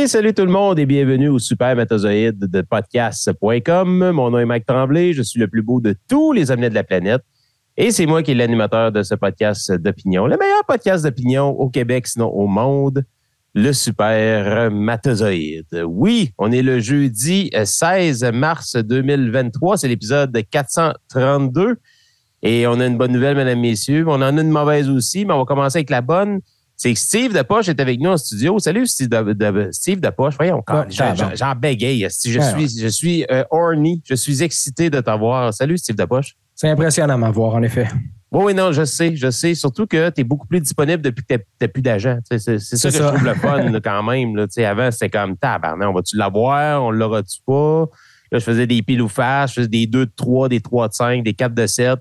salut tout le monde et bienvenue au Supermatozoïde de podcast.com. Mon nom est Mike Tremblay, je suis le plus beau de tous les omelettes de la planète et c'est moi qui est l'animateur de ce podcast d'opinion, le meilleur podcast d'opinion au Québec, sinon au monde, le Supermatozoïde. Oui, on est le jeudi 16 mars 2023, c'est l'épisode 432 et on a une bonne nouvelle, mesdames, messieurs. On en a une mauvaise aussi, mais on va commencer avec la bonne. C'est que Steve Depoche est avec nous en studio. Salut, Steve Depoche. Voyons, j'en bégaye. Je suis horny. Je suis excité de t'avoir. Salut, Steve Depoche. C'est impressionnant à m'avoir, en effet. Oui, non, je sais. Surtout que tu es beaucoup plus disponible depuis que tu n'as plus d'agent. C'est ça que je trouve le fun là, quand même. Là. Avant, c'était comme tabarnak. On va-tu l'avoir? On l'aura-tu pas? Là, je faisais des piles ou face. Je faisais des 2 de 3, des 3 de 5, des 4 de 7.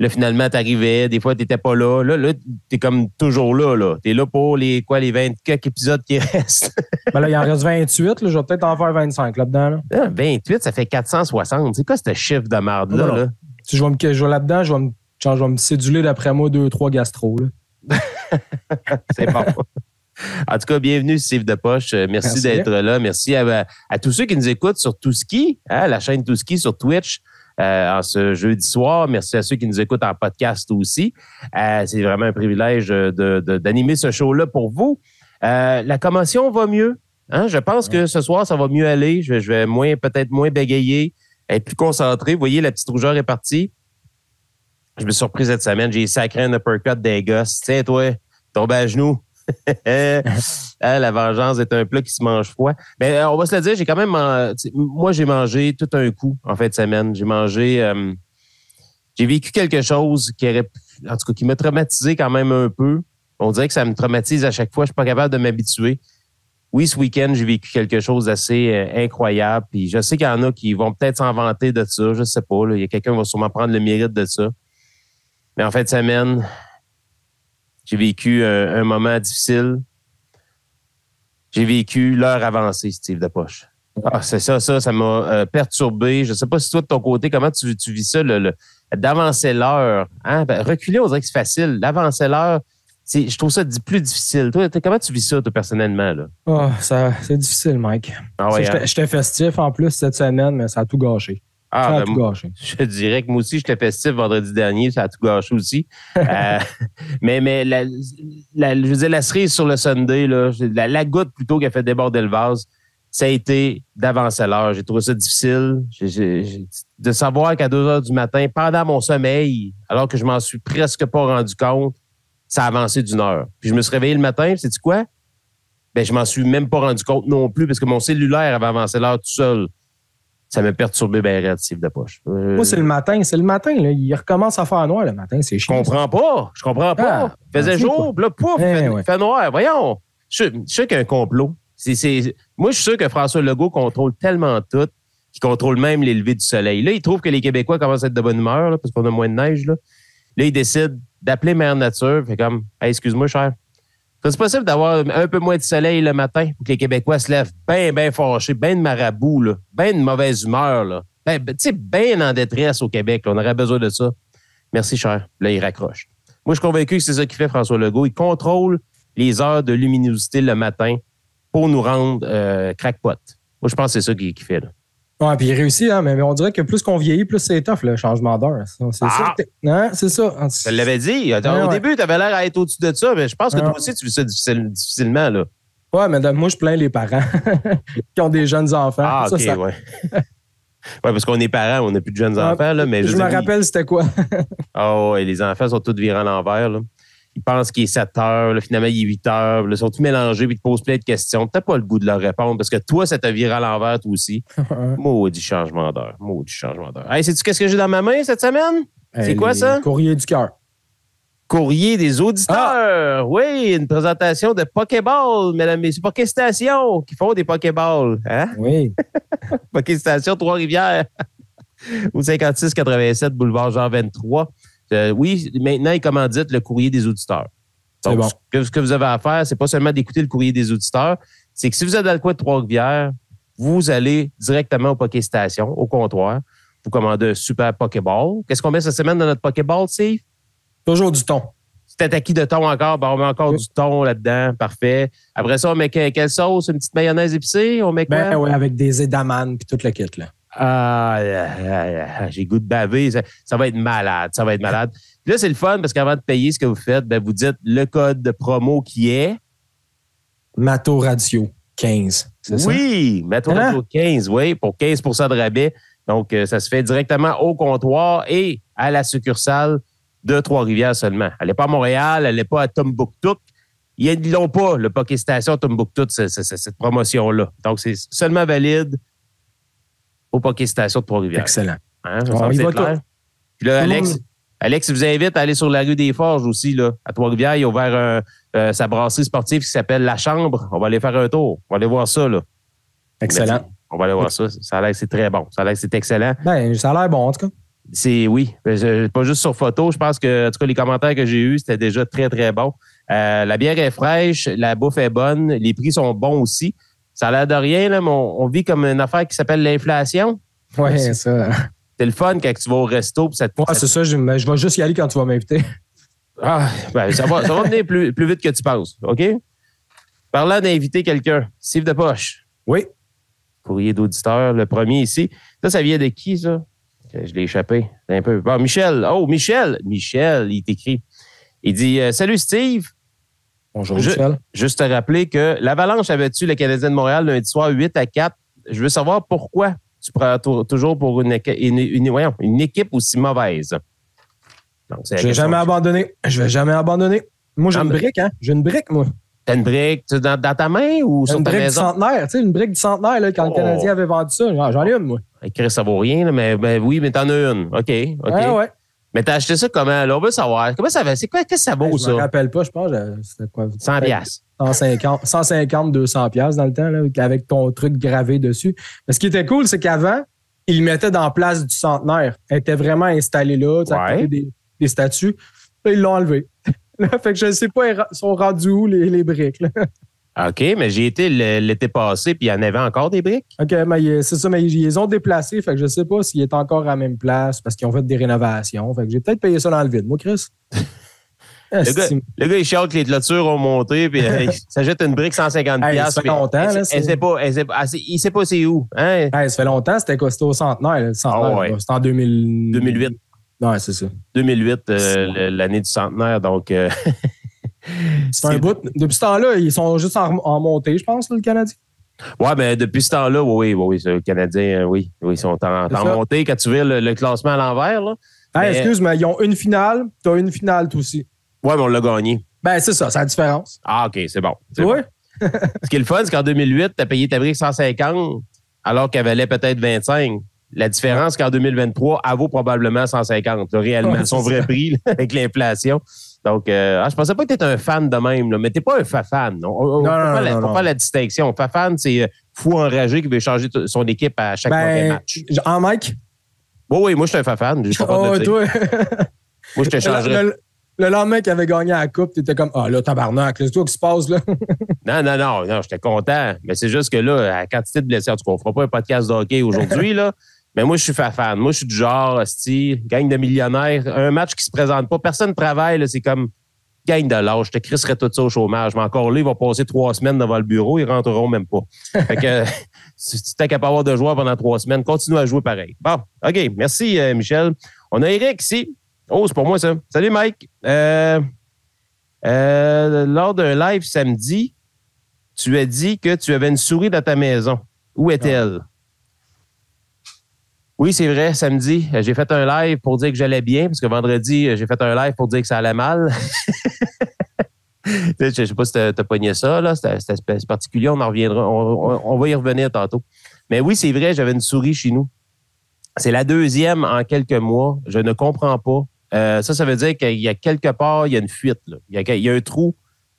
Là, finalement, t'arrivais. Des fois, t'étais pas là. Là, t'es comme toujours là. T'es là pour les 20 quelques épisodes qui restent. Ben là, il en reste 28. Là, je vais peut-être en faire 25 là-dedans. Là. 28, ça fait 460. C'est quoi ce chiffre de marde-là? Là? Si je vais là-dedans, je vais me céduler d'après moi 2-3 gastro. Là. C'est bon. En tout cas, bienvenue, Steve Depoche. Merci d'être là. Merci à tous ceux qui nous écoutent sur Touski, la chaîne Touski sur Twitch. En ce jeudi soir. Merci à ceux qui nous écoutent en podcast aussi. C'est vraiment un privilège d'animer ce show-là pour vous. La commotion va mieux. Hein? Je pense que ce soir, ça va mieux aller. Je vais peut-être moins bégayer, être plus concentré. Vous voyez, la petite rougeur est partie. Je me suis surpris cette semaine. J'ai sacré un uppercut des gosses. Tiens, toi, tombe à genoux. La vengeance est un plat qui se mange froid. Mais on va se le dire, j'ai quand même moi j'ai mangé tout un coup en fin de semaine. J'ai vécu quelque chose qui m'a traumatisé quand même un peu. On dirait que ça me traumatise à chaque fois. Je suis pas capable de m'habituer. Oui, ce week-end, j'ai vécu quelque chose d'assez incroyable. Puis je sais qu'il y en a qui vont peut-être s'en vanter de ça. Je sais pas. Là. Il y a quelqu'un qui va sûrement prendre le mérite de ça. Mais en fin de semaine, j'ai vécu un moment difficile. J'ai vécu l'heure avancée, Steve Depoche. Ah, c'est ça m'a perturbé. Je ne sais pas si toi, de ton côté, comment tu vis ça, d'avancer l'heure. Hein? Ben, reculer, on dirait que c'est facile. D'avancer l'heure, je trouve ça plus difficile. Toi, comment tu vis ça, toi, personnellement? Là? Oh, c'est difficile, Mike. Ah ouais, j'étais festif en plus cette semaine, mais ça a tout gâché. Ça a tout gâché. Je dirais que moi aussi, j'étais festif vendredi dernier, ça a tout gâché aussi. Mais je veux dire, la cerise sur le Sunday, là, la goutte plutôt qui a fait déborder le vase, ça a été d'avancer l'heure. J'ai trouvé ça difficile. De savoir qu'à 2 heures du matin, pendant mon sommeil, alors que je m'en suis presque pas rendu compte, ça a avancé d'1 heure. Puis je me suis réveillé le matin, sais-tu quoi? Ben, je m'en suis même pas rendu compte non plus parce que mon cellulaire avait avancé l'heure tout seul. Ça m'a perturbé bien raide, Steve Depoche. Moi, c'est le matin. Là. Il recommence à faire noir le matin. C'est chiant. Je comprends pas. Il faisait jour, puis là, pouf, il fait noir. Voyons. Je suis sûr qu'il y a un complot. Moi, je suis sûr que François Legault contrôle tellement tout qu'il contrôle même les levées du soleil. Là, il trouve que les Québécois commencent à être de bonne humeur là, parce qu'on a moins de neige. Là, il décide d'appeler Mère Nature. Fait comme, hey, excuse-moi, cher. C'est possible d'avoir un peu moins de soleil le matin pour que les Québécois se lèvent bien fâchés, bien de marabout, bien de mauvaise humeur, là. Bien en détresse au Québec. Là. On aurait besoin de ça. Merci, cher. Là, il raccroche. Moi, je suis convaincu que c'est ça qu'il fait, François Legault. Il contrôle les heures de luminosité le matin pour nous rendre crackpot. Moi, je pense que c'est ça qu'il fait, là. Ouais, puis il réussit, hein, mais on dirait que plus qu'on vieillit, plus c'est tough, le changement d'heure. C'est ça. Je l'avais dit. Au début, tu avais l'air à être au-dessus de ça, mais je pense que toi aussi, tu vis ça difficilement, là. Ouais, mais moi, je plains les parents qui ont des jeunes enfants. Ah, OK, ouais. Ouais, parce qu'on est parents, on n'a plus de jeunes enfants, là. Mais je me rappelle, c'était quoi? Ouais, les enfants sont tous virés à l'envers, là. Ils pensent qu'il est 7 heures, là, finalement, il est 8 heures. Là, ils sont tous mélangés puis ils te posent plein de questions. Tu n'as pas le goût de leur répondre parce que toi, ça t'a viré à l'envers, toi aussi. Maudit changement d'heure. Hey, sais-tu qu'est-ce que j'ai dans ma main cette semaine? C'est quoi ça? Courrier du cœur. Courrier des auditeurs. Oui, une présentation de Pokéball, mesdames et messieurs. Pokéstation qui font des Pokéballs. Hein? Oui. Pokéstation Trois-Rivières au 5687 boulevard Jean 23. Oui, maintenant, il commandite le courrier des auditeurs. Donc, ce que vous avez à faire, c'est pas seulement d'écouter le courrier des auditeurs, c'est que si vous êtes dans le coin de Trois-Rivières, vous allez directement au Pokéstation, au comptoir. Vous commandez un super Pokéball. Qu'est-ce qu'on met cette semaine dans notre Pokéball, Steve? Toujours du thon. tataki de thon encore. Ben, on met encore du thon là-dedans. Parfait. Après ça, on met quelle sauce? Une petite mayonnaise épicée? On met quoi? Ben oui, avec des édaman puis tout le kit, là. J'ai goût de baver. Ça va être malade. Ça va être malade. Puis là, c'est le fun parce qu'avant de payer ce que vous faites, ben, vous dites le code de promo qui est... Mato Radio 15. C'est ça? Oui, Mato Radio 15, oui, pour 15 % de rabais. Donc, ça se fait directement au comptoir et à la succursale de Trois-Rivières seulement. Elle n'est pas à Montréal, elle n'est pas à Tombouctou. Ils n'ont pas, le Pokéstation Tombouctou, cette promotion-là. Donc, c'est seulement valide au Pokéstation de Trois-Rivières. Excellent. Hein, ça va clair. Puis là, Alex, il vous invite à aller sur la rue des Forges aussi, là, à Trois-Rivières. Il a ouvert sa brasserie sportive qui s'appelle La Chambre. On va aller faire un tour. On va aller voir ça, là. Excellent. On va aller voir ça. Ça a l'air que c'est très bon. Ça a l'air que c'est excellent. Ben, ça a l'air bon, en tout cas. Oui. Pas juste sur photo. Je pense que, en tout cas, les commentaires que j'ai eus, c'était déjà très, très bon. La bière est fraîche. La bouffe est bonne. Les prix sont bons aussi. Ça a l'air de rien, là, mais on vit comme une affaire qui s'appelle l'inflation. Oui, ça. C'est le fun quand tu vas au resto. C'est ça. Je vais juste y aller quand tu vas m'inviter. Ça va venir plus vite que tu penses. OK? Parlant d'inviter quelqu'un, Steve Depoche. Oui. Courrier d'auditeur, le premier ici. Ça vient de qui, ça? Je l'ai échappé. Un peu. Bon, Michel. Oh, Michel. Michel, il t'écrit. Il dit Salut, Steve. Bonjour, Michel. Juste te rappeler que l'Avalanche avait battu le Canadien de Montréal lundi soir 8-4. Je veux savoir pourquoi tu prends toujours pour une équipe aussi mauvaise. Donc, je vais jamais abandonner. Moi, j'ai une brique, hein? J'ai une brique, moi. T'as une brique dans ta main ou sur ta maison? Une brique du centenaire, là, quand le Canadien avait vendu ça. J'en ai une, moi. Chris, ça vaut rien, là, mais oui, mais t'en as une. OK. Ouais. Mais t'as acheté ça comment? Là, on veut savoir. Comment ça va? C'est quoi? Qu'est-ce que ça vaut, ça? Je me rappelle pas, je pense. C'était quoi? 100 piastres. 150, 200 piastres dans le temps, là, avec ton truc gravé dessus. Mais ce qui était cool, c'est qu'avant, ils le mettaient dans la place du centenaire. Elle était vraiment installée là, à côté des statues. Là, ils l'ont enlevé. Fait que je ne sais pas, ils sont rendus où les briques. Là. OK, mais j'ai été l'été passé, puis il y en avait encore des briques. OK, mais c'est ça, mais ils les ont déplacés. Fait que je ne sais pas s'il est encore à la même place parce qu'ils ont fait des rénovations. Fait que j'ai peut-être payé ça dans le vide. Moi, Chris. Le gars, il chiale que les clôtures ont monté, puis il s'achète une brique 150 piastres. Ça fait longtemps. Là, il ne sait pas c'est où. Hein? Ça fait longtemps, c'était au centenaire. Le centenaire c'était en 2008. Ouais, c'est ça. 2008, l'année du centenaire, donc... c'est un bout. Depuis ce temps-là, ils sont juste en montée, je pense, là, le Canadien. Oui, mais depuis ce temps-là, oui, le Canadien, oui, ils sont en montée. Quand tu vois le classement à l'envers, là. Excuse, mais ils ont une finale. Tu as une finale, toi aussi. Oui, mais on l'a gagné. Ben, c'est ça, c'est la différence. Ah, OK, c'est bon. Oui. Bon. Ce qui est le fun, c'est qu'en 2008, tu as payé ta brique 150 alors qu'elle valait peut-être 25. La différence, c'est qu'en 2023, elle vaut probablement 150, là, réellement, son vrai prix, là, avec l'inflation. Donc, je pensais pas que tu étais un fan de même, là, mais tu n'es pas un fan. On ne fait pas la distinction. Fan, c'est fou enragé qui veut changer son équipe à chaque match. En Mike? Oui, moi, je suis un fan. Toi. Moi, je te changerais. Le lendemain qu'il avait gagné la coupe, tu étais comme là, tabarnak, c'est toi qui se passe, là. Non, j'étais content. Mais c'est juste que là, à la quantité de blessures, on ne fera pas un podcast de hockey aujourd'hui, là. Mais moi, je suis fan. Moi, je suis du genre, gang de millionnaires. Un match qui se présente pas, personne ne travaille, là, c'est comme gang de l'âge. Je te crisserais tout ça au chômage. Mais encore là, ils vont passer 3 semaines devant le bureau, ils rentreront même pas. Fait que si tu t'es capable de jouer pendant 3 semaines, continue à jouer pareil. Bon, OK. Merci, Michel. On a Eric ici. Oh, c'est pour moi, ça. Salut, Mike. Lors d'un live samedi, tu as dit que tu avais une souris dans ta maison. Où est-elle? Oui, c'est vrai, samedi, j'ai fait un live pour dire que j'allais bien, parce que vendredi, j'ai fait un live pour dire que ça allait mal. Je ne sais pas si tu as pogné ça, là. C'est particulier, on en reviendra. On va y revenir tantôt. Mais oui, c'est vrai, j'avais une souris chez nous. C'est la deuxième en quelques mois. Je ne comprends pas. Ça veut dire qu'il y a quelque part, il y a une fuite, là. Il y a un trou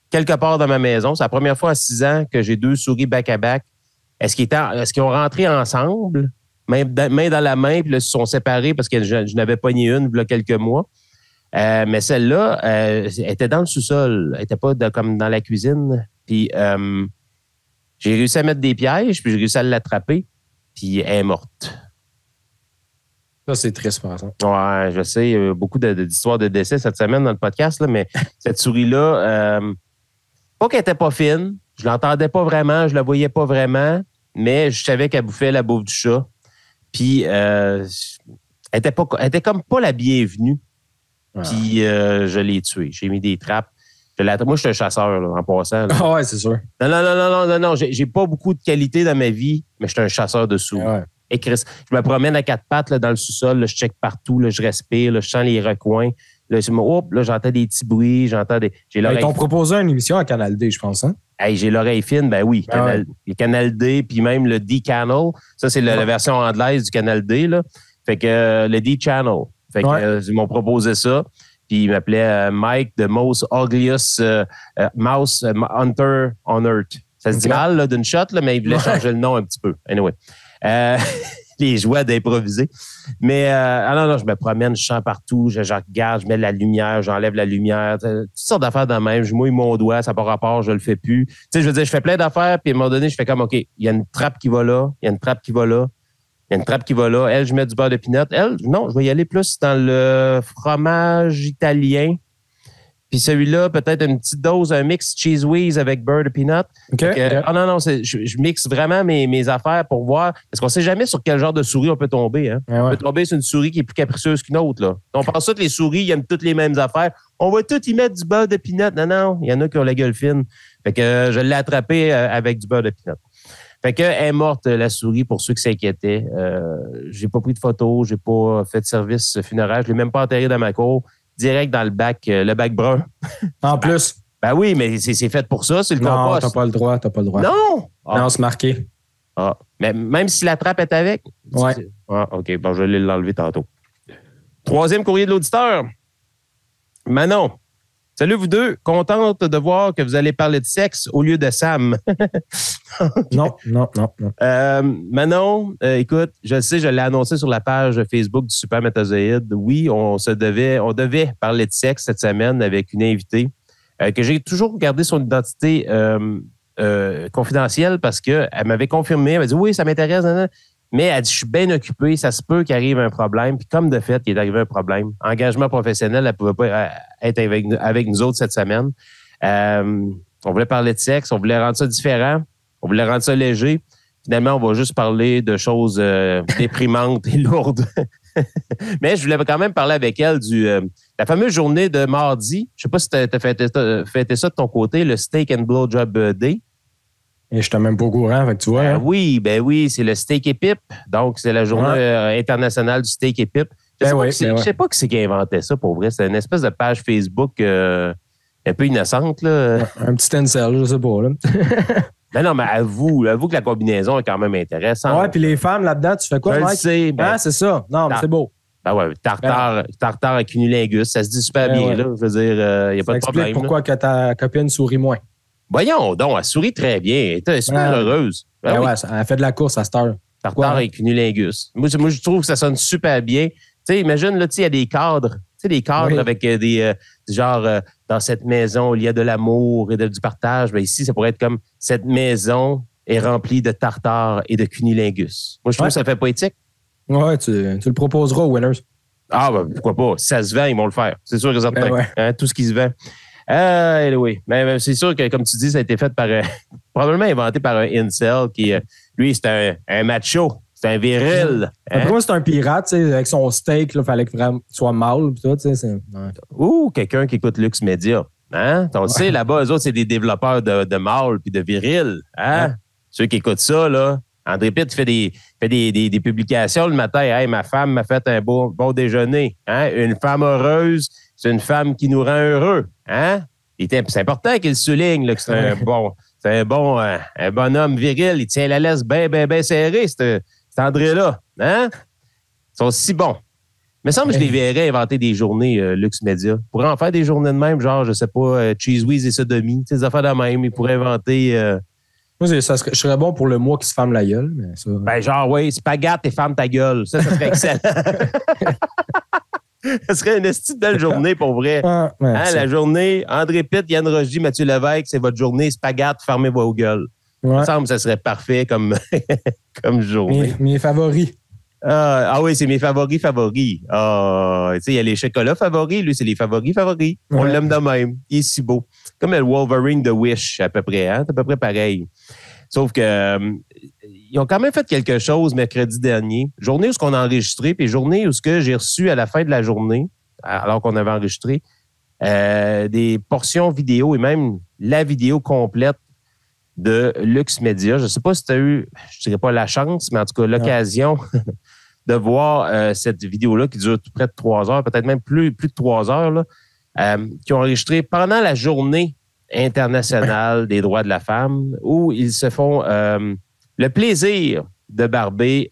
quelque part dans ma maison. C'est la première fois en 6 ans que j'ai 2 souris back-à-back. Est-ce qu'ils ont rentré ensemble? Main dans la main, puis là, ils se sont séparés parce que je n'avais pogné une il y a quelques mois. Mais celle-là, elle était dans le sous-sol. Elle n'était pas comme dans la cuisine. Puis j'ai réussi à mettre des pièges, puis j'ai réussi à l'attraper, puis elle est morte. Ça, c'est triste, par exemple. Ouais, je sais, il y a eu beaucoup d'histoires de décès cette semaine dans le podcast, là, mais cette souris-là, pas qu'elle était pas fine, je l'entendais pas vraiment, je la voyais pas vraiment, mais je savais qu'elle bouffait la bouffe du chat. Puis, elle était comme pas la bienvenue. Puis, je l'ai tuée. J'ai mis des trappes. Moi, je suis un chasseur, là, en passant. Ah ouais, c'est sûr. Non. J'ai pas beaucoup de qualité dans ma vie, mais je suis un chasseur de souris. Ouais. Et Chris, je me promène à quatre pattes là, dans le sous-sol, là, je check partout, là, je respire, là, je sens les recoins. Là, j'entends des petits bruits, j'ai l'oreille. Ils t'ont proposé une émission à Canal D, je pense, hein? Hey, j'ai l'oreille fine, ben oui. Canal D, puis même le D-Channel. Ça, c'est la version anglaise du Canal D, là. Fait que le D-Channel. Fait que ils m'ont proposé ça. Puis il m'appelait Mike, the most ugliest mouse hunter on earth. Ça se dit mal là, d'une shot, là, mais il voulait changer le nom un petit peu. Anyway. Les joies d'improviser. Mais non, je me promène, je sens partout, je regarde, je mets de la lumière, j'enlève la lumière, toutes sortes d'affaires dans même. Je mouille mon doigt, ça n'a pas rapport, je le fais plus. Tu sais, je veux dire, je fais plein d'affaires, puis à un moment donné, je fais comme, OK, il y a une trappe qui va là, il y a une trappe qui va là, il y a une trappe qui va là. Elle, je mets du beurre de pinot. Elle, non, je vais y aller plus dans le fromage italien. Puis celui-là, peut-être une petite dose, un mix cheese whiz avec beurre de peanut. Je mixe vraiment mes affaires pour voir. Parce qu'on ne sait jamais sur quel genre de souris on peut tomber. Hein? On peut tomber sur une souris qui est plus capricieuse qu'une autre. Là. On pense ça que les souris, ils aiment toutes les mêmes affaires. On va tout y mettre du beurre de peanut. Non, il y en a qui ont la gueule fine. Fait que je l'ai attrapée avec du beurre de peanut. Fait que elle est morte, la souris, pour ceux qui s'inquiétaient. J'ai pas pris de photos, j'ai pas fait de service funéraire, je l'ai même pas enterré dans ma cour. Direct dans le bac brun. En plus? Ben oui, mais c'est fait pour ça, c'est le compost. Non, t'as pas le droit. Non! Non, c'est marqué. Ah, mais même si la trappe est avec? Ouais. Ah, OK, bon, je vais l'enlever tantôt. Troisième courrier de l'auditeur. Manon. Salut vous deux, contente de voir que vous allez parler de sexe au lieu de Sam. Okay. Non. Manon, écoute, je sais, je l'ai annoncé sur la page Facebook du Super Métazoïde. Oui, on devait parler de sexe cette semaine avec une invitée que j'ai toujours gardé son identité confidentielle parce qu'elle m'avait confirmé, elle m'a dit oui, ça m'intéresse, mais elle dit je suis bien occupée, ça se peut qu'il arrive un problème. Puis comme de fait, il est arrivé un problème. Engagement professionnel, elle ne pouvait pas être avec nous autres cette semaine. On voulait parler de sexe, on voulait rendre ça différent. On voulait rendre ça léger. Finalement, on va juste parler de choses déprimantes et lourdes. Mais je voulais quand même parler avec elle la fameuse journée de mardi. Je ne sais pas si tu as fêté ça de ton côté, le Steak and Blowjob Day. Et je n'étais même pas au courant, fait que tu vois. Ben oui, c'est le Steak et Pipe. Donc, c'est la journée internationale du Steak et Pipe. Je sais pas qui c'est qui a inventé ça, pour vrai. C'est une espèce de page Facebook un peu innocente. Là. Un petit incel, je sais pas. Là. Non, mais avoue que la combinaison est quand même intéressante. Ouais, puis les femmes là-dedans, tu fais quoi, je Mike? sais, c'est ça. Non, mais c'est beau. Ben ouais, tartare à cunilingus, ça se dit super bien, là. Je veux dire, il n'y a pas de problème. Pourquoi que ta copine sourit moins. Voyons donc, elle sourit très bien. Elle est super heureuse. Ben ouais, elle fait de la course à cette heure. Tartare et cunilingus. Moi, je trouve que ça sonne super bien. Tu sais, imagine, là, il y a des cadres. Tu sais, des cadres avec des genre dans cette maison, il y a de l'amour et du partage. Mais ici, ça pourrait être comme cette maison est remplie de tartare et de cunilingus. Moi, je trouve que ça fait poétique. Ouais, tu le proposeras aux winners. Ah, ben, pourquoi pas? Si ça se vend, ils vont le faire. C'est sûr et certain. Hein, tout ce qui se vend. Oui. Mais c'est sûr que, comme tu dis, ça a été fait par probablement inventé par un incel qui, lui, c'est un macho. C'est un viril. Après moi, c'est un pirate, avec son steak, il fallait que vraiment soit mâle. Ou quelqu'un qui écoute Lux Media. Hein? On le sait, là-bas, eux autres, c'est des développeurs de mâle puis de viril. Hein? Ouais. Ceux qui écoutent ça, là. André Pitt fait des publications le matin. Hey, ma femme m'a fait un bon déjeuner. Hein? Une femme heureuse, c'est une femme qui nous rend heureux. Hein? C'est important qu'il souligne là, que c'est un bonhomme viril. Il tient la laisse bien serrée, cet André-là. Hein? Ils sont si bons. Mais ça me semble que je les verrais inventer des journées Lux Media. Ils pourraient en faire des journées de même, genre, je sais pas, Cheese Whiz et Sodomie, des affaires de même. Ils pourraient inventer... Moi, je serais bon pour le mois qui se ferme la gueule. Mais ça... Ben genre, oui, spaghetti et ferme ta gueule. Ça serait excellent. Ça serait une petite belle journée pour vrai. La journée, André Pitt, Yann Rogy, Mathieu Lévesque, c'est votre journée spaghetti, fermez vos gueules. Il me semble que ça serait parfait comme journée. Mes favoris. Ah oui, c'est mes favoris. Il y a les chocolats favoris, lui, c'est les favoris. On l'aime de même. Il est si beau. Comme le Wolverine de Wish, à peu près. Hein? C'est à peu près pareil. Sauf que ils ont quand même fait quelque chose mercredi dernier. Journée où on a enregistré, puis journée où j'ai reçu à la fin de la journée, alors qu'on avait enregistré, des portions vidéo et même la vidéo complète de Lux Media. Je ne sais pas si tu as eu, je dirais pas la chance, mais en tout cas l'occasion de voir cette vidéo-là qui dure près de 3 heures, peut-être même plus de 3 heures, là, qui ont enregistré pendant la journée internationale des droits de la femme, où ils se font le plaisir de barber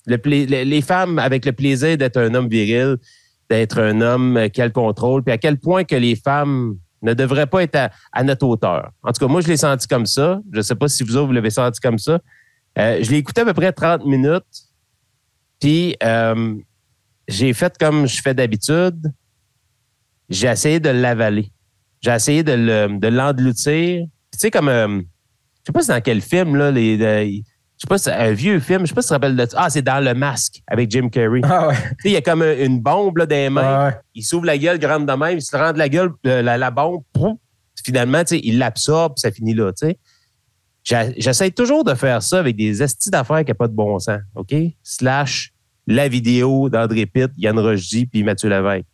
les femmes avec le plaisir d'être un homme viril, d'être un homme qui a le contrôle, puis à quel point que les femmes ne devraient pas être à notre hauteur. En tout cas, moi, je l'ai senti comme ça. Je ne sais pas si vous autres, vous l'avez senti comme ça. Je l'ai écouté à peu près 30 minutes, puis j'ai fait comme je fais d'habitude. J'ai essayé de l'avaler. J'ai essayé de l'engloutir. Tu sais, comme... je sais pas c'est dans quel film, là, je sais pas, c'est un vieux film, je sais pas si tu te rappelles de ça. Ah, c'est dans Le Masque avec Jim Carrey. Ah ouais. Tu sais, il y a comme une bombe là, dans les mains. Ah ouais. Il s'ouvre la gueule grande de même, il se rend de la gueule, la bombe, pouf, finalement, tu sais, il l'absorbe, ça finit là, tu sais. J'essaie toujours de faire ça avec des estis d'affaires qui n'ont pas de bon sens, OK? / la vidéo d'André Pitt, Yann Rochdy puis Mathieu Lévesque.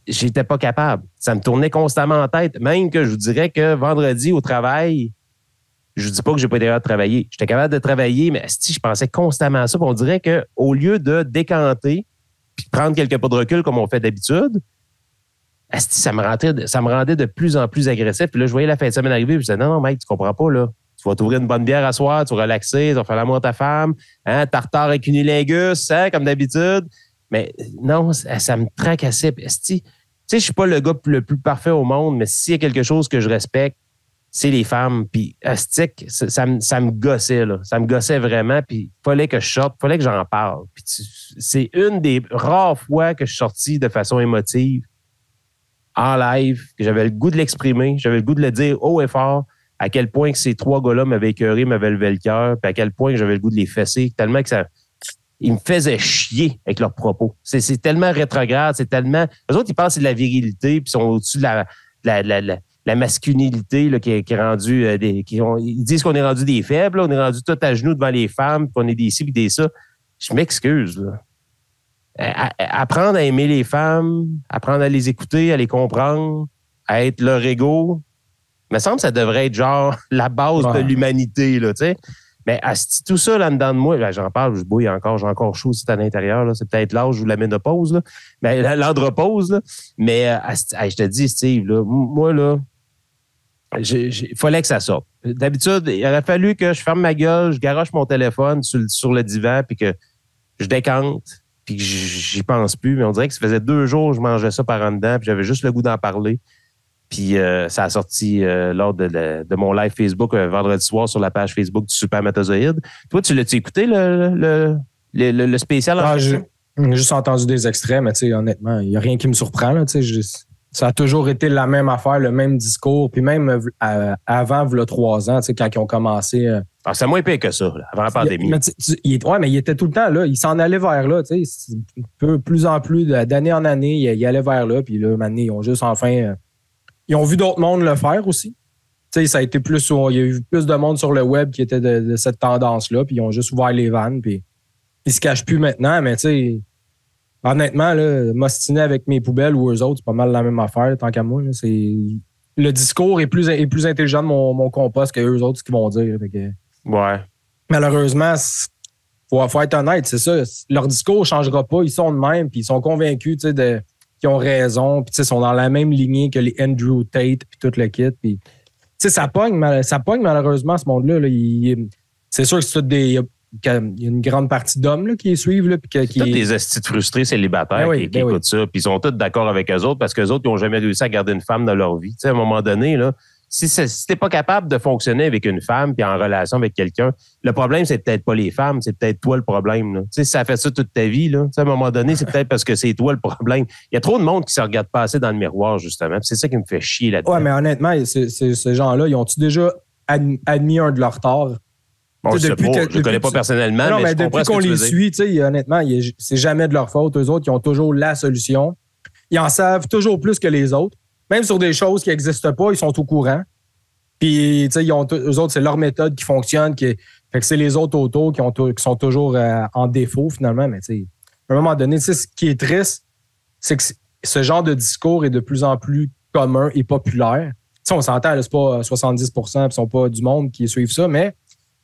J'étais pas capable. Ça me tournait constamment en tête. Même que je vous dirais que vendredi au travail, je vous dis pas que j'ai pas été capable de travailler. J'étais capable de travailler, mais si je pensais constamment à ça, on dirait qu'au lieu de décanter puis de prendre quelques pas de recul comme on fait d'habitude, ça me rendait de plus en plus agressif. Puis là, je voyais la fin de semaine arriver, puis je disais, non, mec, tu comprends pas, là. Tu vas t'ouvrir une bonne bière à soir, tu vas relaxer, tu vas faire l'amour à ta femme, hein, tartare avec unilingus, hein, comme d'habitude. Mais non, ça me tracassait. Tu sais, je suis pas le gars le plus parfait au monde, mais s'il y a quelque chose que je respecte, c'est les femmes. Puis, astique, ça me gossait, là. Ça me gossait vraiment. Puis, il fallait que je sorte, il fallait que j'en parle. Puis, c'est une des rares fois que je suis sorti de façon émotive en live, que j'avais le goût de l'exprimer, j'avais le goût de le dire haut et fort, à quel point que ces 3 gars-là m'avaient écœuré, m'avaient levé le cœur, puis à quel point que j'avais le goût de les fesser, tellement que ils me faisaient chier avec leurs propos. C'est tellement rétrograde, c'est tellement... Eux autres, ils pensent que c'est de la virilité, puis ils sont au-dessus de la masculinité là, qui est rendue... ils disent qu'on est rendu des faibles, là, on est rendu tout à genoux devant les femmes, qu'on est des ci, puis des ça. Je m'excuse, là. Apprendre à aimer les femmes, apprendre à les écouter, à les comprendre, à être leur ego, il me semble que ça devrait être genre la base de l'humanité, là, tu sais. Mais tout ça là-dedans de moi, là, j'en parle, je bouille encore, j'ai encore chaud aussi à l'intérieur, là. C'est peut-être l'âge ou la ménopause, là. Mais l'andropause, là. Mais je te dis, Steve, là, moi, là, il fallait que ça sorte. D'habitude, il aurait fallu que je ferme ma gueule, je garoche mon téléphone sur le divan, puis que je décante, puis que j'y pense plus. Mais on dirait que ça faisait 2 jours que je mangeais ça par en dedans, puis j'avais juste le goût d'en parler. Puis ça a sorti lors de mon live Facebook vendredi soir sur la page Facebook du Supermatozoïde. Toi, tu l'as-tu écouté, le spécial? J'ai juste entendu des extraits, mais tu sais, honnêtement, il n'y a rien qui me surprend. Là, ça a toujours été la même affaire, le même discours. Puis même avant, il y a 3 ans, quand ils ont commencé... Alors, c'est moins pire que ça, là, avant la pandémie. Mais il était tout le temps là. Il s'en allait vers là. Plus en plus, d'année en année, il allait vers là. Puis là, maintenant, ils ont juste enfin... ils ont vu d'autres mondes le faire aussi. Tu sais, ça a été plus... Il y a eu plus de monde sur le web qui était de cette tendance-là. Puis ils ont juste ouvert les vannes. Puis ils se cachent plus maintenant. Mais tu sais, honnêtement, là, m'ostiner avec mes poubelles ou eux autres, c'est pas mal la même affaire, tant qu'à moi. Là, le discours est plus intelligent de mon compost que eux autres, ce qu'ils vont dire. Ouais. Malheureusement, faut être honnête, c'est ça. Leur discours ne changera pas. Ils sont de même, puis ils sont convaincus qu'ils ont raison, puis ils sont dans la même lignée que les Andrew Tate, puis tout le kit. Puis, ça pogne malheureusement ce monde-là. Là. C'est sûr que c'est qu'il y a une grande partie d'hommes là, qui les suivent. Là, puis tous des estis frustrés célibataires qui écoutent ça, puis ils sont tous d'accord avec eux autres parce qu'eux autres, ils n'ont jamais réussi à garder une femme dans leur vie. À un moment donné, là, si t'es pas capable de fonctionner avec une femme puis en relation avec quelqu'un, le problème, c'est peut-être pas les femmes, c'est peut-être toi le problème. Là. Si ça fait ça toute ta vie, là, à un moment donné, c'est peut-être parce que c'est toi le problème. Il y a trop de monde qui se regarde pas assez dans le miroir, justement. C'est ça qui me fait chier là-dedans. Ouais, mais honnêtement, ces gens-là, ils ont-tu déjà admis un de leurs torts? Bon, je ne connais pas personnellement, mais depuis qu'on les suit, honnêtement, c'est jamais de leur faute. Eux autres, ils ont toujours la solution. Ils en savent toujours plus que les autres. Même sur des choses qui n'existent pas, ils sont au courant. Puis, eux autres, c'est leur méthode qui fonctionne. Fait que c'est les autres autour qui sont toujours en défaut, finalement. Mais, à un moment donné, ce qui est triste, c'est que ce genre de discours est de plus en plus commun et populaire. On s'entend, là, c'est pas 70 % puis sont pas du monde qui suivent ça, mais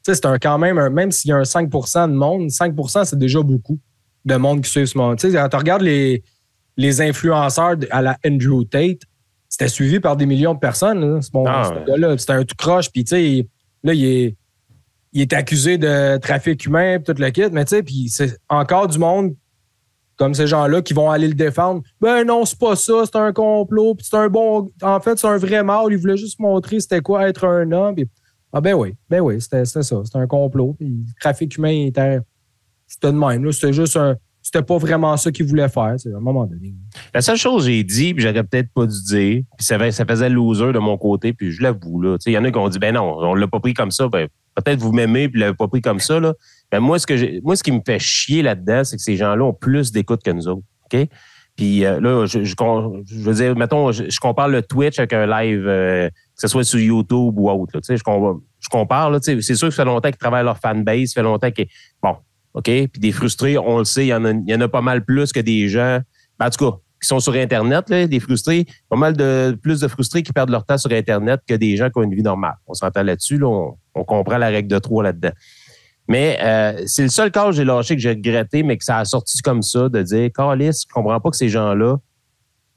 c'est quand même s'il y a un 5 % de monde, 5 % c'est déjà beaucoup de monde qui suivent ce monde. Quand tu regardes les influenceurs à la Andrew Tate, c'était suivi par des millions de personnes. Là. C'était un tout croche, puis là, il est accusé de trafic humain, puis tout le kit, mais puis c'est encore du monde comme ces gens-là qui vont aller le défendre. Ben non, c'est pas ça, c'est un complot, puis c'est un bon... En fait, c'est un vrai mâle, il voulait juste montrer c'était quoi être un homme. Puis, ben oui, c'était ça, c'était un complot. Puis le trafic humain c'était de même. Là. C'était pas vraiment ça qu'il voulait faire, à un moment donné. La seule chose que j'ai dit, puis j'aurais peut-être pas dû dire, puis ça faisait loser de mon côté, puis je l'avoue, là. Il y en a qui ont dit, ben non, on l'a pas pris comme ça, ben peut-être vous m'aimez, puis vous l'avez pas pris comme ça, là. Ben moi, ce qui me fait chier là-dedans, c'est que ces gens-là ont plus d'écoute que nous autres. OK? Puis là, je veux dire, mettons, je compare le Twitch avec un live, que ce soit sur YouTube ou autre. Là, je compare, là, c'est sûr que ça fait longtemps qu'ils travaillent leur fanbase, ça fait longtemps que. Bon, OK? Puis des frustrés, on le sait, il y en a pas mal plus que des gens. Ben, en tout cas, qui sont sur Internet, là, des frustrés, pas mal plus de frustrés qui perdent leur temps sur Internet que des gens qui ont une vie normale. On s'entend là-dessus, là, on comprend la règle de 3 là-dedans. Mais c'est le seul cas que j'ai lâché, que j'ai regretté, mais que ça a sorti comme ça, de dire, Calisse, je comprends pas que ces gens-là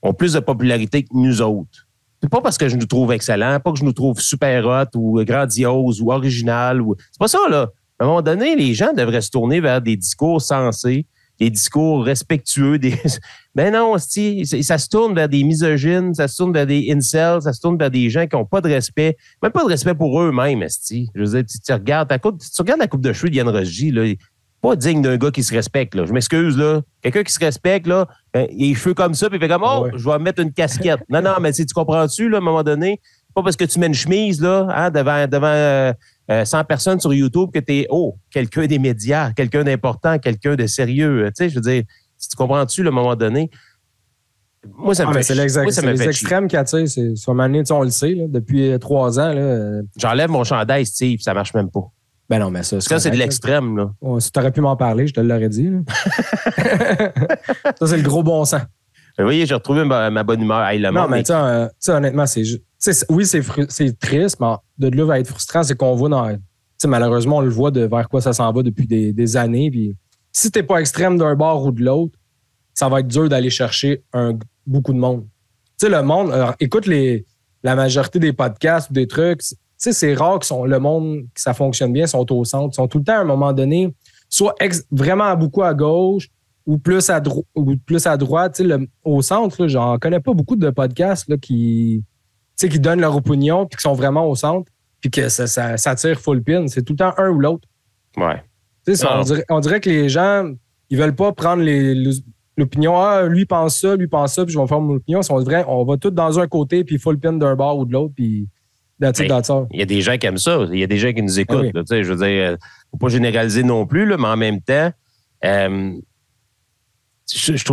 ont plus de popularité que nous autres. C'est pas parce que je nous trouve excellents, pas que je nous trouve super hot ou grandiose ou original. C'est pas ça, là. À un moment donné, les gens devraient se tourner vers des discours sensés, des discours respectueux. Ben non, ça se tourne vers des misogynes, ça se tourne vers des incels, ça se tourne vers des gens qui n'ont pas de respect, même pas de respect pour eux-mêmes, esti. Je veux dire, tu regardes la coupe de cheveux d'Yann Rosji, là, pas digne d'un gars qui se respecte, là. Je m'excuse, là. Quelqu'un qui se respecte, là, il a les cheveux comme ça, puis il fait comme, je vais mettre une casquette. Non, mais tu comprends-tu, là, à un moment donné? Pas parce que tu mets une chemise, là, hein, devant 100 personnes sur YouTube que t'es, quelqu'un des médias, quelqu'un d'important, quelqu'un de sérieux. Tu sais, je veux dire, si tu comprends-tu, là, à un moment donné, moi, ça me fait c'est les extrêmes qui attirent. Sur ma année, on le sait, là, depuis 3 ans. Là, j'enlève mon chandail, Steve, ça marche même pas. Ben non, mais ça, c'est de l'extrême, là. Si tu aurais pu m'en parler, je te l'aurais dit. Ça, c'est le gros bon sens. Vous voyez, j'ai retrouvé ma bonne humeur. Non, mais tu sais, honnêtement, oui, c'est triste, mais de là va être frustrant, c'est qu'on voit dans... Malheureusement, on le voit de vers quoi ça s'en va depuis des années. Puis si t'es pas extrême d'un bord ou de l'autre, ça va être dur d'aller chercher beaucoup de monde. Tu sais, le monde... Alors, écoute la majorité des podcasts ou des trucs... Tu sais, c'est rare que le monde, que ça fonctionne bien, sont au centre. Ils sont tout le temps, à un moment donné, soit vraiment beaucoup à gauche ou plus à droite. Tu sais, au centre, là, j'en connais pas beaucoup de podcasts là, qui donnent leur opinion puis qui sont vraiment au centre puis que ça tire full pin. C'est tout le temps un ou l'autre. Ouais. Tu sais, on dirait que les gens, ils veulent pas prendre l'opinion. Ah, lui pense ça, puis je vais faire mon opinion. On va tous dans un côté puis full pin d'un bord ou de l'autre puis... Il y a des gens qui aiment ça. Il y a des gens qui nous écoutent. Oui. Là, je veux dire, faut pas généraliser non plus, là, mais en même temps, je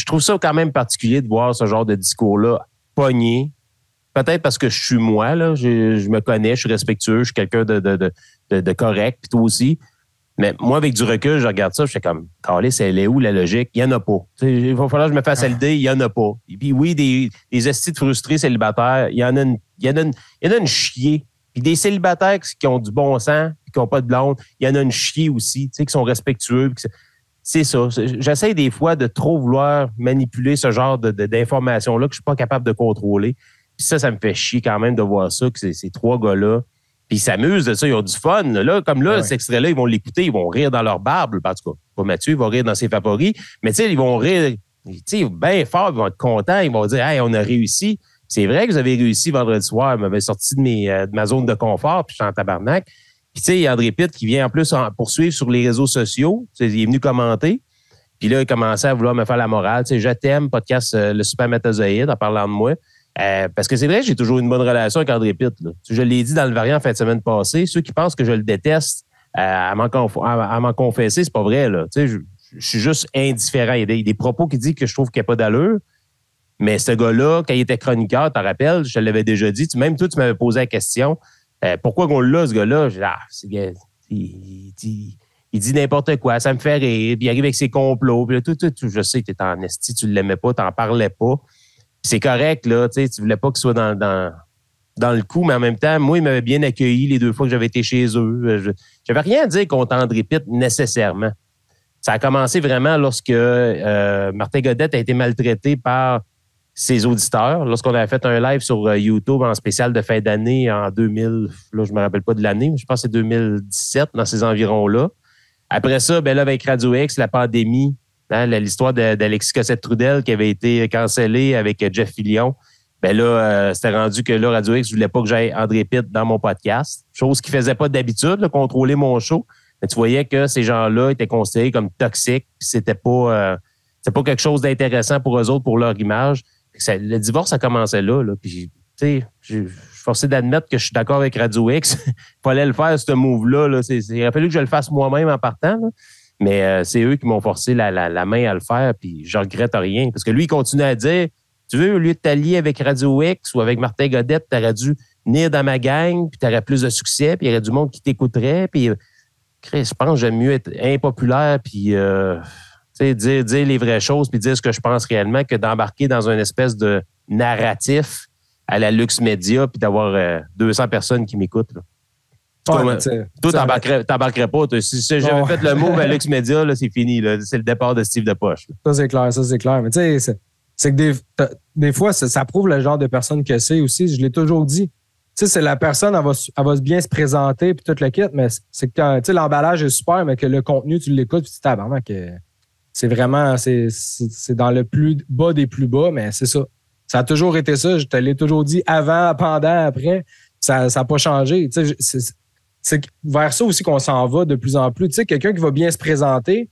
trouve ça quand même particulier de voir ce genre de discours-là pogné. Peut-être parce que je suis moi, là, je me connais, je suis respectueux, je suis quelqu'un de correct, puis toi aussi. Mais moi, avec du recul, je regarde ça, je fais comme, Calisse, elle est où la logique? Il n'y en a pas. Il va falloir que je me fasse l'idée, il n'y en a pas. Et puis oui, des estis de frustrés célibataires, il y en a une chier. Puis des célibataires qui ont du bon sens, qui n'ont pas de blonde, il y en a une chier aussi, qui sont respectueux. C'est ça. J'essaie des fois de trop vouloir manipuler ce genre d'informations-là que je ne suis pas capable de contrôler. Puis ça me fait chier quand même de voir ça, que ces 3 gars-là, puis ils s'amusent de ça, ils ont du fun. Là, comme là, cet extrait-là, ils vont l'écouter, ils vont rire dans leur barbe. En tout cas, pas Mathieu, il va rire dans ses favoris. Mais tu sais, ils vont rire bien fort, ils vont être contents, ils vont dire « Hey, on a réussi ». C'est vrai que vous avez réussi vendredi soir. Il m'avait sorti de ma zone de confort, puis je suis en tabarnak. Puis tu sais, il y a André Pitt qui vient en plus poursuivre sur les réseaux sociaux. Il est venu commenter. Puis là, il commençait à vouloir me faire la morale. Tu sais, je t'aime, podcast Le Super Métazoïde, en parlant de moi. Parce que c'est vrai, j'ai toujours une bonne relation avec André Pitt. Là. Je l'ai dit dans le variant en fin de semaine passée. Ceux qui pensent que je le déteste, à m'en confesser, c'est pas vrai, là. Tu sais, je suis juste indifférent. Il y a des propos qui disent que je trouve qu'il n'y a pas d'allure. Mais ce gars-là, quand il était chroniqueur, tu te rappelles, je te l'avais déjà dit, même toi, tu m'avais posé la question, pourquoi qu'on l'a, ce gars-là? Il dit n'importe quoi, ça me fait rire, puis il arrive avec ses complots, puis là, tout, je sais que t'es en esti, tu l'aimais pas, t'en parlais pas. Puis c'est correct, là, tu sais, tu voulais pas qu'il soit dans le coup, mais en même temps, moi, il m'avait bien accueilli les 2 fois que j'avais été chez eux. J'avais rien à dire contre André Pitt, nécessairement. Ça a commencé vraiment lorsque Martin Godette a été maltraité par ses auditeurs. Lorsqu'on avait fait un live sur YouTube en spécial de fin d'année en 2000, là, je me rappelle pas de l'année, mais je pense que c'est 2017, dans ces environs-là. Après ça, ben là, avec Radio X, la pandémie, hein, l'histoire d'Alexis Cossette-Trudel qui avait été cancellée avec Jeff Fillion, ben là, c'était rendu que là, Radio X ne voulait pas que j'aille André Pitt dans mon podcast. Chose qu'il ne faisait pas d'habitude, là, contrôler mon show. Mais tu voyais que ces gens-là étaient considérés comme toxiques, puis c'était pas quelque chose d'intéressant pour eux autres, pour leur image. Le divorce, ça commençait là. Puis, tu sais, je suis forcé d'admettre que je suis d'accord avec Radio X. Il fallait le faire, ce move-là. Là. Il a fallu que je le fasse moi-même en partant. Là. Mais c'est eux qui m'ont forcé la main à le faire. Puis, je regrette rien. Parce que lui, il continue à dire, tu veux, au lieu de t'allier avec Radio X ou avec Martin Godette, tu aurais dû venir dans ma gang, puis tu aurais plus de succès, puis il y aurait du monde qui t'écouterait. Puis, Chris, je pense que j'aime mieux être impopulaire, puis dire les vraies choses, puis dire ce que je pense réellement, que d'embarquer dans une espèce de narratif à la Luxe Média, puis d'avoir 200 personnes qui m'écoutent. Là. Toi, t'embarquerais pas. Si j'avais fait le move à Luxe Média, là, c'est fini. Là. C'est le départ de Steve Depoche. Ça, c'est clair. Mais tu sais, c'est que des fois, ça prouve le genre de personne que c'est aussi. Je l'ai toujours dit. Tu sais, c'est la personne, elle va bien se présenter puis tout le kit, mais c'est que tu sais, l'emballage est super, mais que le contenu, tu l'écoutes puis tu t'abardes que c'est vraiment, c'est dans le plus bas des plus bas, mais c'est ça. Ça a toujours été ça. Je te l'ai toujours dit avant, pendant, après. Ça n'a pas changé. Tu sais, c'est vers ça aussi qu'on s'en va de plus en plus. Tu sais, quelqu'un qui va bien se présenter,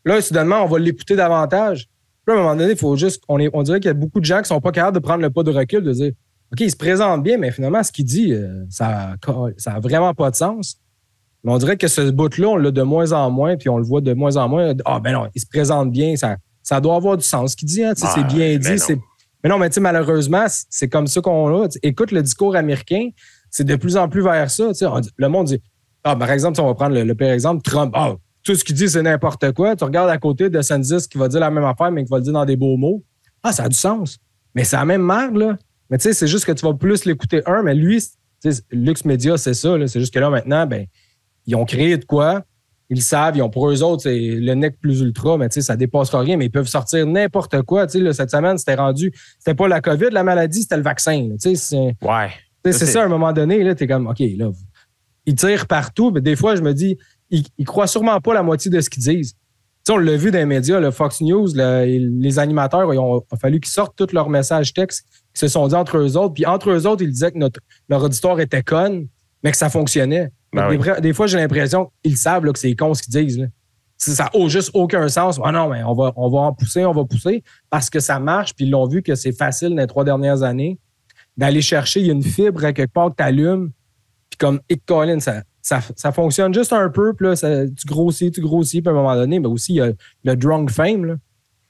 là, soudainement, on va l'écouter davantage. Puis à un moment donné, il faut juste, on dirait qu'il y a beaucoup de gens qui sont pas capables de prendre le pas de recul, de dire, OK, il se présente bien, mais finalement, ce qu'il dit, ça a vraiment pas de sens. Mais on dirait que ce bout-là, on l'a de moins en moins, puis on le voit de moins en moins. Ah, ben non, il se présente bien, ça doit avoir du sens, ce qu'il dit. Hein, c'est bien dit. Mais non, mais tu sais, malheureusement, c'est comme ça qu'on l'a. Écoute le discours américain, c'est de plus en plus vers ça. Le monde dit, par exemple, on va prendre le pire exemple, Trump. Tout ce qu'il dit, c'est n'importe quoi. Tu regardes à côté de DeSantis qui va dire la même affaire, mais qui va le dire dans des beaux mots. Ça a du sens. Mais c'est la même merde, là. Mais tu sais, c'est juste que tu vas plus l'écouter mais lui, Luxe Média, c'est ça. Là. C'est juste que là, maintenant, ben, ils ont créé de quoi. Ils le savent. Ils ont pour eux autres, c'est le nec plus ultra, mais tu sais, ça dépassera rien. Mais ils peuvent sortir n'importe quoi. Tu sais, cette semaine, c'était pas la COVID, la maladie, c'était le vaccin. Tu sais, c'est ça, à un moment donné, là, t'es comme, OK, là, ils tirent partout. Mais des fois, je me dis, ils croient sûrement pas la moitié de ce qu'ils disent. Tu sais, on l'a vu dans les médias, le Fox News, les animateurs, il a fallu qu'ils sortent tous leurs messages textes qui se sont dit entre eux autres. Puis entre eux autres, ils disaient que leur auditoire était conne, mais que ça fonctionnait. Des fois, j'ai l'impression qu'ils savent là, que c'est con ce qu'ils disent. Là. Ça n'a juste aucun sens. Non, mais on va en pousser, parce que ça marche. Puis ils l'ont vu que c'est facile dans les 3 dernières années d'aller chercher. Il y a une fibre à quelque part que tu allumes. Puis comme Colin, ça fonctionne juste un peu. Puis là, tu grossis. Puis à un moment donné, mais aussi, il y a le drunk fame. Là.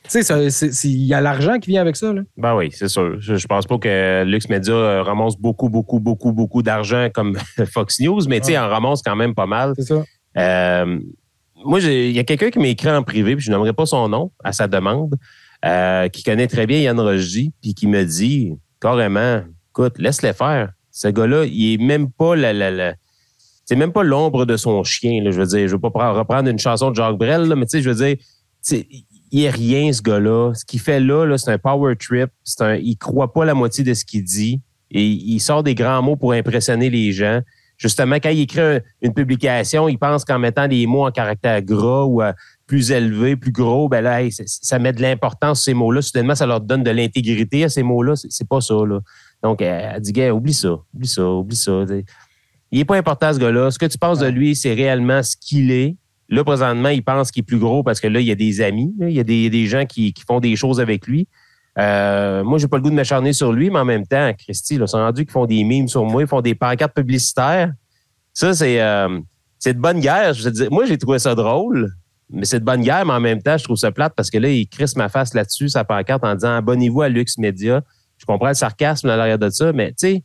Tu sais, il y a l'argent qui vient avec ça. Là. Ben oui, c'est sûr. Je pense pas que Luxe Media ramasse beaucoup d'argent comme Fox News, mais tu sais, en ramasse quand même pas mal. C'est ça. Moi, il y a quelqu'un qui m'a écrit en privé, puis je nommerai pas son nom à sa demande, qui connaît très bien Yann Rochdy, puis qui me dit carrément, écoute, laisse-les faire. Ce gars-là, il est même pas c'est même pas l'ombre de son chien. Là, je veux dire, je veux pas reprendre une chanson de Jacques Brel, là, mais tu sais, je veux dire, il est rien, ce gars-là. Ce qu'il fait là, c'est un power trip. Il croit pas la moitié de ce qu'il dit. Et il sort des grands mots pour impressionner les gens. Justement, quand il écrit une publication, il pense qu'en mettant des mots en caractère gras ou plus élevé, plus gros, ben là, ça met de l'importance ces mots-là. Soudainement, ça leur donne de l'intégrité à ces mots-là. C'est pas ça, là. Donc, elle dit, gars, oublie ça. Il est pas important, ce gars-là. Ce que tu penses de lui, c'est réellement ce qu'il est. Là, présentement, il pense qu'il est plus gros parce que là, il y a des amis. Là, il y a des gens qui font des choses avec lui. Moi, j'ai pas le goût de m'acharner sur lui, mais en même temps, Christy, là, ils sont rendus qu'ils font des mimes sur moi, ils font des pancartes publicitaires. Ça, c'est... c'est de bonne guerre. Je veux dire, moi, j'ai trouvé ça drôle, mais c'est de bonne guerre, mais en même temps, je trouve ça plate parce que là, il crisse ma face là-dessus, sa pancarte, en disant abonnez-vous à Lux Media. Je comprends le sarcasme à l'arrière de ça, mais tu sais,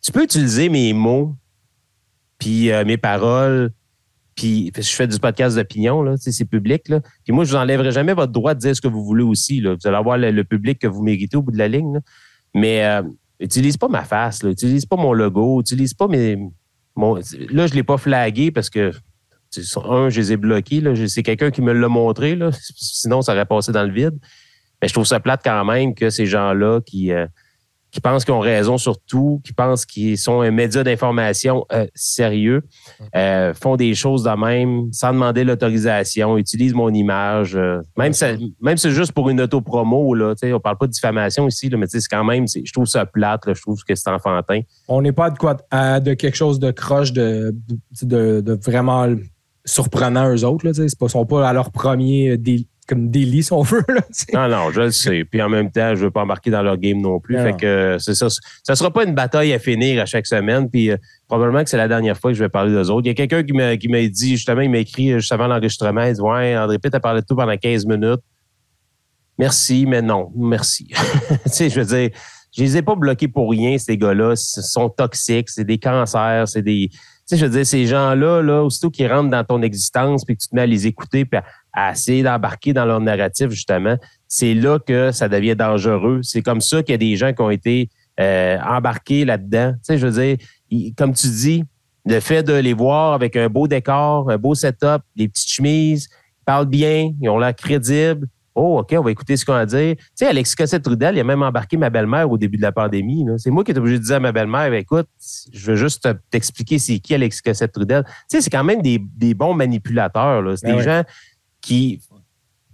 tu peux utiliser mes mots, puis mes paroles, puis je fais du podcast d'opinion, là, c'est public, là. Puis moi, je vous enlèverai jamais votre droit de dire ce que vous voulez aussi, là. Vous allez avoir le public que vous méritez au bout de la ligne, là. Mais utilise pas ma face, là. Utilise pas mon logo, utilise pas là, je l'ai pas flagué parce que je les ai bloqués, là. C'est quelqu'un qui me l'a montré, là. Sinon, ça aurait passé dans le vide. Mais je trouve ça plate quand même que ces gens-là qui pensent qu'ils ont raison sur tout, qui pensent qu'ils sont un média d'information sérieux, font des choses de même sans demander l'autorisation, utilisent mon image. Même si c'est juste pour une autopromo, là, on parle pas de diffamation ici, là, mais c'est quand même, je trouve ça plate, là, je trouve que c'est enfantin. On n'est pas de quelque chose de croche, de vraiment surprenant eux autres. Là, ils ne sont pas à leur premier comme délit, si on veut. Là, non, je le sais. Puis en même temps, je ne veux pas embarquer dans leur game non plus. Fait que c'est ça. Ça ne sera pas une bataille à finir à chaque semaine. Puis probablement que c'est la dernière fois que je vais parler d'eux autres. Il y a quelqu'un qui m'a dit, justement, il m'a écrit juste avant l'enregistrement, il dit ouais, André Pitt a parlé de tout pendant 15 minutes. Merci, mais non, merci. Tu sais, je veux dire, je les ai pas bloqués pour rien, ces gars-là. Ils sont toxiques, c'est des cancers, c'est des. Tu sais, je veux dire, ces gens-là, là, aussitôt qu'ils rentrent dans ton existence puis que tu te mets à les écouter puis à essayer d'embarquer dans leur narratif, justement, c'est là que ça devient dangereux. C'est comme ça qu'il y a des gens qui ont été embarqués là-dedans. Tu sais, je veux dire, comme tu dis, le fait de les voir avec un beau décor, un beau setup, des petites chemises, ils parlent bien, ils ont l'air crédibles. Oh, OK, on va écouter ce qu'on a à dire. Tu sais, Alexis Cossette-Trudel, il a même embarqué ma belle-mère au début de la pandémie. Là. C'est moi qui étais obligé de dire à ma belle-mère, écoute, je veux juste t'expliquer c'est qui Alexis Cossette-Trudel. Tu sais, c'est quand même des bons manipulateurs. Là. C'est des gens qui,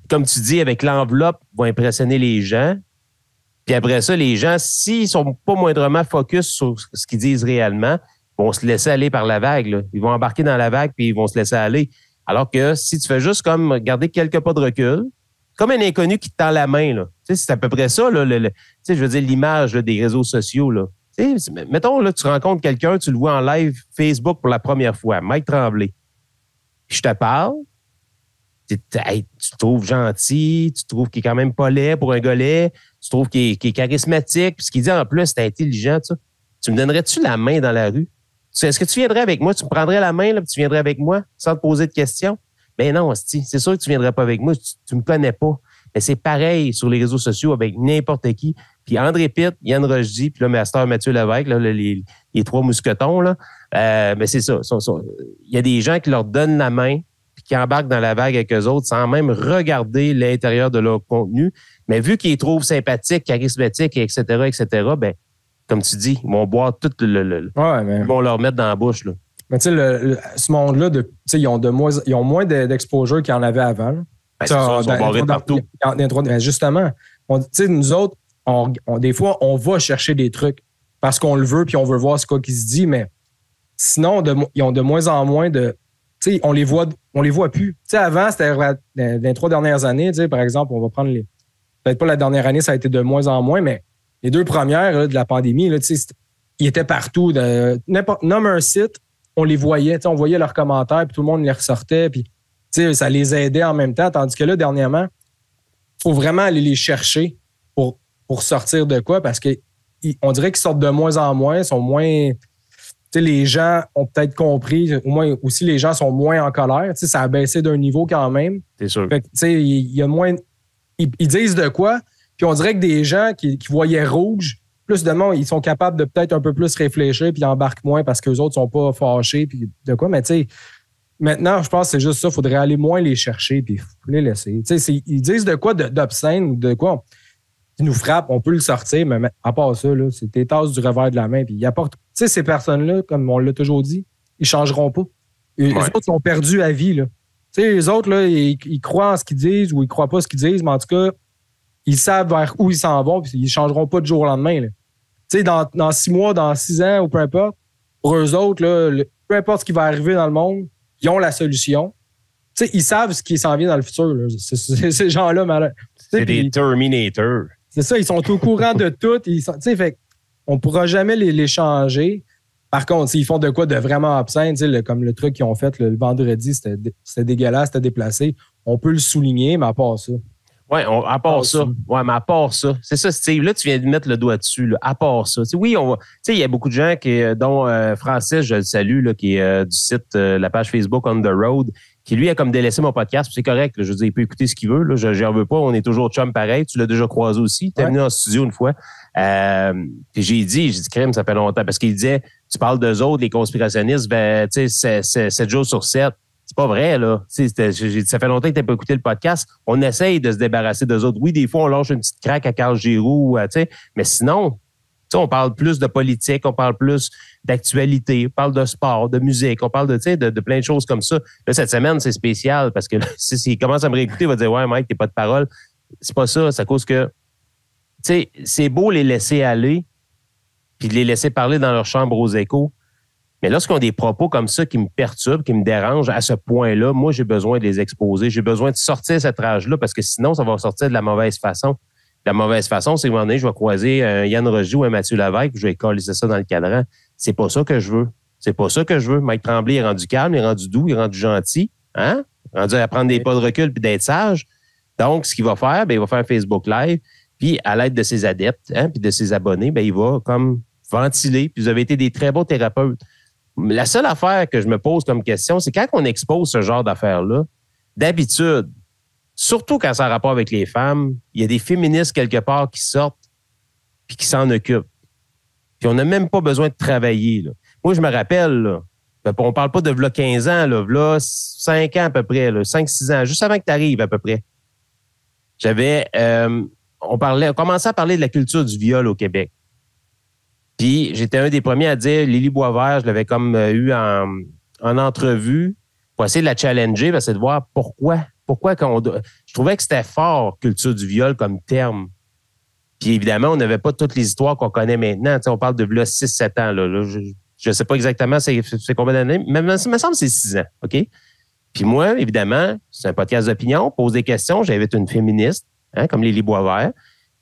comme tu dis, avec l'enveloppe, vont impressionner les gens. Puis après ça, les gens, s'ils sont pas moindrement focus sur ce qu'ils disent réellement, vont se laisser aller par la vague. Là. Ils vont embarquer dans la vague puis ils vont se laisser aller. Alors que si tu fais juste comme garder quelques pas de recul, comme un inconnu qui te tend la main, là. Tu sais, c'est à peu près ça, là, tu sais, je veux dire, l'image là, des réseaux sociaux, là. Tu sais, mettons, là, tu rencontres quelqu'un, tu le vois en live Facebook pour la première fois, Mike Tremblay. Je te parle, tu te trouves gentil, tu trouves qu'il est quand même pas laid pour un gars laid, tu trouves qu'il est charismatique, puis ce qu'il dit en plus, c'est intelligent, ça. Tu me donnerais-tu la main dans la rue? Est-ce que tu viendrais avec moi? Tu me prendrais la main, là, puis tu viendrais avec moi sans te poser de questions? Ben non, c'est sûr que tu viendrais pas avec moi, tu me connais pas. Mais c'est pareil sur les réseaux sociaux avec n'importe qui. Puis André Pitt, Yann Rochdy, puis là, Master Mathieu Lévesque, là, les trois mousquetons, là. Mais c'est ça. Il y a des gens qui leur donnent la main puis qui embarquent dans la vague avec eux autres sans même regarder l'intérieur de leur contenu. Mais vu qu'ils les trouvent sympathiques, charismatiques, etc., ben, comme tu dis, ils vont boire tout ils vont leur mettre dans la bouche, là. Mais tu sais, ce monde-là, ils ont moins d'exposure qu'ils en avaient avant. Ben, c'est ça, ils sont barrés partout. Justement, nous autres, des fois, on va chercher des trucs parce qu'on le veut puis on veut voir ce qui se dit, mais sinon, ils ont de moins en moins de... Tu sais, on les voit plus. Tu sais, avant, c'était dans les 3 dernières années, tu sais, par exemple, on va prendre peut-être pas la dernière année, ça a été de moins en moins, mais les 2 premières là, de la pandémie, là, tu sais, ils étaient partout. Nomme un site, on les voyait, on voyait leurs commentaires, puis tout le monde les ressortait, puis ça les aidait en même temps. Tandis que là, dernièrement, il faut vraiment aller les chercher pour sortir de quoi, parce qu'on dirait qu'ils sortent de moins en moins, sont moins... les gens ont peut-être compris, au moins aussi les gens sont moins en colère. Ça a baissé d'un niveau quand même. C'est sûr. Fait que, il y a moins... Ils disent de quoi, puis on dirait que des gens qui voyaient rouge, plus de monde, ils sont capables de peut-être un peu plus réfléchir puis ils embarquent moins parce qu'eux autres sont pas fâchés puis de quoi. Mais tu sais, maintenant, je pense que c'est juste ça. Il faudrait aller moins les chercher puis les laisser. Tu sais, ils disent de quoi d'obscène ou de quoi qui nous frappe, on peut le sortir, mais à part ça, là, c'est tes tasses du revers de la main puis ils apportent. Tu sais, ces personnes-là, comme on l'a toujours dit, ils changeront pas. Les autres sont perdus à vie, là. Tu sais, les autres, là, ils croient en ce qu'ils disent ou ils croient pas ce qu'ils disent, mais en tout cas, ils savent vers où ils s'en vont puis ils changeront pas du jour au lendemain, là. Tu sais, dans 6 mois, dans 6 ans ou peu importe, pour eux autres, là, peu importe ce qui va arriver dans le monde, ils ont la solution. Tu sais, ils savent ce qui s'en vient dans le futur. Là. C'est ces gens-là, malheureusement. C'est des Terminators. C'est ça, ils sont au courant de tout. Tu sais, fait on ne pourra jamais les changer. Par contre, s'ils font de quoi de vraiment obscène, comme le truc qu'ils ont fait le vendredi, c'était dégueulasse, c'était déplacé. On peut le souligner, mais à part ça. Oui, à part ça. Oui, mais à part ça. C'est ça, Steve. Là, tu viens de mettre le doigt dessus. Là, à part ça. Oui, il y a beaucoup de gens dont Francis, je le salue, là, qui est du site, la page Facebook On The Road, qui lui a comme délaissé mon podcast. C'est correct. Là, je veux dire, il peut écouter ce qu'il veut. Là, je n'en veux pas. On est toujours chum pareil. Tu l'as déjà croisé aussi. Tu es venu en studio une fois. Puis j'ai dit, crime, ça fait longtemps. Parce qu'il disait, tu parles d'eux autres, les conspirationnistes, tu sais, 7 jours sur 7. C'est pas vrai, là. Ça fait longtemps que tu n'as pas écouté le podcast. On essaye de se débarrasser d'eux autres. Oui, des fois, on lâche une petite craque à Carl Giroux, mais sinon, on parle plus de politique, on parle plus d'actualité, on parle de sport, de musique, on parle de plein de choses comme ça. Là, cette semaine, c'est spécial parce que là, s'il commence à me réécouter, il va dire « Ouais, Mike, t'es pas de parole. » C'est pas ça. C'est à cause que, c'est beau les laisser aller puis de les laisser parler dans leur chambre aux échos. Mais lorsqu'on a des propos comme ça qui me perturbent, qui me dérangent à ce point-là, moi, j'ai besoin de les exposer. J'ai besoin de sortir cette rage-là parce que sinon, ça va sortir de la mauvaise façon. La mauvaise façon, c'est qu'à un moment donné, je vais croiser un Yann Rogy ou un Mathieu Lévesque, je vais coller ça dans le cadran. C'est pas ça que je veux. C'est pas ça que je veux. Mike Tremblay est rendu calme, il est rendu doux, il est rendu gentil. Hein? Rendu à prendre des pas de recul puis d'être sage. Donc, ce qu'il va faire, il va faire un Facebook Live, puis à l'aide de ses adeptes, puis de ses abonnés, il va comme ventiler. Puis vous avez été des très bons thérapeutes. La seule affaire que je me pose comme question, c'est quand on expose ce genre d'affaires-là, d'habitude, surtout quand ça a rapport avec les femmes, il y a des féministes quelque part qui sortent puis qui s'en occupent. Puis on n'a même pas besoin de travailler. Là. Moi, je me rappelle, là, on parle pas de v'là 15 ans, là 5 ans à peu près, 5-6 ans, juste avant que tu arrives à peu près. On commençait à parler de la culture du viol au Québec. Puis j'étais un des premiers à dire, Lily Boisvert, je l'avais comme eu en entrevue pour essayer de la challenger, c'est de voir pourquoi je trouvais que c'était fort, culture du viol comme terme. Puis évidemment, on n'avait pas toutes les histoires qu'on connaît maintenant. On parle de 6-7 ans. Là. Je ne sais pas exactement c'est combien d'années, mais il me semble que c'est 6 ans. OK? Puis moi, évidemment, c'est un podcast d'opinion, on pose des questions. J'invite une féministe, comme Lily Boisvert,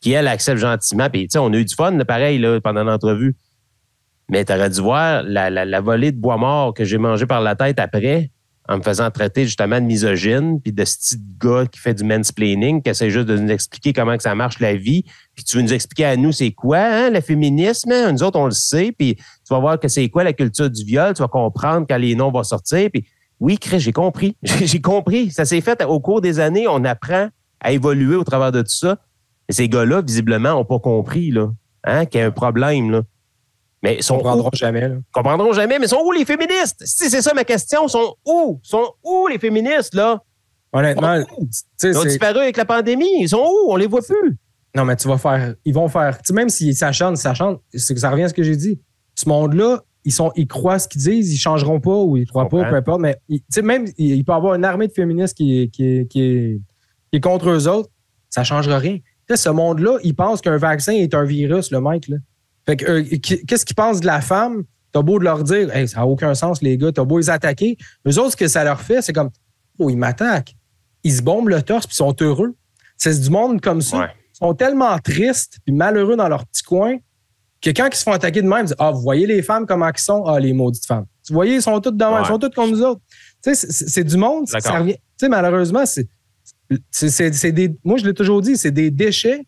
qui, elle, accepte gentiment. Puis, on a eu du fun, là, pareil, là, pendant l'entrevue. Mais tu aurais dû voir la volée de bois mort que j'ai mangé par la tête après, en me faisant traiter justement de misogyne, puis de ce petit gars qui fait du mansplaining, qui essaie juste de nous expliquer comment que ça marche la vie. Puis tu veux nous expliquer à nous c'est quoi, le féminisme? Hein? Nous autres, on le sait. Puis tu vas voir que c'est quoi la culture du viol. Tu vas comprendre quand les noms vont sortir. Puis oui, Chris, j'ai compris. J'ai compris. Ça s'est fait au cours des années. On apprend à évoluer au travers de tout ça. Et ces gars-là, visiblement, n'ont pas compris là, qu'il y a un problème. Là. Mais ils comprendront jamais. Là. Comprendront jamais, mais sont où les féministes? Si c'est ça ma question, sont où les féministes, là? Honnêtement, ils ont disparu avec la pandémie. Ils sont où? On les voit plus. Non, mais ils vont faire, même s'ils s'achantent, c'est que ça revient à ce que j'ai dit. Ce monde-là, ils croient ce qu'ils disent, ils changeront pas ou ils croient pas, peu importe, mais même il peut y avoir une armée de féministes qui est contre eux autres, ça changera rien. Ce monde-là, il pense qu'un vaccin est un virus, le mec, là. Fait que, qu'est-ce qu'ils pensent de la femme? T'as beau de leur dire, hey, ça n'a aucun sens, les gars, t'as beau les attaquer. Eux autres, ce que ça leur fait, c'est comme, ils m'attaquent. Ils se bombent le torse puis ils sont heureux. C'est du monde comme ça. Ouais. Ils sont tellement tristes puis malheureux dans leur petit coin que quand ils se font attaquer de même, ils disent, vous voyez les femmes, comment ils sont? Les maudites femmes. Vous voyez, ils sont toutes de même, ils sont toutes comme nous autres. Tu sais, c'est du monde. Ça revient. Tu sais, malheureusement, c'est des. Moi, je l'ai toujours dit, c'est des déchets.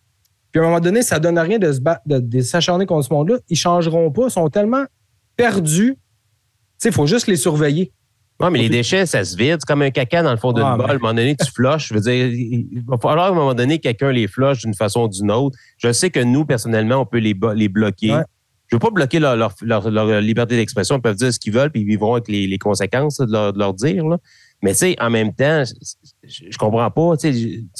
Puis à un moment donné, ça ne donne rien de se battre, de s'acharner contre ce monde-là. Ils ne changeront pas. Ils sont tellement perdus. Tu sais, il faut juste les surveiller. Non, mais les déchets, ça se vide. C'est comme un caca dans le fond d'une bolle. À un moment donné, tu flushes. Je veux dire, il va falloir à un moment donné que quelqu'un les flush d'une façon ou d'une autre. Je sais que nous, personnellement, on peut les bloquer. Ouais. Je ne veux pas bloquer leur liberté d'expression. Ils peuvent dire ce qu'ils veulent, puis ils vivront avec les conséquences de leur dire. Là. Mais tu sais, en même temps, je comprends pas.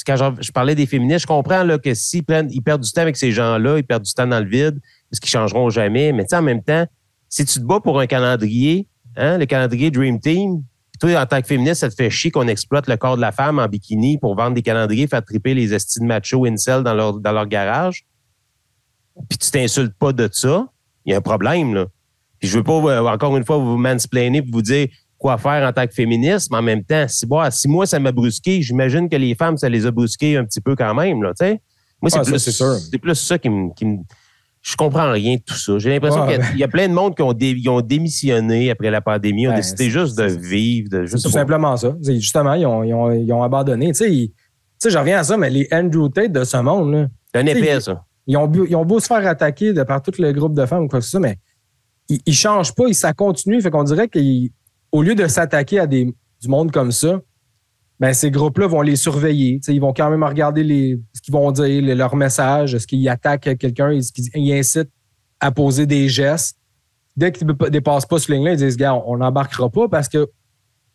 Quand je parlais des féministes, je comprends là, que s'ils perdent du temps avec ces gens-là, ils perdent du temps dans le vide, parce qu'ils changeront jamais. Mais tu sais, en même temps, si tu te bats pour un calendrier, le calendrier Dream Team, toi, en tant que féministe, ça te fait chier qu'on exploite le corps de la femme en bikini pour vendre des calendriers, faire triper les estis de macho incel dans leur garage. Puis tu t'insultes pas de ça, il y a un problème, là. Puis je veux pas, encore une fois, vous mansplainer et vous dire quoi faire en tant que féministe, mais en même temps, si moi, ça m'a brusqué, j'imagine que les femmes, ça les a brusqués un petit peu quand même, là, tu sais. Moi, c'est plus ça qui me... je comprends rien de tout ça. J'ai l'impression qu'il y a plein de monde qui ont démissionné après la pandémie, ont décidé juste de vivre. C'est tout simplement ça. Justement, ils ont abandonné. Tu sais, je reviens à ça, mais les Andrew Tate de ce monde, là. C'est un épais, ça. Ils ont beau se faire attaquer par tout le groupe de femmes ou quoi que ce soit, mais ils changent pas, ça continue. Fait qu'on dirait qu'au lieu de s'attaquer à du monde comme ça, ben ces groupes-là vont les surveiller. T'sais, ils vont quand même regarder ce qu'ils vont dire, leurs messages, est-ce qu'ils attaquent quelqu'un, est-ce qu'ils incitent à poser des gestes. Dès qu'ils ne dépassent pas ce ligne-là, ils disent, gars, on n'embarquera pas parce que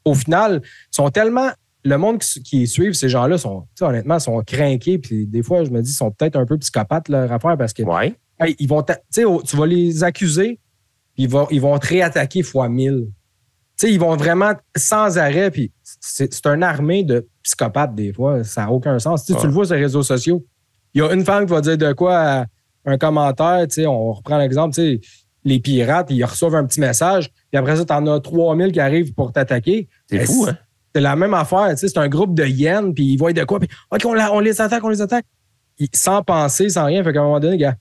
au final, ils sont tellement. Le monde qui suivent ces gens-là honnêtement, sont crinqués. Puis des fois, je me dis, ils sont peut-être un peu psychopathes, leur affaire, parce que ils vont, tu vas les accuser, puis ils vont te réattaquer fois 1000. T'sais, ils vont vraiment sans arrêt, puis c'est une armée de psychopathes des fois. Ça n'a aucun sens. Tu le vois sur les réseaux sociaux. Il y a une femme qui va dire de quoi à un commentaire, on reprend l'exemple, les pirates, ils reçoivent un petit message, puis après ça, tu en as 3000 qui arrivent pour t'attaquer. C'est fou, hein? C'est la même affaire, c'est un groupe de hyènes, puis ils voient de quoi, puis OK, on les attaque. Sans penser, sans rien. Fait qu'à un moment donné, gars,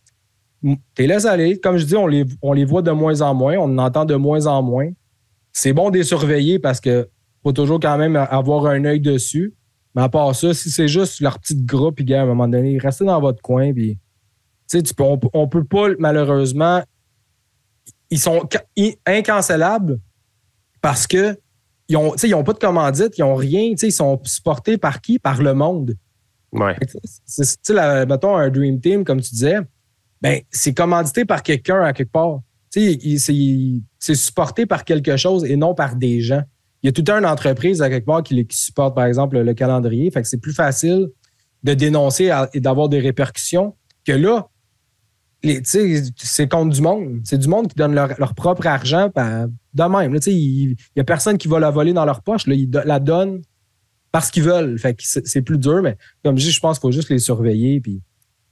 t'es laisse aller. Comme je dis, on les voit de moins en moins, on en entend de moins en moins. C'est bon de les surveiller parce que faut toujours quand même avoir un œil dessus. Mais à part ça, si c'est juste leur petit groupe, puis gars, à un moment donné, restez dans votre coin, puis on peut pas, malheureusement, ils sont incancellables parce que ils ont pas de commandite, ils ont rien, ils sont supportés par qui? Par le monde. Ouais. Mettons un Dream Team, comme tu disais, ben, c'est commandité par quelqu'un à quelque part. C'est supporté par quelque chose et non par des gens. Il y a toute une entreprise à quelque part qui supporte, par exemple, le calendrier. Fait que c'est plus facile de dénoncer et d'avoir des répercussions que là, c'est contre du monde. C'est du monde qui donne leur propre argent de même. Il n'y a personne qui va la voler dans leur poche. Là, ils la donnent parce qu'ils veulent. Fait que c'est plus dur, mais comme je dis, je pense qu'il faut juste les surveiller puis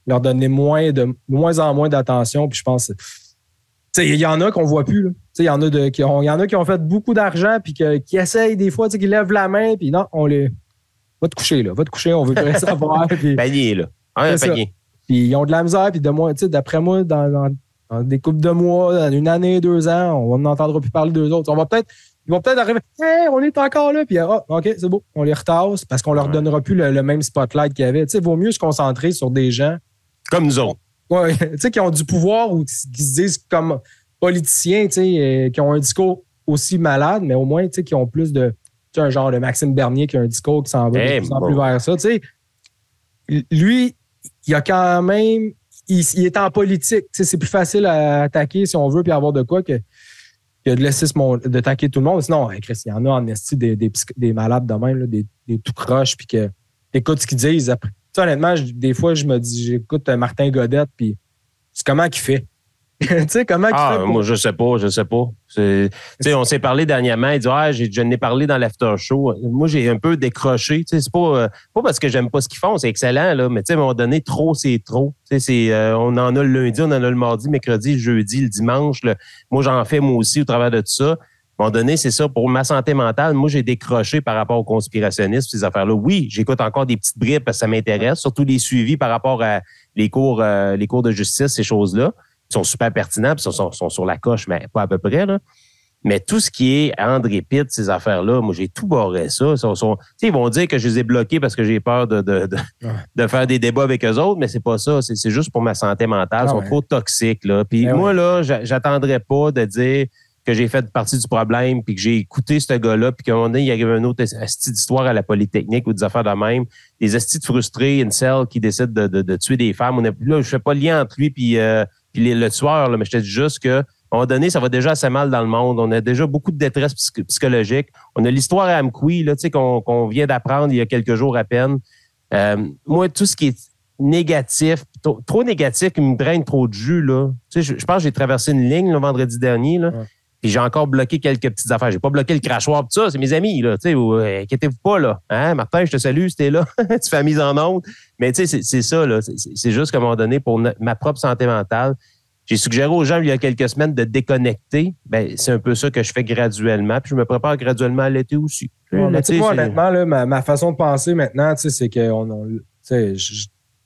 leur donner de moins en moins d'attention. Puis je pense, il y en a qu'on voit plus. Il y en a qui ont fait beaucoup d'argent puis qui essayent des fois, qui lèvent la main puis non, va te coucher, là. Va te coucher, on veut rien savoir. Puis, panier, là. Un panier. Puis ils ont de la misère, puis d'après moi, dans des couples de mois, dans une année, 2 ans, on n'entendra plus parler d'eux autres. Ils vont peut-être arriver, hey, on est encore là, puis OK, c'est beau, on les retasse parce qu'on leur donnera plus le même spotlight qu'il y avait. Il vaut mieux se concentrer sur des gens. Comme nous autres. Ouais, qui ont du pouvoir ou qui se disent comme politiciens, qui ont un discours aussi malade, mais au moins, qui ont plus de. Un genre de Maxime Bernier qui a un discours qui s'en va de plus en plus vers ça. Lui, il y a quand même. Il est en politique. C'est plus facile à attaquer si on veut puis avoir de quoi que de laisser de attaquer tout le monde. Sinon, Chris, il y en a en esti des malades de même, là, des tout croches, puis que t'écoutes ce qu'ils disent. Après. Honnêtement, des fois, je me dis, j'écoute Martin Godette, puis c'est comment qu'il fait. Comment il fait? Moi, je sais pas. On s'est parlé dernièrement. Il dit, je n'ai parlé dans l'after show. Moi, j'ai un peu décroché. C'est pas parce que j'aime pas ce qu'ils font. C'est excellent, là. Mais à un moment donné, trop, c'est trop. On en a le lundi, on en a le mardi, mercredi, le jeudi, le dimanche. Moi, j'en fais moi aussi au travers de tout ça. À un moment donné, c'est ça. Pour ma santé mentale, moi, j'ai décroché par rapport aux conspirationnistes, ces affaires-là. Oui, j'écoute encore des petites bribes parce que ça m'intéresse, surtout les suivis par rapport à les cours de justice, ces choses-là. Ils sont super pertinents, puis sont sur la coche, mais pas à peu près, là. Mais tout ce qui est André Pitt, ces affaires-là, moi, j'ai tout barré ça. Ils vont dire que je les ai bloqués parce que j'ai peur de faire des débats avec eux autres, mais c'est pas ça. C'est juste pour ma santé mentale. Ils sont trop toxiques, là. Puis moi, là, j'attendrais pas de dire que j'ai fait partie du problème, puis que j'ai écouté ce gars-là, puis qu'à un moment donné, il arrive une autre asti d'histoire à la Polytechnique ou des affaires de même. Des astis de frustrés, une selle qui décide de tuer des femmes. Là, je fais pas le lien entre lui puis le tueur, là, mais je te dis juste que, à un moment donné, ça va déjà assez mal dans le monde. On a déjà beaucoup de détresse psychologique. On a l'histoire à Amqui, là, qu'on vient d'apprendre il y a quelques jours à peine. Moi, tout ce qui est négatif, trop négatif, qui me draine trop de jus, là. Je pense que j'ai traversé une ligne le vendredi dernier, là. Ouais. Puis j'ai encore bloqué quelques petites affaires. J'ai pas bloqué le crachoir, tout ça, c'est mes amis, là. Inquiétez-vous pas, là. Hein, Martin, je te salue, c'était là. Tu fais la mise en onde. Mais tu sais, c'est ça, là. C'est juste qu'à un moment donné, pour ma propre santé mentale, j'ai suggéré aux gens il y a quelques semaines de déconnecter. Ben, c'est un peu ça que je fais graduellement. Puis je me prépare graduellement à l'été aussi. Ouais, mais moi, honnêtement, là, ma façon de penser maintenant, c'est que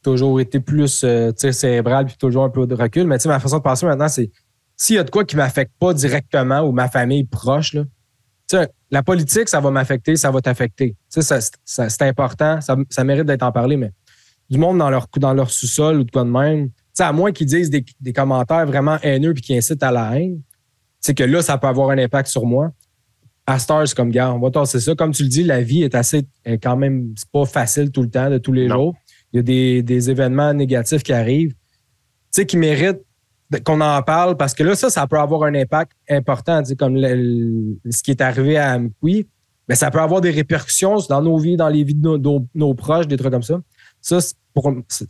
toujours été plus cérébral puis toujours un peu de recul. Mais ma façon de penser maintenant, c'est s'il y a de quoi qui ne m'affecte pas directement ou ma famille proche, là, la politique, ça va m'affecter, ça va t'affecter. C'est important, ça mérite d'être en parlé, mais du monde dans leur sous-sol ou de quoi de même, à moins qu'ils disent des commentaires vraiment haineux puis qui incitent à la haine, c'est que là, ça peut avoir un impact sur moi. À Star, c'est comme, gars, on va tasser ça. Comme tu le dis, la vie est quand même, c'est pas facile tout le temps, de tous les jours. Il y a des événements négatifs qui arrivent, qui méritent qu'on en parle parce que là, ça peut avoir un impact important, comme ce qui est arrivé à Amqui. Mais ça peut avoir des répercussions dans nos vies, dans les vies de nos proches, des trucs comme ça. Ça,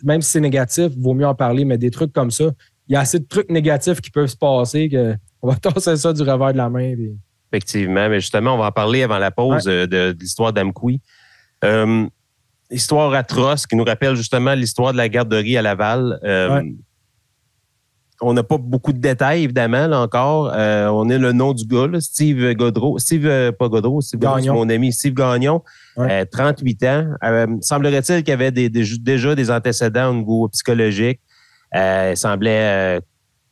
même si c'est négatif, il vaut mieux en parler, mais des trucs comme ça, il y a assez de trucs négatifs qui peuvent se passer qu'on va tasser ça du revers de la main. Puis... Effectivement, mais justement, on va en parler avant la pause de l'histoire d'Amqui. Histoire atroce qui nous rappelle justement l'histoire de la garderie à Laval. On n'a pas beaucoup de détails, évidemment, là encore. On a le nom du gars, là, Steve Gaudreau. Pas Gaudreau, Steve Gaudreau, c'est mon ami Steve Gagnon, 38 ans. Semblerait-il qu'il avait déjà des antécédents au niveau psychologique. Il semblait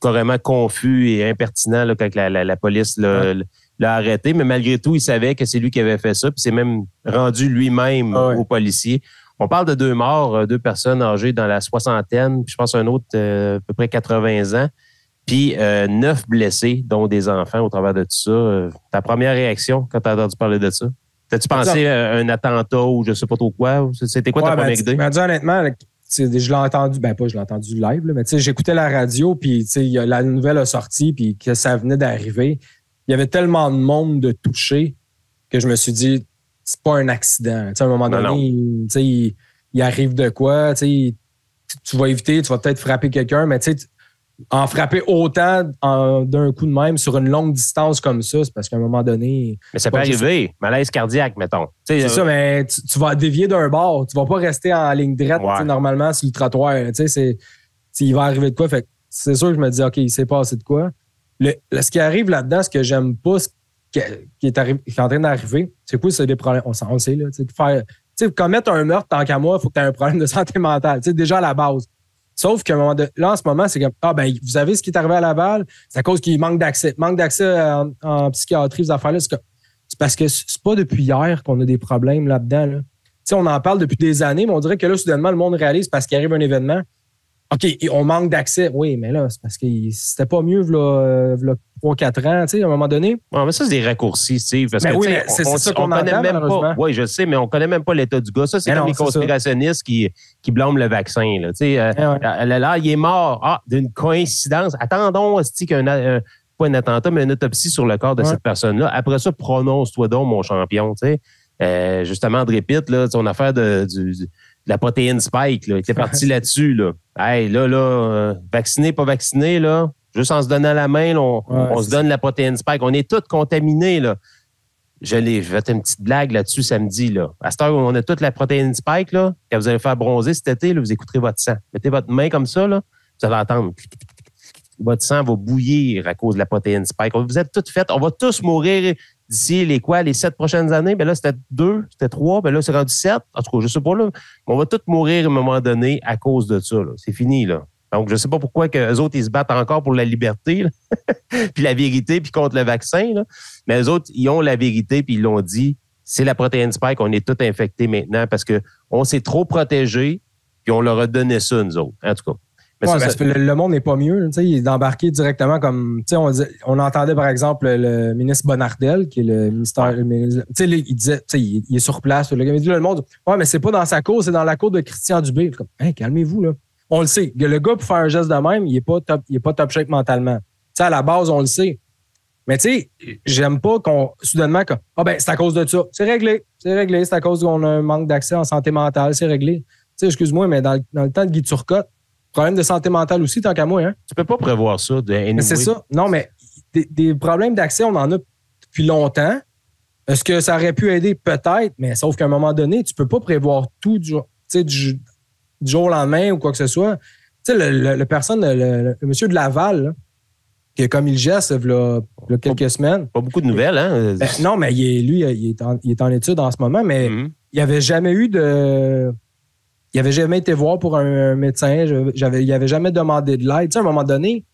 carrément confus et impertinent là, quand la police l'a arrêté. Mais malgré tout, il savait que c'est lui qui avait fait ça. Puis c'est même rendu lui-même aux policiers. On parle de 2 morts, 2 personnes âgées dans la soixantaine, puis je pense un autre à peu près 80 ans, puis 9 blessés, dont des enfants au travers de tout ça. Ta première réaction quand tu as entendu parler de ça? T'as-tu pensé à un attentat ou je sais pas trop quoi? C'était quoi ta première idée? Honnêtement, je l'ai entendu, pas je l'ai entendu live, là, mais j'écoutais la radio, puis la nouvelle a sorti, puis que ça venait d'arriver. Il y avait tellement de monde de touchés que je me suis dit, c'est pas un accident. À un moment donné, il arrive de quoi, tu vas éviter, tu vas peut-être frapper quelqu'un, mais en frapper autant d'un coup de même sur une longue distance comme ça, c'est parce qu'à un moment donné... Mais ça peut arriver, malaise cardiaque, mettons. C'est ça, mais tu vas dévier d'un bord, tu vas pas rester en ligne droite normalement sur le trottoir. Il va arriver de quoi, fait c'est sûr que je me dis, OK, il s'est passé de quoi. Ce qui arrive là-dedans, ce que j'aime pas, qui est en train d'arriver, c'est quoi, c'est des problèmes. On le sait, là. Commettre un meurtre, tant qu'à moi, il faut que tu aies un problème de santé mentale. Déjà à la base. Sauf qu'à un moment donné, là, en ce moment, c'est comme, vous savez ce qui est arrivé à Laval? C'est à cause qu'il manque d'accès. Manque d'accès en psychiatrie, ces affaires-là. C'est parce que c'est pas depuis hier qu'on a des problèmes là-dedans, là. On en parle depuis des années, mais on dirait que là, soudainement, le monde réalise parce qu'il arrive un événement. OK, on manque d'accès. Oui, mais là, c'est parce que c'était pas mieux, là 3-4 ans, à un moment donné. Ouais, mais ça, c'est des raccourcis, Steve. Parce que, c'est ça qu'on entend, malheureusement. Oui, je sais, mais on connaît même pas l'état du gars. Ça, c'est comme les conspirationnistes qui blâment le vaccin. Là, là, il est mort. D'une coïncidence. Attendons, pas un attentat, mais une autopsie sur le corps de cette personne-là. Après ça, prononce-toi donc, mon champion. Justement, André Pitt, là, son affaire de la protéine Spike, là, il était parti là-dessus. Là. Hey, vacciné, pas vacciné, là, juste en se donnant la main, là, on se donne la protéine Spike. On est tous contaminés. Là. Je fait une petite blague là-dessus samedi. Là. À cette heure où on a toute la protéine Spike, là, quand vous allez faire bronzer cet été, là, vous écouterez votre sang. Mettez votre main comme ça, là, vous allez entendre. Votre sang va bouillir à cause de la protéine Spike. Vous êtes toutes faites. On va tous mourir d'ici les 7 prochaines années. Ben là, c'était 2, c'était 3. Ben là, c'est rendu 7. En tout cas, je sais pas, là. On va tous mourir à un moment donné à cause de ça, là. C'est fini, là. Donc, je sais pas pourquoi que eux autres, ils se battent encore pour la liberté, là. Puis la vérité, puis contre le vaccin, là. Mais eux autres, ils ont la vérité, puis ils l'ont dit. C'est la protéine Spike. On est tous infectés maintenant parce que on s'est trop protégés, puis on leur a donné ça, nous autres. En tout cas. Mais le monde n'est pas mieux. Il est embarqué directement comme... On entendait, par exemple, le ministre Bonnardel, qui est le ministère... il disait, il est sur place. Le gars me dit, le monde, mais c'est pas dans sa cour, c'est dans la cour de Christian Dubé. Comme, calmez-vous, là. On le sait. Le gars, pour faire un geste de même, il est pas top shape mentalement. À la base, on le sait. Mais j'aime pas qu'on, soudainement, c'est à cause de ça. C'est réglé. C'est à cause qu'on a un manque d'accès en santé mentale. C'est réglé. Excuse-moi, mais dans le temps de Guy Turcotte, problème de santé mentale aussi, tant qu'à moi. Hein? Tu peux pas prévoir ça. Mais c'est ça. Non, mais des problèmes d'accès, on en a depuis longtemps. Est-ce que ça aurait pu aider? Peut-être, mais sauf qu'à un moment donné, tu peux pas prévoir tout du jour au lendemain ou quoi que ce soit. Tu sais, le monsieur de Laval, là, qui comme il geste il y a quelques semaines. Pas beaucoup de nouvelles, hein? Non, mais il est en études en ce moment, mais il n'y avait jamais eu de... il n'avait jamais été voir pour un médecin. Il n'avait jamais demandé de l'aide. Tu sais, à un moment donné,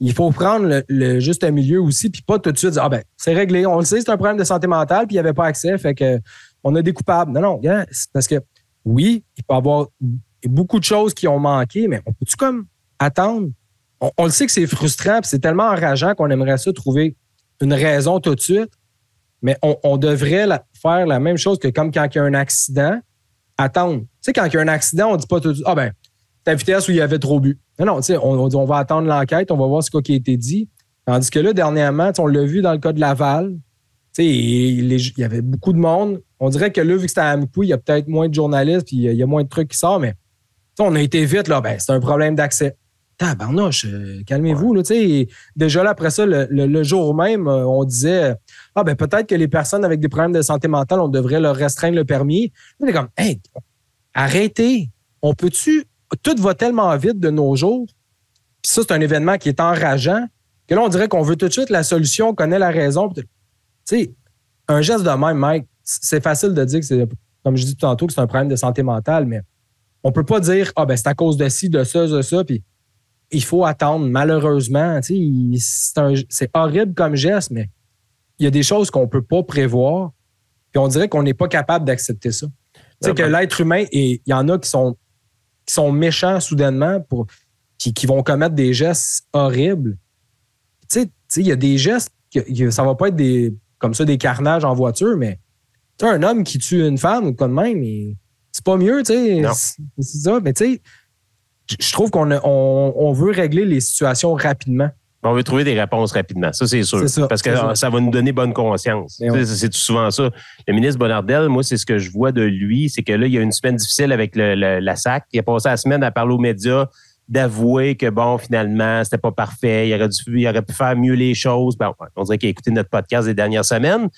il faut prendre le juste milieu aussi, puis pas tout de suite dire, c'est réglé, on le sait, c'est un problème de santé mentale, puis il n'y avait pas accès, fait que on a des coupables. Non, c'est parce que oui, il peut y avoir beaucoup de choses qui ont manqué, mais on peut-tu comme attendre? On le sait que c'est frustrant, puis c'est tellement enrageant qu'on aimerait ça trouver une raison tout de suite, mais on devrait faire la même chose que comme quand il y a un accident, attendre. Tu sais, quand il y a un accident, on ne dit pas tout de suite, ta vitesse où il y avait trop bu. Non, tu sais, on dit on va attendre l'enquête, on va voir ce qui a été dit. Tandis que là, dernièrement, on l'a vu dans le cas de Laval, tu sais, il y avait beaucoup de monde. On dirait que là, vu que c'était à Amqui, il y a peut-être moins de journalistes, puis il y a moins de trucs qui sortent, mais on a été vite, là, c'est un problème d'accès. Tabarnouche, calmez-vous, là, tu sais. Déjà là, après ça, le jour même, on disait, peut-être que les personnes avec des problèmes de santé mentale, on devrait leur restreindre le permis. On est comme, arrêtez. On peut-tu... Tout va tellement vite de nos jours. Puis ça, c'est un événement qui est enrageant que là, on dirait qu'on veut tout de suite la solution, on connaît la raison. Tu sais, un geste de même, Mike, c'est facile de dire que c'est, comme je dis tantôt, que c'est un problème de santé mentale, mais on peut pas dire, c'est à cause de ci, de ça, puis il faut attendre. Malheureusement, tu sais, c'est horrible comme geste, mais il y a des choses qu'on peut pas prévoir, puis on dirait qu'on n'est pas capable d'accepter ça. Tu sais, que l'être humain, et il y en a qui sont méchants soudainement qui vont commettre des gestes horribles. Tu sais, il y a des gestes, ça va pas être comme ça des carnages en voiture, mais tu sais, un homme qui tue une femme ou quoi de même, c'est pas mieux, tu sais. C'est ça, mais tu sais, je trouve qu'on veut régler les situations rapidement. On veut trouver des réponses rapidement. Ça, c'est sûr. Parce que ça va nous donner bonne conscience. C'est tout souvent ça. Le ministre Bonnardel, moi, c'est ce que je vois de lui, c'est que là, il y a une semaine difficile avec la SAC. Il a passé la semaine à parler aux médias, d'avouer que, finalement, c'était pas parfait. Il aurait pu faire mieux les choses. On dirait qu'il a écouté notre podcast des dernières semaines.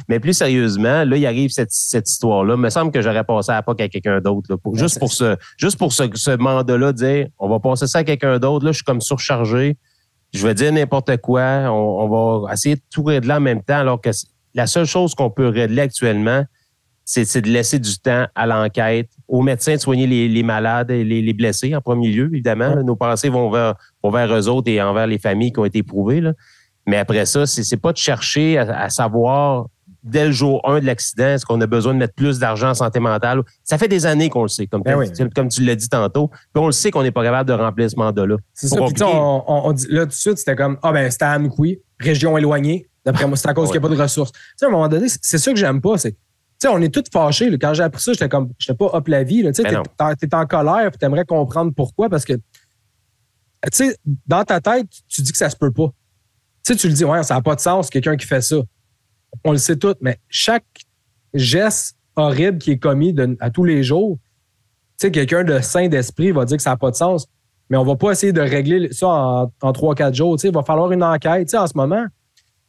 Mais plus sérieusement, là, il arrive cette histoire-là. Il me semble que j'aurais passé à la POC à quelqu'un d'autre. Là, juste pour ce mandat-là, dire, on va passer ça à quelqu'un d'autre. Là, je suis comme surchargé. Je vais dire n'importe quoi. On va essayer de tout régler en même temps, alors que la seule chose qu'on peut régler actuellement, c'est de laisser du temps à l'enquête, aux médecins de soigner les malades et les blessés en premier lieu, évidemment. Ouais. Là, nos pensées vont vers eux autres et envers les familles qui ont été éprouvées. Là. Mais après ça, c'est pas de chercher à savoir, dès le jour 1 de l'accident, est-ce qu'on a besoin de mettre plus d'argent en santé mentale? Ça fait des années qu'on le sait, comme tu l'as dit tantôt. Puis on le sait qu'on n'est pas capable de remplir ce mandat-là. C'est ça. Puis on dit, là, tout de suite, c'était comme, c'était à Amqui, région éloignée. D'après moi, c'est à cause qu'il n'y a pas de ressources. Tu sais, à un moment donné, c'est ça que j'aime pas. Tu sais, on est tous fâchés. Là. Quand j'ai appris ça, j'étais pas hop la vie. Tu sais, t'es en colère et t'aimerais comprendre pourquoi. Parce que, tu sais, dans ta tête, tu dis que ça se peut pas. Tu sais, tu le dis, ça n'a pas de sens, quelqu'un qui fait ça. On le sait tous, mais chaque geste horrible qui est commis à tous les jours, tu sais, quelqu'un de sain d'esprit va dire que ça n'a pas de sens. Mais on va pas essayer de régler ça en 3-4 jours. Tu sais, il va falloir une enquête. Tu sais, en ce moment,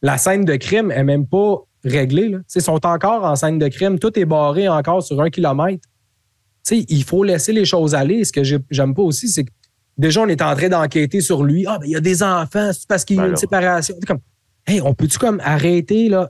la scène de crime n'est même pas réglés. Là. Ils sont encore en scène de crime. Tout est barré encore sur 1 kilomètre. T'sais, il faut laisser les choses aller. Ce que j'aime pas aussi, c'est que déjà, on est en train d'enquêter sur lui. Il y a des enfants, c'est parce qu'il y a une séparation. C'est comme, on peut-tu comme arrêter, là?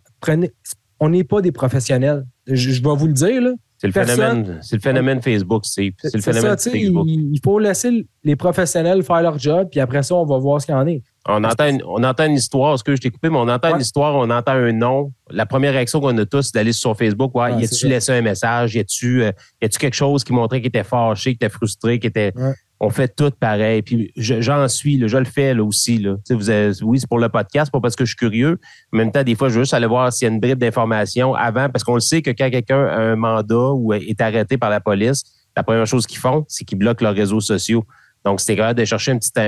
On n'est pas des professionnels. Je vais vous le dire, là. C'est le phénomène Facebook, c'est le phénomène ça, Facebook. Il faut laisser les professionnels faire leur job, puis après ça, on va voir ce qu'il y en est. On entend une histoire, ce que je t'ai coupé, mais on entend une histoire, on entend un nom. La première réaction qu'on a tous, c'est d'aller sur Facebook. Y a-tu laissé un message? Y a-tu quelque chose qui montrait qu'il était fâché, qu'il était frustré, qu'il était. Ouais. On fait tout pareil. Puis j'en suis, là, je le fais là aussi. Là. Oui, c'est pour le podcast, pas parce que je suis curieux. En même temps, des fois, je veux juste aller voir s'il y a une bribe d'information avant, parce qu'on le sait que quand quelqu'un a un mandat ou est arrêté par la police, la première chose qu'ils font, c'est qu'ils bloquent leurs réseaux sociaux. Donc, c'est capable de chercher une petite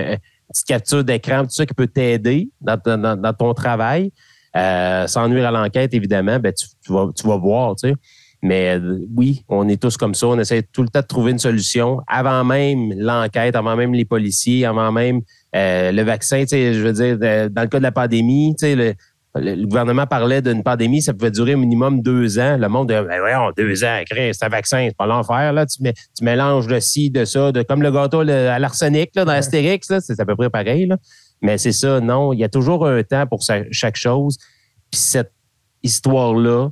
capture d'écran, tout ça qui peut t'aider dans ton travail, sans nuire à l'enquête, évidemment, tu vas voir, tu sais. Mais oui, on est tous comme ça. On essaie tout le temps de trouver une solution avant même l'enquête, avant même les policiers, avant même le vaccin. Tu sais, je veux dire, dans le cas de la pandémie, tu sais, le gouvernement parlait d'une pandémie, ça pouvait durer au minimum 2 ans. Le monde dit, voyons, 2 ans, c'est un vaccin, c'est pas l'enfer, là. Tu mélanges de ci, de ça, comme le gâteau à l'arsenic, là, dans Astérix, là, c'est à peu près pareil, là. Mais c'est ça, non, il y a toujours un temps pour chaque chose. Puis cette histoire-là,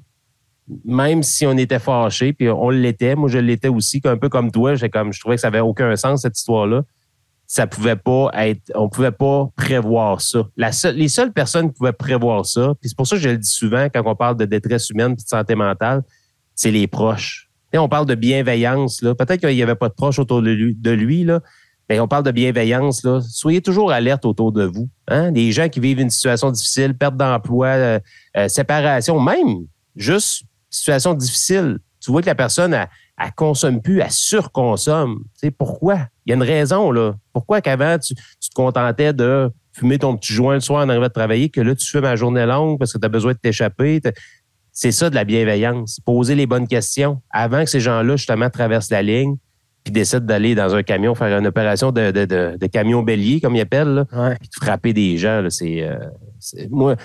même si on était fâchés, puis on l'était, moi je l'étais aussi, un peu comme toi, je trouvais que ça avait aucun sens, cette histoire-là. Ça pouvait pas être, on pouvait pas prévoir ça. Les seules personnes qui pouvaient prévoir ça, puis c'est pour ça que je le dis souvent quand on parle de détresse humaine et de santé mentale, c'est les proches. Et on parle de bienveillance, là. Peut-être qu'il n'y avait pas de proches autour de lui, là, mais on parle de bienveillance, là. Soyez toujours alerte autour de vous. Hein? Les gens qui vivent une situation difficile, perte d'emploi, séparation, même juste situation difficile. Tu vois que la personne, elle consomme plus, elle surconsomme. Tu sais, pourquoi? Il y a une raison, là. Pourquoi qu'avant, tu te contentais de fumer ton petit joint le soir en arrivant de travailler, que là, tu fumes à journée longue parce que tu as besoin de t'échapper? C'est ça de la bienveillance. Poser les bonnes questions avant que ces gens-là, justement, traversent la ligne puis décident d'aller dans un camion, faire une opération de camion bélier, comme ils appellent, là, puis de frapper des gens. Là, moi,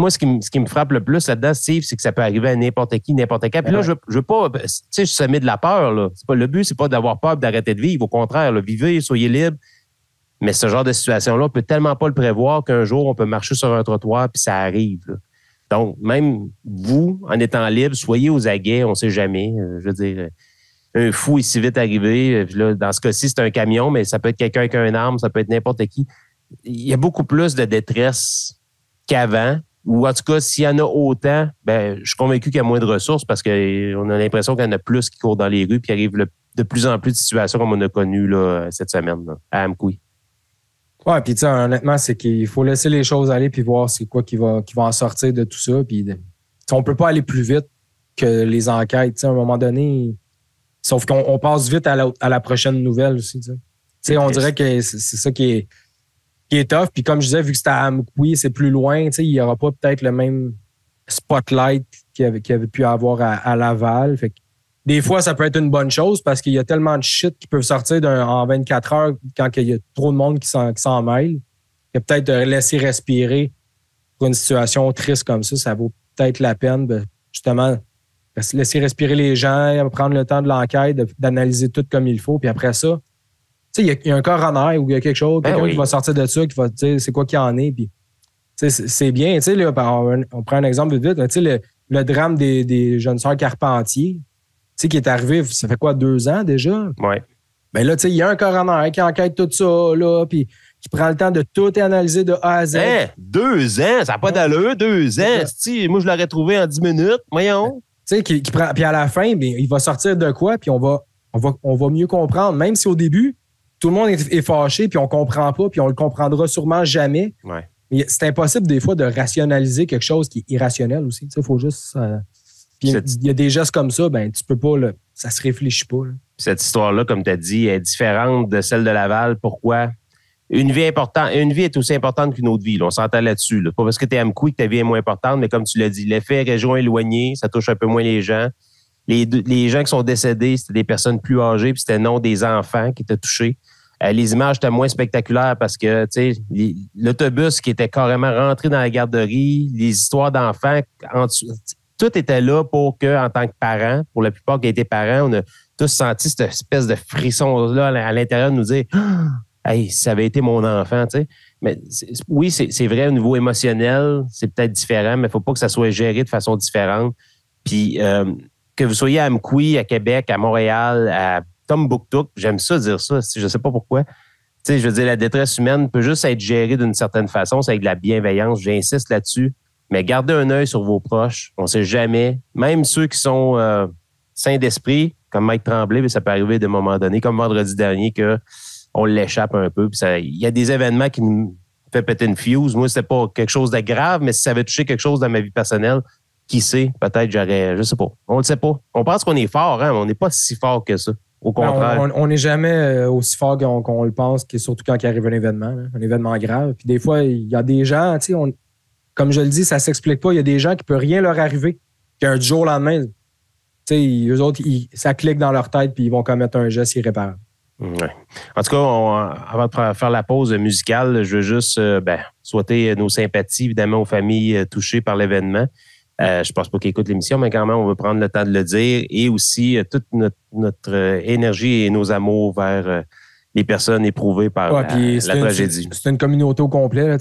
ce qui me frappe le plus là-dedans, Steve, c'est que ça peut arriver à n'importe qui, n'importe quand. Puis là, je veux pas, tu sais, semer de la peur. Là. Le but, c'est pas d'avoir peur d'arrêter de vivre. Au contraire, là, vivez, soyez libre. Mais ce genre de situation-là, on peut tellement pas le prévoir qu'un jour, on peut marcher sur un trottoir puis ça arrive. Là. Donc, même vous, en étant libre, soyez aux aguets, on sait jamais. Je veux dire, un fou est si vite arrivé. Puis là, dans ce cas-ci, c'est un camion, mais ça peut être quelqu'un avec une arme, ça peut être n'importe qui. Il y a beaucoup plus de détresse qu'avant. Ou en tout cas, s'il y en a autant, ben, je suis convaincu qu'il y a moins de ressources parce qu'on a l'impression qu'il y en a plus qui courent dans les rues puis arrive de plus en plus de situations comme on a connu là, cette semaine là, à Amqui. Ouais, puis tu sais, honnêtement, c'est qu'il faut laisser les choses aller puis voir c'est quoi qui va en sortir de tout ça. Puis on peut pas aller plus vite que les enquêtes. Tu sais, à un moment donné, sauf qu'on passe vite à la prochaine nouvelle aussi. Tu sais, on dirait que c'est ça qui est tough. Puis comme je disais, vu que c'était à Amqui, c'est plus loin, tu sais, il y aura pas peut-être le même spotlight qu'il y avait pu avoir à Laval. Fait que des fois, ça peut être une bonne chose parce qu'il y a tellement de shit qui peuvent sortir en 24 heures quand il y a trop de monde qui s'en mêle. Que peut-être de laisser respirer pour une situation triste comme ça vaut peut-être la peine de justement laisser respirer les gens, prendre le temps de l'enquête, d'analyser tout comme il faut. Puis après ça, tu sais, il y a un coroner ou il y a quelque chose, quelqu'un qui va sortir de ça, qui va dire c'est quoi qu'il y en est. Puis, c'est bien. Tu sais, là, on prend un exemple vite. Tu sais, le drame des jeunes sœurs Carpentier, tu sais, qui est arrivé, ça fait quoi, 2 ans déjà? Oui. Ben là, tu sais, il y a un coroner qui enquête tout ça, là, puis qui prend le temps de tout analyser de A à Z. 2 ans? Ça n'a pas d'allure, 2 ans. Moi, je l'aurais trouvé en 10 minutes. Voyons. Tu sais, qui prend, puis à la fin, ben, il va sortir de quoi, puis on va mieux comprendre. Même si au début, tout le monde est fâché, puis on comprend pas, puis on le comprendra sûrement jamais. Ouais. Mais c'est impossible des fois de rationaliser quelque chose qui est irrationnel aussi. Tu sais, il faut juste... Puis il y a des gestes comme ça, ben tu peux pas, là, ça se réfléchit pas. Là. Cette histoire-là, comme tu as dit, est différente de celle de Laval. Pourquoi? Une vie est aussi importante qu'une autre vie. Là. On s'entend là-dessus. Là. Pas parce que tu es à Amqui que ta vie est moins importante, mais comme tu l'as dit, l'effet région éloignée, ça touche un peu moins les gens. Les gens qui sont décédés, c'était des personnes plus âgées, puis c'était non des enfants qui étaient touchés. Les images étaient moins spectaculaires parce que, tu sais, l'autobus qui était carrément rentré dans la garderie, les histoires d'enfants, tout était là pour que, en tant que parents, pour la plupart qui étaient parents, on a tous senti cette espèce de frisson-là à l'intérieur de nous dire « Hey, ça avait été mon enfant », tu sais. Mais oui, c'est vrai, au niveau émotionnel, c'est peut-être différent, mais il ne faut pas que ça soit géré de façon différente. Puis, que vous soyez à Amqui, à Québec, à Montréal, à Tombouctou, j'aime ça dire ça, je ne sais pas pourquoi. Tu sais, je veux dire, la détresse humaine peut juste être gérée d'une certaine façon, c'est avec de la bienveillance, j'insiste là-dessus. Mais gardez un œil sur vos proches. On ne sait jamais. Même ceux qui sont sains d'esprit, comme Mike Tremblay, ça peut arriver de moments donnés, comme vendredi dernier, qu'on l'échappe un peu. Il y a des événements qui nous fait péter une fuse. Moi, c'était pas quelque chose de grave, mais si ça avait touché quelque chose dans ma vie personnelle, qui sait, peut-être je sais pas. On le sait pas. On pense qu'on est fort, hein, mais on n'est pas si fort que ça. Au contraire. On n'est jamais aussi fort qu'on le pense, surtout quand il arrive un événement grave. Puis des fois, il y a des gens, tu sais, comme je le dis, ça s'explique pas. Il y a des gens qui ne peut rien leur arriver. Qu'un jour au lendemain, tu sais, eux autres, ça clique dans leur tête puis ils vont commettre un geste irréparable. Ouais. En tout cas, avant de faire la pause musicale, je veux juste souhaiter nos sympathies, évidemment, aux familles touchées par l'événement. Je pense pas qu'ils écoutent l'émission, mais quand même, on veut prendre le temps de le dire. Et aussi, toute notre énergie et nos amours vers les personnes éprouvées par la tragédie. C'est une communauté au complet. Là,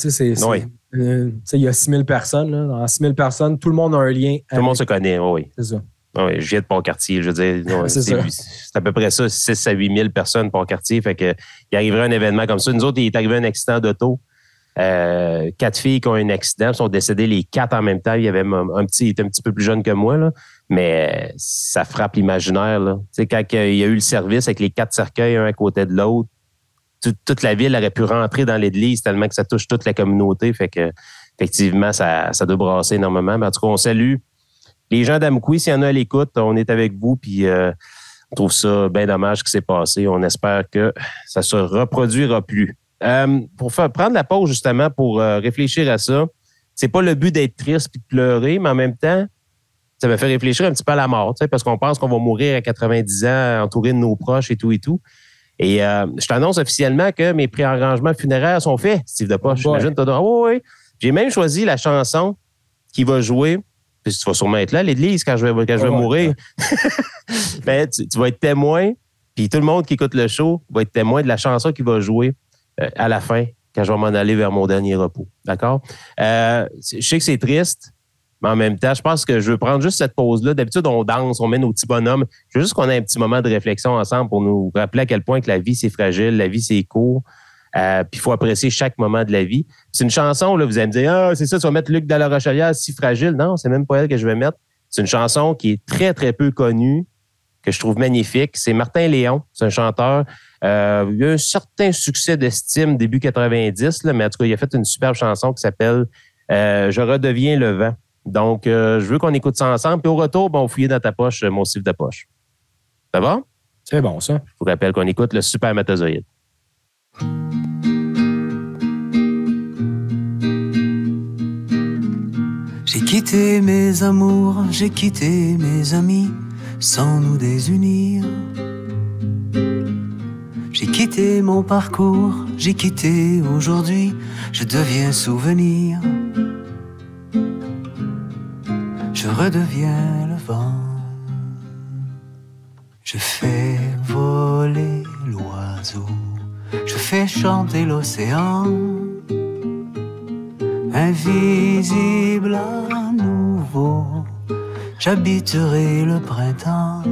oui. Il y a 6 000 personnes. Là. Dans 6 000 personnes, tout le monde a un lien. Tout le monde se connaît, oui. C'est ça. Oui, je viens de Pont-Cartier, je veux dire. C'est à peu près ça, 6 à 8 000 personnes Pont-Cartier. Fait que il arriverait un événement comme ça. Nous autres, il est arrivé un accident d'auto. 4 filles qui ont eu un accident, sont décédées les 4 en même temps. Il y avait il était un petit peu plus jeune que moi, là, mais ça frappe l'imaginaire. Là. Tu sais, quand il y a eu le service avec les 4 cercueils, un à côté de l'autre, toute la ville aurait pu rentrer dans l'église tellement que ça touche toute la communauté. Fait que effectivement, ça doit brasser énormément. Mais en tout cas, on salue les gens d'Amqui. S'il y en a à l'écoute, on est avec vous. Puis on trouve ça bien dommage ce qui s'est passé. On espère que ça se reproduira plus. Pour prendre la pause, justement, pour réfléchir à ça, c'est pas le but d'être triste et de pleurer, mais en même temps, ça me fait réfléchir un petit peu à la mort, parce qu'on pense qu'on va mourir à 90 ans entouré de nos proches et tout et tout. Et je t'annonce officiellement que mes préarrangements funéraires sont faits, Steve Depoche. J'imagine, t'as dit, oui. J'ai même choisi la chanson qui va jouer. Puis tu vas sûrement être là à l'église quand je vais mourir. Ben, tu vas être témoin, puis tout le monde qui écoute le show va être témoin de la chanson qui va jouer à la fin, quand je vais m'en aller vers mon dernier repos. D'accord? Je sais que c'est triste, mais en même temps, je pense que je veux prendre juste cette pause-là. D'habitude, on danse, on met nos petits bonhommes. Je veux juste qu'on ait un petit moment de réflexion ensemble pour nous rappeler à quel point que la vie, c'est fragile, la vie, c'est court. Puis il faut apprécier chaque moment de la vie. C'est une chanson, là, vous allez me dire, c'est ça, tu vas mettre Luc de la Rochelière, si fragile. Non, c'est même pas elle que je vais mettre. C'est une chanson qui est très, très peu connue, que je trouve magnifique. C'est Martin Léon, c'est un chanteur. Il a eu un certain succès d'estime début 90, là, mais en tout cas, il a fait une superbe chanson qui s'appelle Je redeviens le vent. Donc, je veux qu'on écoute ça ensemble. Puis au retour, on fouiller dans ta poche mon Steve Depoche. Ça va? C'est bon, ça. Je vous rappelle qu'on écoute le Supermatozoïde. J'ai quitté mes amours, j'ai quitté mes amis, sans nous désunir. J'ai quitté mon parcours, j'ai quitté aujourd'hui, je deviens souvenir. Je redeviens le vent. Je fais voler l'oiseau, je fais chanter l'océan. Invisible à nouveau, j'habiterai le printemps.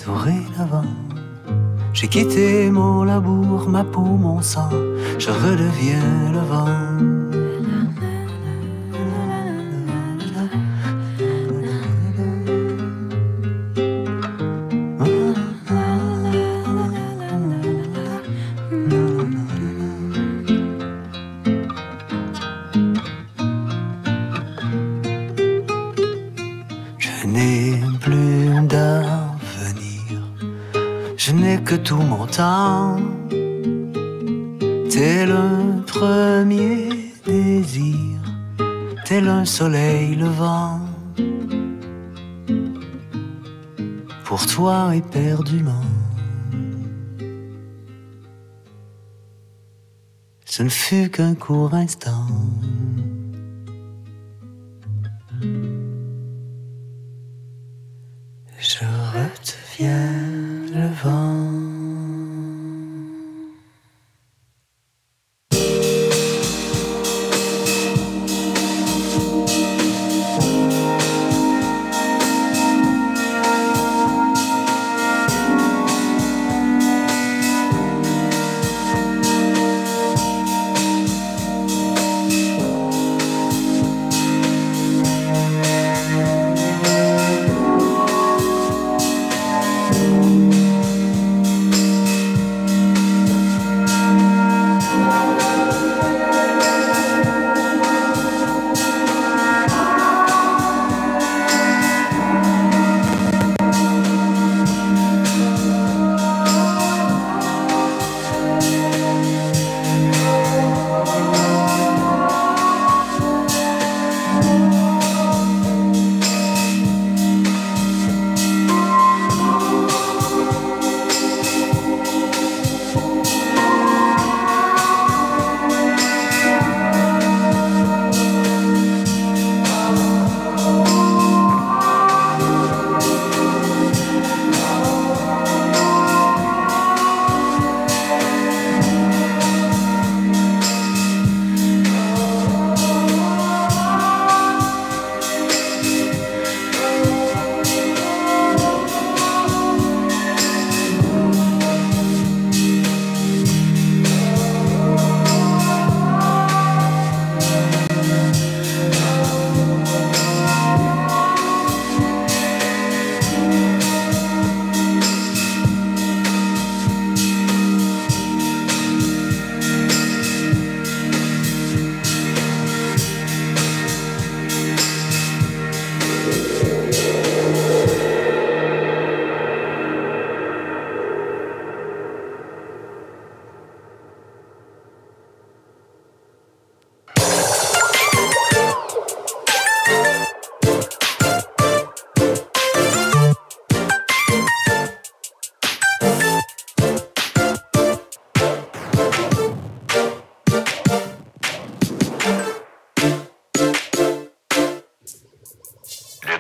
Dorénavant, j'ai quitté mon labour, ma peau, mon sang, je redeviens le vent. Que tout mon temps, tel un premier désir, tel un soleil levant, pour toi éperdument. Ce ne fut qu'un court instant. Je redeviens le vent.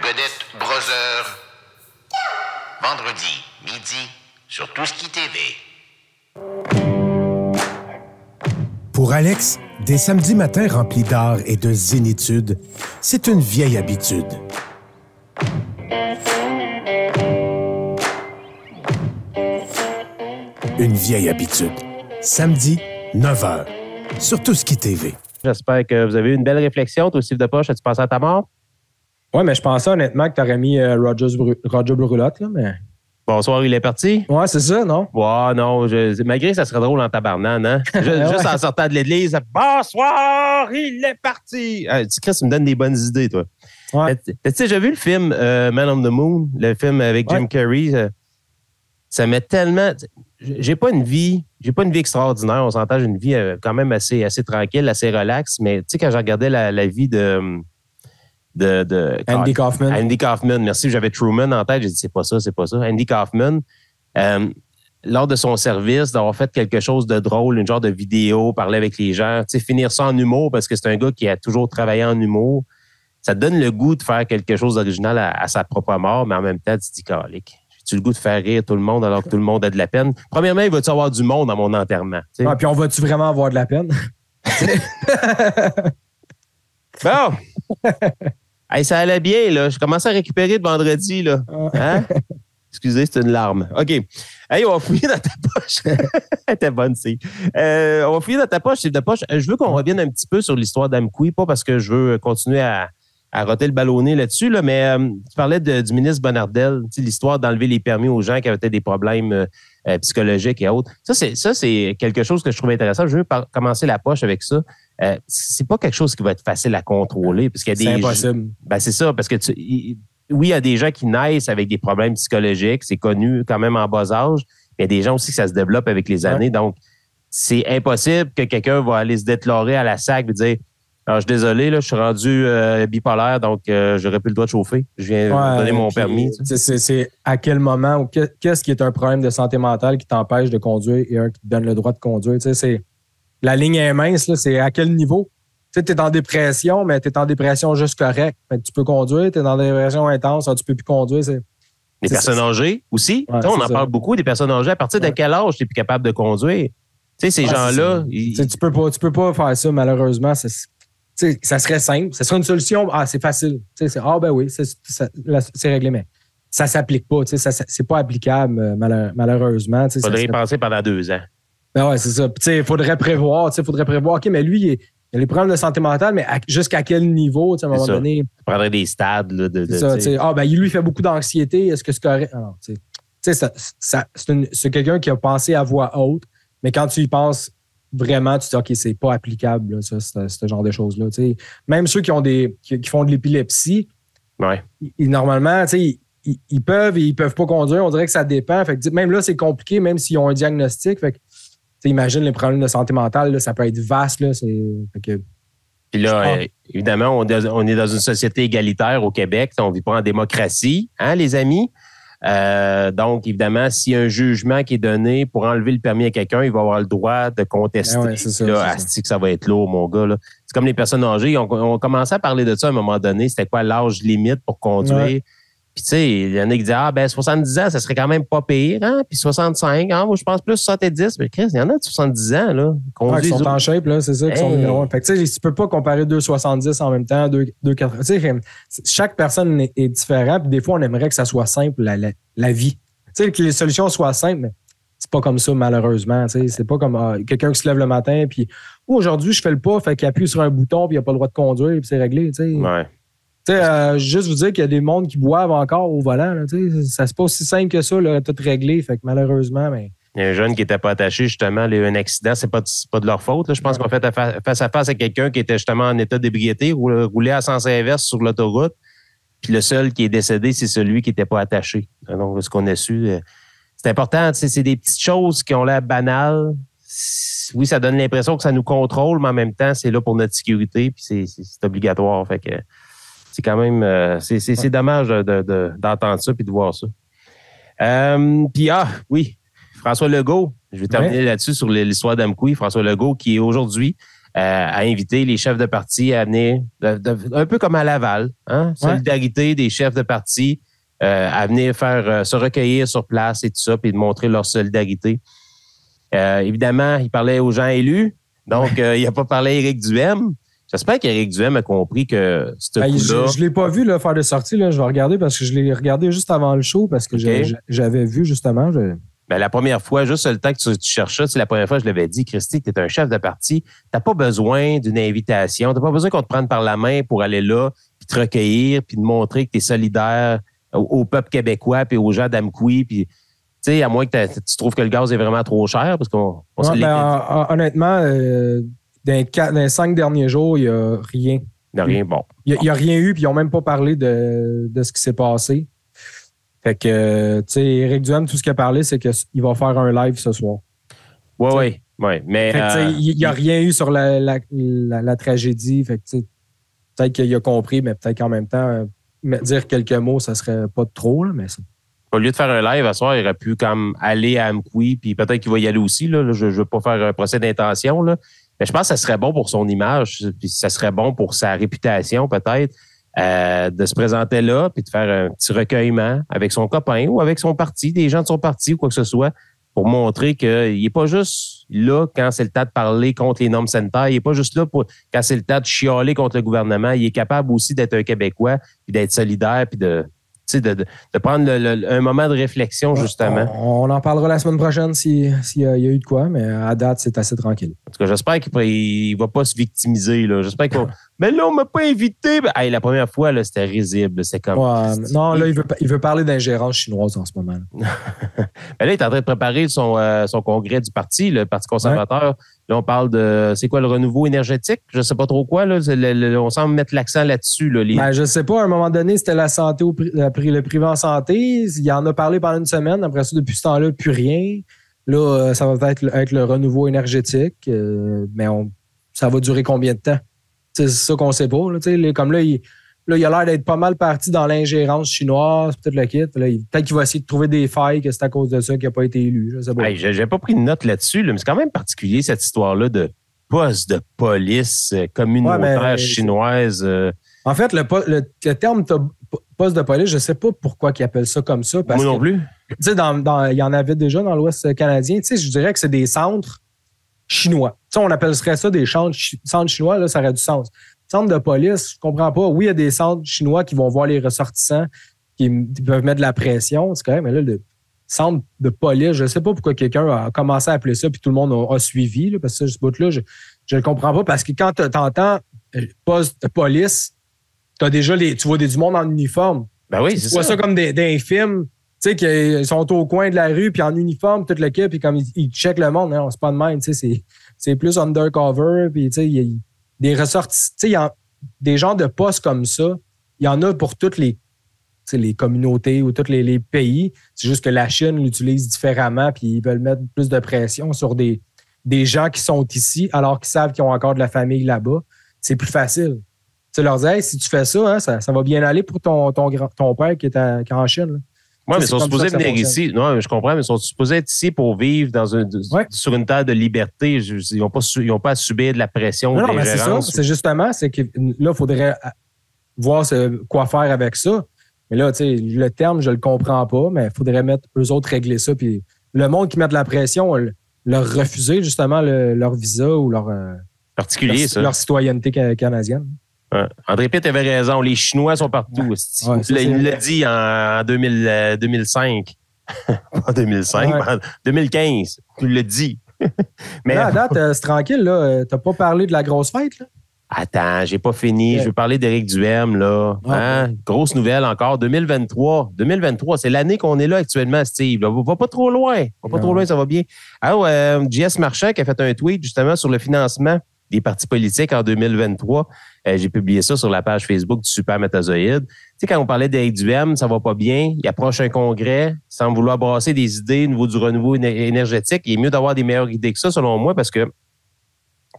Godette Brother. Vendredi, midi, sur Touski TV. Pour Alex, des samedis matins remplis d'art et de zénitude, c'est une vieille habitude. Une vieille habitude. Samedi, 9h, sur Touski TV. J'espère que vous avez eu une belle réflexion. Toi, Steve de Poche, as-tu pensé à ta mort? Oui, mais je pensais honnêtement que tu aurais mis Roger Brulotte, là, mais... Bonsoir, il est parti? Ouais, c'est ça, non? Ouais, non. Malgré ça serait drôle en tabarnane, hein? Juste en sortant de l'église, bonsoir, il est parti! Tu Chris, tu me donnes des bonnes idées, toi. Ouais. T'as-tu déjà vu le film Man on the Moon, le film avec Jim Carrey? Ça met tellement... J'ai pas une vie extraordinaire. On s'entend, j'ai une vie quand même assez tranquille, assez relaxe. Mais tu sais, quand je regardais la vie de Andy Kaufman. Andy Kaufman, merci. J'avais Truman en tête. J'ai dit, c'est pas ça. Andy Kaufman, lors de son service, d'avoir fait quelque chose de drôle, une genre de vidéo, parler avec les gens, tu sais, finir ça en humour parce que c'est un gars qui a toujours travaillé en humour. Ça te donne le goût de faire quelque chose d'original à sa propre mort, mais en même temps, tu te dis, calique. J'ai-tu le goût de faire rire tout le monde alors que tout le monde a de la peine? Premièrement, il va-tu avoir du monde à mon enterrement? Ah, puis on va-tu vraiment avoir de la peine? Bon! Hey, ça allait bien, là. Je commençais à récupérer de vendredi, là. Hein? Excusez, c'est une larme. OK. Hey, on va fouiller dans ta poche. Elle était bonne, c'est. On va fouiller dans ta poche, Steve de Poche. Je veux qu'on revienne un petit peu sur l'histoire d'Amqui, pas parce que je veux continuer à roter le ballonnet là-dessus, là, mais tu parlais du ministre Bonnardel, l'histoire d'enlever les permis aux gens qui avaient des problèmes psychologiques et autres. Ça, c'est quelque chose que je trouve intéressant. Je veux commencer la poche avec ça. C'est pas quelque chose qui va être facile à contrôler. Parce qu'il y a c'est impossible. Ben, c'est ça, parce que oui, il y a des gens qui naissent avec des problèmes psychologiques, c'est connu quand même en bas âge, mais il y a des gens aussi que ça se développe avec les années. Donc, c'est impossible que quelqu'un va aller se déclarer à la SAC et dire alors, je suis désolé, là, je suis rendu bipolaire, donc j'aurais plus le droit de chauffer. Je viens donner mon permis. C'est à quel moment ou qu'est-ce qui est un problème de santé mentale qui t'empêche de conduire et un qui te donne le droit de conduire? La ligne est mince, là, c'est à quel niveau? Tu es en dépression, mais tu es en dépression juste correct. Tu peux conduire, tu es dans une dépression intense, tu peux plus conduire. Les personnes âgées aussi. Ouais, on en parle beaucoup des personnes âgées. À partir de quel âge tu es plus capable de conduire? Tu sais, ces gens-là... Tu peux pas faire ça, malheureusement. Ça serait simple. Ça serait une solution. Ah, c'est facile. Ben oui, c'est réglé, mais ça s'applique pas. C'est pas applicable, malheureusement. Il faudrait y penser pendant 2 ans. Ben ouais, c'est ça. Il faudrait prévoir. OK, mais lui, il y a les problèmes de santé mentale, mais jusqu'à quel niveau, à un moment donné? Tu prendrais des stades. Là, lui, il fait beaucoup d'anxiété. Est-ce que c'est correct? Alors, c'est quelqu'un qui a pensé à voix haute, mais quand tu y penses vraiment, tu te dis, OK, c'est pas applicable, là, ce genre de choses-là. Même ceux qui font de l'épilepsie, normalement, ils peuvent et ils peuvent pas conduire. On dirait que ça dépend. Fait que, même là, c'est compliqué, même s'ils ont un diagnostic. Fait que, imagine les problèmes de santé mentale, là, ça peut être vaste. Là, Puis là, évidemment, on est dans une société égalitaire au Québec. On ne vit pas en démocratie, hein, les amis? Donc, évidemment, s'il y a un jugement qui est donné pour enlever le permis à quelqu'un, il va avoir le droit de contester. Que ça va être lourd, mon gars. Là. C'est comme les personnes âgées. On commençait à parler de ça à un moment donné. C'était quoi l'âge limite pour conduire? Ouais. Puis, tu sais, il y en a qui disent, 70 ans, ça serait quand même pas pire, hein? Puis 65, moi, je pense plus 70. Mais Chris, il y en a de 70 ans, là. Qui sont en shape, là, c'est ça, qui sont numéro 1. Fait que, tu sais, tu peux pas comparer 2,70 en même temps, 2,80. Tu sais, chaque personne est différente. Puis des fois, on aimerait que ça soit simple, la vie. Tu sais, que les solutions soient simples, mais c'est pas comme ça, malheureusement. Tu sais, c'est pas comme quelqu'un qui se lève le matin, puis aujourd'hui, je fais le pas, fait qu'il appuie sur un bouton, puis il a pas le droit de conduire, puis c'est réglé, tu sais. Ouais. Tu sais, juste vous dire qu'il y a des mondes qui boivent encore au volant. Là, ça c'est pas aussi simple que ça, là, tout réglé. Fait que malheureusement, mais. Il y a un jeune qui n'était pas attaché, justement. Il y a eu un accident, c'est pas de leur faute. Là. Je pense qu'on fait face à face avec quelqu'un qui était justement en état d'ébriété, roulait à sens inverse sur l'autoroute. Puis le seul qui est décédé, c'est celui qui n'était pas attaché. Donc, ce qu'on a su, c'est important. C'est des petites choses qui ont l'air banales. Oui, ça donne l'impression que ça nous contrôle, mais en même temps, c'est là pour notre sécurité, puis c'est obligatoire. Fait que c'est quand même, c'est dommage d'entendre ça puis de voir ça. Puis, oui, François Legault, je vais terminer là-dessus sur l'histoire d'Amqui. François Legault qui est aujourd'hui à inviter les chefs de parti à venir, un peu comme à Laval, hein? Solidarité des chefs de parti à venir faire se recueillir sur place et tout ça, puis de montrer leur solidarité. Évidemment, il parlait aux gens élus, donc il n'a pas parlé à Éric Duhaime. J'espère qu'Éric Duhaime a compris que ce coup-là... Je ne l'ai pas vu là, faire de sortie. Là. Je vais regarder parce que je l'ai regardé juste avant le show parce que j'avais vu justement... Ben, la première fois, juste le temps que tu cherches ça, c'est la première fois que je l'avais dit, Christy, tu es un chef de parti, tu n'as pas besoin d'une invitation, tu n'as pas besoin qu'on te prenne par la main pour aller là, puis te recueillir, puis te montrer que tu es solidaire au peuple québécois, puis aux gens d'Amqui, puis tu sais, à moins que tu trouves que le gaz est vraiment trop cher, parce qu'on honnêtement, dans les 5 derniers jours, il n'y a rien. Il n'y a rien, bon. Il n'y a rien eu, puis ils n'ont même pas parlé de ce qui s'est passé. Fait que, tu sais, Éric Duhaime, tout ce qu'il a parlé, c'est qu'il va faire un live ce soir. Oui. Mais. Il n'y a rien eu sur la tragédie. Fait que, tu sais, peut-être qu'il a compris, mais peut-être qu'en même temps, dire quelques mots, ça serait pas trop, là, mais ça. Au lieu de faire un live à soir, il aurait pu comme aller à Amqui, puis peut-être qu'il va y aller aussi. Là. Je ne veux pas faire un procès d'intention, là. Mais je pense que ça serait bon pour son image, puis ça serait bon pour sa réputation, peut-être. De se présenter là, puis de faire un petit recueillement avec son copain ou avec son parti, des gens de son parti ou quoi que ce soit, pour montrer qu'il n'est pas juste là quand c'est le temps de parler contre les normes sanitaires, il n'est pas juste là quand c'est le temps de chialer contre le gouvernement, il est capable aussi d'être un Québécois, puis d'être solidaire, puis de prendre un moment de réflexion, justement. On en parlera la semaine prochaine s'il y a eu de quoi, mais à date, c'est assez tranquille. En tout cas, j'espère qu'il ne va pas se victimiser. Là. J'espère qu'il va... Mais là, on ne m'a pas invité. Hey, la première fois, là, c'était risible. C'est comme... non, là, il veut parler d'ingérence chinoise en ce moment. Mais là, il est en train de préparer son congrès du parti, le Parti conservateur. Ouais. Là, on parle de... C'est quoi, le renouveau énergétique? Je ne sais pas trop quoi. Là. On semble mettre l'accent là-dessus. Là, je ne sais pas. À un moment donné, c'était la santé, le privé en santé. Il en a parlé pendant une semaine. Après ça, depuis ce temps-là, plus rien. Là, ça va être le renouveau énergétique. Mais ça va durer combien de temps? C'est ça qu'on ne sait pas. Là, comme là, il a l'air d'être pas mal parti dans l'ingérence chinoise, peut-être le kit. Là, peut-être qu'il va essayer de trouver des failles, que c'est à cause de ça qu'il n'a pas été élu. J'ai pas pris de note là-dessus, là, mais c'est quand même particulier, cette histoire-là de poste de police communautaire chinoise. En fait, le terme poste de police, je ne sais pas pourquoi ils appellent ça comme ça. Moi non plus. Tu sais, il y en avait déjà dans l'Ouest canadien. Tu sais, je dirais que c'est des centres chinois. Tu sais, on appellerait ça des centres chinois, là, ça aurait du sens. Centre de police, je comprends pas. Oui, il y a des centres chinois qui vont voir les ressortissants, qui peuvent mettre de la pression, c'est correct, mais là, le centre de police, je ne sais pas pourquoi quelqu'un a commencé à appeler ça, puis tout le monde a suivi, là, parce que ce bout-là, je ne le comprends pas, parce que quand tu entends poste de police, tu vois du monde en uniforme. Ben oui, c'est ça. Tu vois ça comme des films, tu sais, qu'ils sont au coin de la rue, puis en uniforme, toute l'équipe, puis comme ils checkent le monde, non, c'est pas de même, tu sais, c'est plus undercover, puis tu sais, il y a des ressortissants, tu sais, des genres de postes comme ça, il y en a pour toutes les communautés ou tous les pays. C'est juste que la Chine l'utilise différemment, puis ils veulent mettre plus de pression sur des gens qui sont ici, alors qu'ils savent qu'ils ont encore de la famille là-bas. C'est plus facile. Tu leur dis, hey, si tu fais ça, hein, ça va bien aller pour ton père qui est en Chine. Oui, mais ils sont supposés venir ici. Non, je comprends, mais ils sont supposés être ici pour vivre sur une terre de liberté. Ils n'ont pas à subir de la pression. Non, mais c'est ça. C'est justement, c'est que là, il faudrait voir quoi faire avec ça. Mais là, tu sais, le terme, je le comprends pas, mais il faudrait mettre eux autres régler ça. Puis le monde qui met de la pression, leur refuser justement leur visa ou leur citoyenneté canadienne. Ouais. André Pitt avait raison. Les Chinois sont partout. Ouais, il l'a dit en 2005. Pas 2005, en 2015. Il l'a dit. Mais là, à date, c'est tranquille. Tu n'as pas parlé de la grosse fête, là? Attends, j'ai pas fini. Je veux parler d'Éric Duhaime, là. Grosse nouvelle encore. 2023. 2023, c'est l'année qu'on est là actuellement, Steve. Va pas trop loin. Ça va bien. Alors, JS Marchand qui a fait un tweet justement sur le financement des partis politiques en 2023. J'ai publié ça sur la page Facebook du Super Métazoïde. Tu sais, quand on parlait d'Éric Duhaime, ça va pas bien. Il approche un congrès sans vouloir brasser des idées au niveau du renouveau énergétique. Il est mieux d'avoir des meilleures idées que ça, selon moi, parce que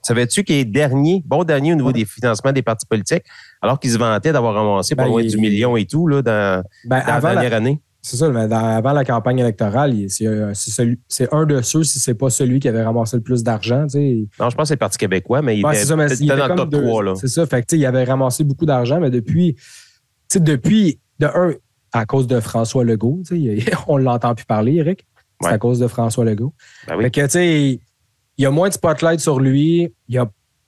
savais-tu qu'il est bon dernier au niveau des financements des partis politiques, alors qu'il se vantait d'avoir ramassé pas loin du million et tout là, dans la dernière année? C'est ça, mais avant la campagne électorale, c'est un de ceux, si c'est pas celui qui avait ramassé le plus d'argent. T'sais. Non, je pense que c'est le Parti québécois, mais il était dans le top 3. Là. C'est ça, fait que, il avait ramassé beaucoup d'argent, mais depuis, à cause de François Legault, on ne l'entend plus parler, Eric. C'est à cause de François Legault. Ben oui. Fait que, il y a moins de spotlight sur lui.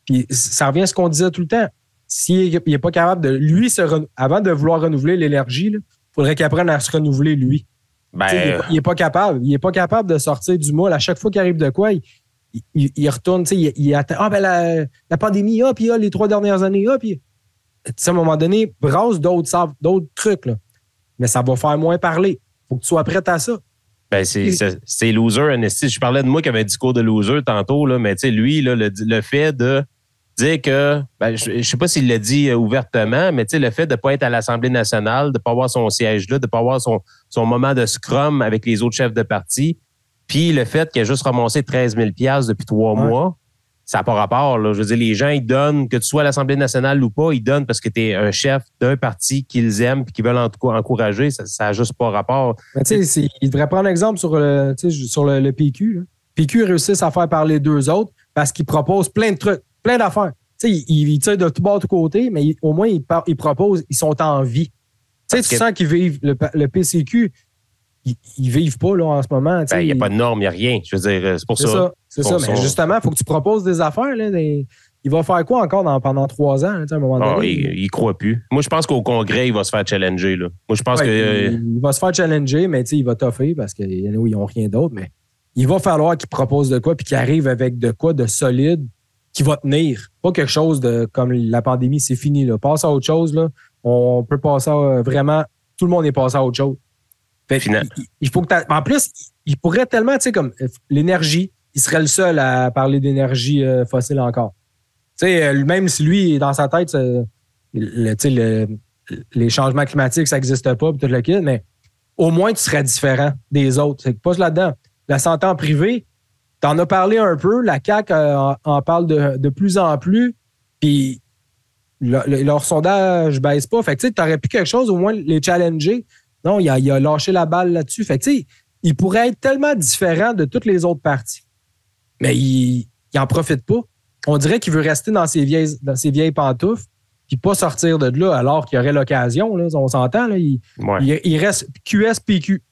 Puis ça revient à ce qu'on disait tout le temps. S'il n'est pas capable de, lui, avant de vouloir renouveler l'énergie, il faudrait qu'il apprenne à se renouveler, lui. Il n'est pas capable. Il n'est pas capable de sortir du moule. À chaque fois qu'il arrive de quoi, il retourne, il attend. La pandémie, puis les 3 dernières années, puis à un moment donné, brasse d'autres trucs. Là. Mais ça va faire moins parler. Il faut que tu sois prêt à ça. Ben, c'est loser, Anesti. Je parlais de moi qui avait un discours de loser tantôt, là, mais lui, là, le fait de dire que, je ne sais pas s'il l'a dit ouvertement, mais le fait de ne pas être à l'Assemblée nationale, de ne pas avoir son siège là, de ne pas avoir son moment de scrum avec les autres chefs de parti, puis le fait qu'il a juste ramassé 13 000 $ depuis 3 mois, ça n'a pas rapport. Là. Je veux dire, les gens, ils donnent, que tu sois à l'Assemblée nationale ou pas, ils donnent parce que tu es un chef d'un parti qu'ils aiment et qu'ils veulent encourager. Ça n'a juste pas rapport. Il devrait prendre exemple sur le PQ. Là. PQ réussissent à faire parler d'eux autres parce qu'ils proposent plein de trucs, plein d'affaires. Ils tirent de tout bord, de tout côté, mais au moins, ils proposent, ils sont en vie. Tu sens qu'ils vivent, le PCQ, ils vivent pas là, en ce moment. Il n'y a pas de normes, il n'y a rien. Je veux dire, c'est pour ça. C'est ça, mais justement, il faut que tu proposes des affaires. Là, il va faire quoi encore pendant 3 ans, à un moment donné? Il ne croit plus. Moi, je pense qu'au Congrès, il va se faire challenger. Là. Moi, je pense que. Il va se faire challenger, mais il va toffer parce qu'ils n'ont rien d'autre. Mais il va falloir qu'il propose de quoi puis qu'il arrive avec de quoi de solide qui va tenir. Pas quelque chose de comme la pandémie, c'est fini. Là. Passe à autre chose. Là. On peut passer vraiment. Tout le monde est passé à autre chose. Il faut que en plus, il pourrait tellement, comme l'énergie, il serait le seul à parler d'énergie fossile encore. Même si lui, dans sa tête, les changements climatiques, ça n'existe pas, tout le kit, mais au moins, tu serais différent des autres. C'est pas là-dedans. La santé en privé, tu en as parlé un peu, la CAQ en parle de plus en plus, puis leur sondage ne baisse pas. Fait que tu aurais pu quelque chose, au moins les challenger. Non, il a lâché la balle là-dessus. Fait que, il pourrait être tellement différent de toutes les autres parties. Mais il n'en profite pas. On dirait qu'il veut rester dans ses vieilles pantoufles puis pas sortir de là alors qu'il y aurait l'occasion. Là, on s'entend. Là, il reste QS-PQ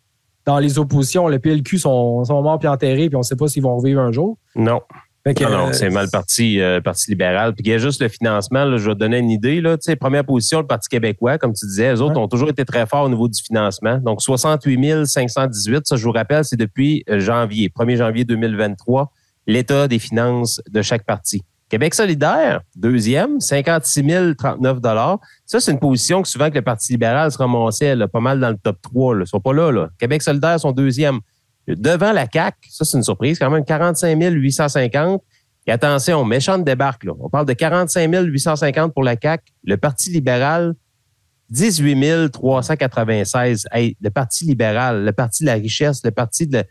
dans les oppositions. Le PLQ sont morts puis enterrés puis on ne sait pas s'ils vont revivre un jour. Non. Non, c'est mal parti libéral. Puis il y a juste le financement. Là, je vais te donner une idée. Là. Première position, le Parti québécois, comme tu disais, eux autres ont toujours été très forts au niveau du financement. Donc, 68 518, ça, je vous rappelle, c'est depuis 1er janvier 2023, l'état des finances de chaque parti. Québec solidaire, deuxième, 56 039 $. Ça, c'est une position que souvent que le Parti libéral se ramassait pas mal dans le top 3. Là. Ils ne sont pas là, là. Québec solidaire sont deuxième. Devant la CAQ, ça, c'est une surprise, quand même, 45 850. Et attention, méchante débarque, là. On parle de 45 850 pour la CAQ. Le Parti libéral, 18 396. Hey, le Parti libéral, le Parti de la richesse, le Parti de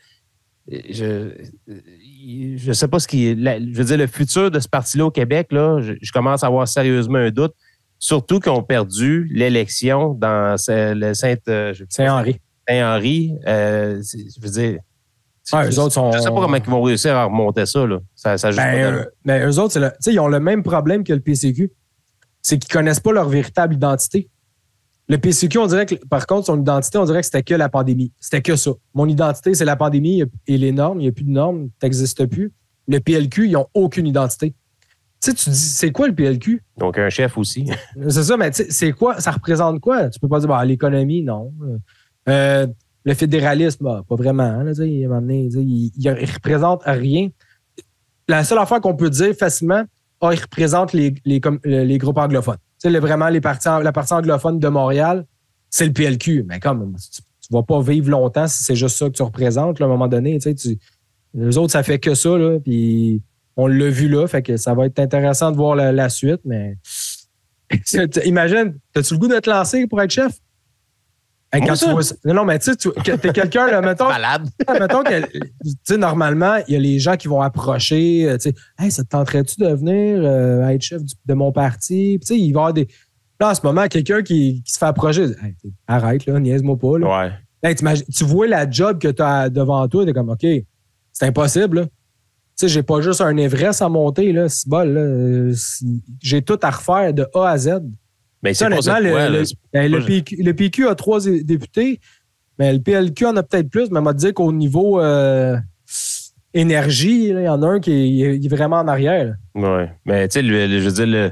je sais pas ce qui est. Je veux dire, le futur de ce parti-là au Québec, là, je commence à avoir sérieusement un doute. Surtout qu'ils ont perdu l'élection dans le Saint-Henri. Saint-Henri, je veux dire. Eux autres sont. Je sais pas comment ils vont réussir à remonter ça. Là. Ça mais eux autres, ils ont le même problème que le PCQ. C'est qu'ils connaissent pas leur véritable identité. Le PCQ, on dirait que, par contre, son identité, on dirait que c'était que la pandémie. C'était que ça. Mon identité, c'est la pandémie et les normes. Il n'y a plus de normes. Ça n'existe plus. Le PLQ, ils n'ont aucune identité. Tu sais, tu dis, c'est quoi le PLQ? Donc, un chef aussi. C'est ça, mais c'est quoi? Ça représente quoi? Tu peux pas dire, l'économie, non. Le fédéralisme, pas vraiment. Là, il représente rien. La seule affaire qu'on peut dire facilement, il représente les groupes anglophones. Vraiment, la partie anglophone de Montréal, c'est le PLQ. Mais comme tu ne vas pas vivre longtemps si c'est juste ça que tu représentes, là, à un moment donné. Les autres, ça fait que ça, là, puis on l'a vu là, fait que ça va être intéressant de voir la suite, mais imagine, as-tu le goût de te lancer pour être chef? Non, mais tu sais, t'es quelqu'un, là, mettons. Malade. Mettons que, tu sais, normalement, il y a les gens qui vont approcher, tu sais, hey, ça te tenterait-tu de venir être chef de mon parti? Puis, tu sais, il va y avoir des. Là, en ce moment, quelqu'un qui se fait approcher, hey, arrête, là, niaise-moi pas, là. Ouais. Là, tu vois la job que tu as devant toi, tu es comme, OK, c'est impossible. Là. Tu sais, j'ai pas juste un Everest à monter, là, c'est bol, là. J'ai tout à refaire de A à Z. Mais c'est honnêtement, le PQ a 3 députés, mais le PLQ en a peut-être plus, mais on m'a dit qu'au niveau énergie, il y en a un qui est vraiment en arrière. Oui, mais tu sais, je veux dire, le